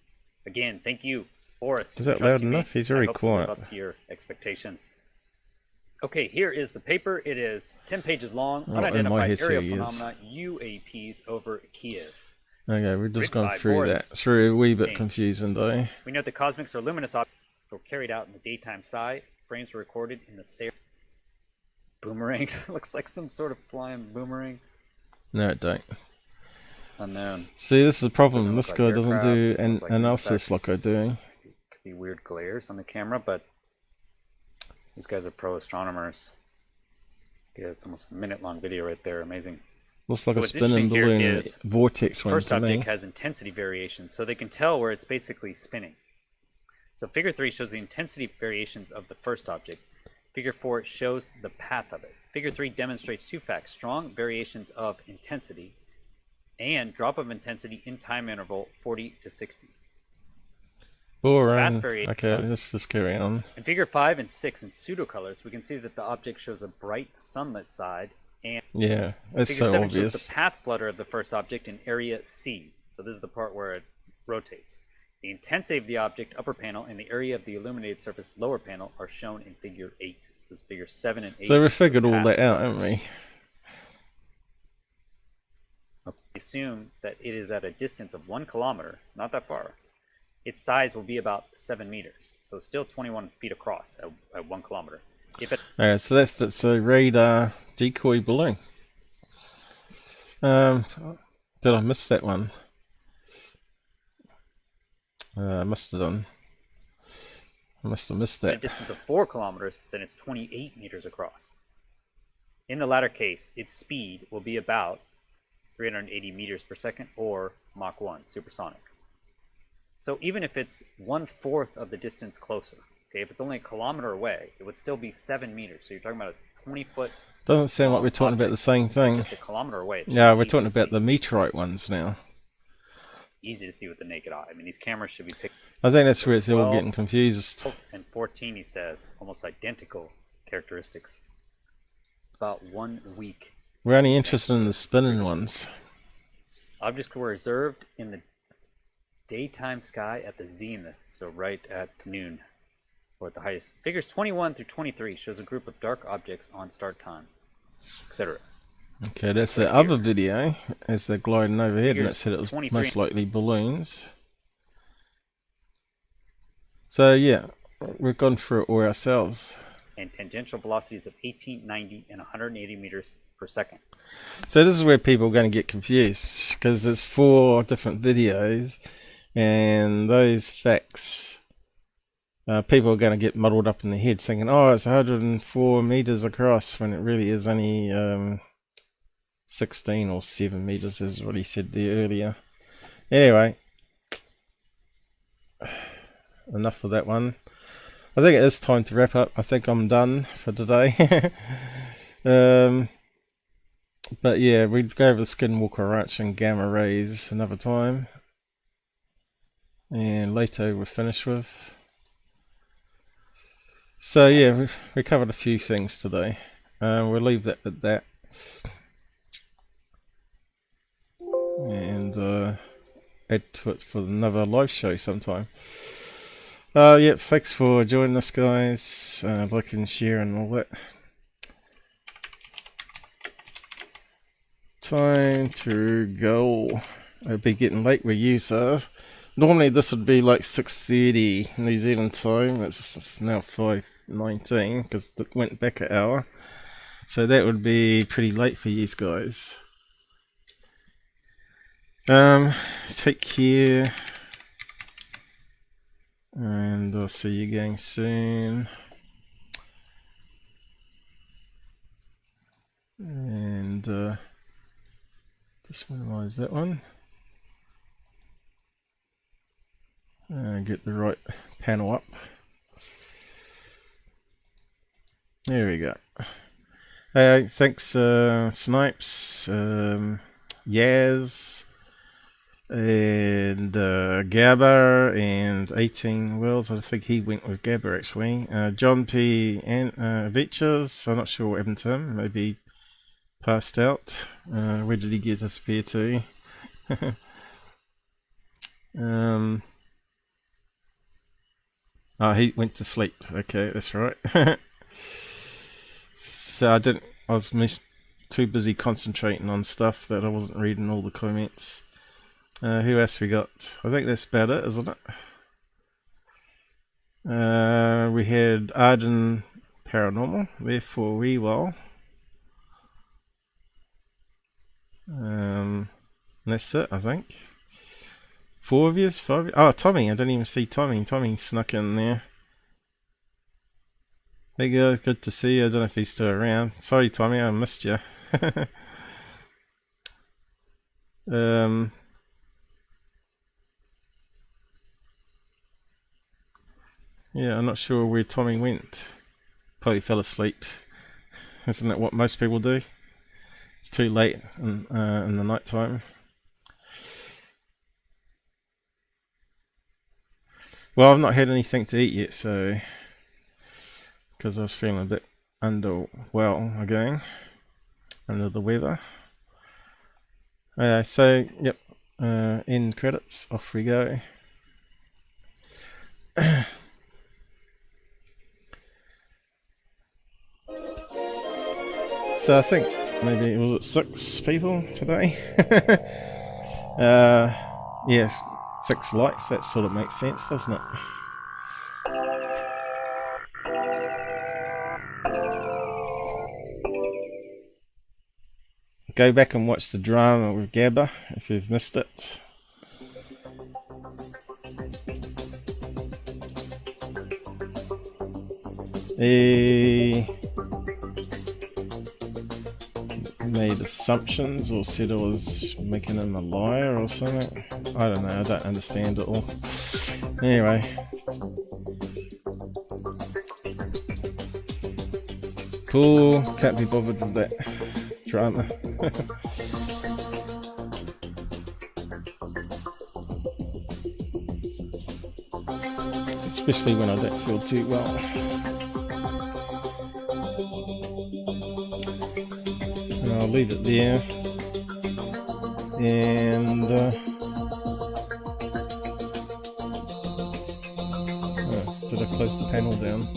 Again, thank you, Boris. Is for that loud trusting me. enough? He's I very hope to live quiet. up to your expectations. Okay, here is the paper. It is 10 pages long. Oh, in my Unidentified head area he is. phenomena, UAPs over Kiev. Okay, we've just Written gone by through Boris that. It's very a wee bit James. confusing though. We know the cosmics or luminous objects were carried out in the daytime sky. Frames were recorded in the boomerang. Looks like some sort of flying boomerang. No, it don't. Unknown. See, this is the problem. Doesn't This look guy like doesn't aircraft, do doesn't an look like analysis insects. like I do. Could be weird glares on the camera, but these guys are pro astronomers. Yeah, it's almost a minute-long video right there. Amazing. Looks like So a what's spinning interesting here balloon is vortex one First to me. object has intensity variations, so they can tell where it's basically spinning. So figure 3 shows the intensity variations of the first object. Figure 4 shows the path of it. Figure 3 demonstrates two facts: strong variations of intensity and drop of intensity in time interval 40 to 60. Boring. Fast variation Okay, stuff. let's just carry on. In figure 5 and 6 in pseudocolors, we can see that the object shows a bright sunlit side, and Yeah, it's figure so 7 shows obvious. the path flutter of the first object in area C. So this is the part where it rotates. The intensity of the object, upper panel, and the area of the illuminated surface, lower panel, are shown in figure 8. This is figure 7 and 8. So we figured all Path that out, flutters. haven't we? Assume that it is at a distance of 1 kilometer, not that far. Its size will be about 7 meters, so still 21 feet across at 1 kilometer. If it Alright, so that fits a radar decoy balloon. Did I miss that one? I must have done. I must have missed at a that. distance of 4 kilometers, then it's 28 meters across. In the latter case, its speed will be about 380 meters per second, or Mach 1, supersonic. So even if it's 1/4 of the distance closer, okay, if it's only a kilometer away, it would still be 7 meters. So you're talking about a 20-foot, Doesn't sound like we're talking about the same thing. just a kilometer away. It should Yeah, be we're easy talking to about see. the meteorite ones now. Easy to see with the naked eye. I mean, these cameras should be picked. I think that's where it's all 12. getting confused. 12 and 14, he says, almost identical characteristics. About 1 week. We're only interested in the spinning ones. Objects were observed in the daytime sky at the zenith, so right at noon, or at the highest. Figures 21 through 23 shows a group of dark objects on start time, etc. Okay, that's the other video as they're gliding overhead, and it said it was 23. most likely balloons. So yeah, we've gone through it all ourselves. And tangential velocities of 18, 90, and 180 meters per second. So this is where people are going to get confused, because there's 4 different videos, And those facts, people are going to get muddled up in their head thinking, oh, it's 104 meters across, when it really is only 16 or 7 meters, is what he said there earlier. Anyway, enough of that one. I think it is time to wrap up. I think I'm done for today. But yeah, we'd go over the Skinwalker Ranch and Gamma Rays another time. And later we're finished with. So yeah, we covered a few things today. We'll leave that at that. And add to it for another live show sometime. Yep, thanks for joining us, guys. Like and share and all that. Time to go. It'll be getting late where you are. Normally this would be like 6:30 New Zealand time. It's now 5:19 because it went back an hour. So that would be pretty late for you guys. Take care. And I'll see you again soon. And just minimize that one. Get the right panel up. There we go. Thanks Snipes, Yaz, and Gabber, and 18 Wells. I think he went with Gabber actually. John P. and Veachers. I'm not sure what happened to him. Maybe passed out. Where did he get disappear to? Oh, he went to sleep. Okay, that's right. So I was too busy concentrating on stuff that I wasn't reading all the comments. Who else we got? I think that's about it, isn't it? We had Arden Paranormal there for a wee while. That's it, I think. 4 of yous? 5? Oh, Tommy. I didn't even see Tommy. Tommy snuck in there. Hey guys, good to see you. I don't know if he's still around. Sorry, Tommy, I missed you. Yeah, I'm not sure where Tommy went. Probably fell asleep. Isn't that what most people do? It's too late in the night time. Well, I've not had anything to eat yet, so because I was feeling a bit underwell again, under the weather. So yep, end credits. Off we go. So I think maybe was it 6 people today. Yeah. 6 likes, that sort of makes sense, doesn't it? Go back and watch the drama with Gabber if you've missed it. He made assumptions or said I was making him a liar or something. I don't know, I don't understand it all. Anyway. Cool, can't be bothered with that drama. Especially when I don't feel too well. I'll leave it there, and did I close the panel down?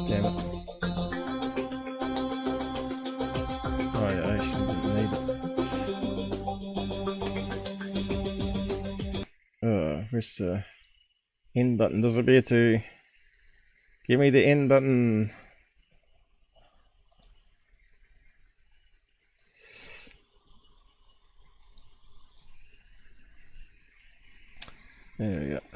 Damn it. Oh yeah, I actually didn't need it. Where's the end button? Does it appear to give me the end button? There we go.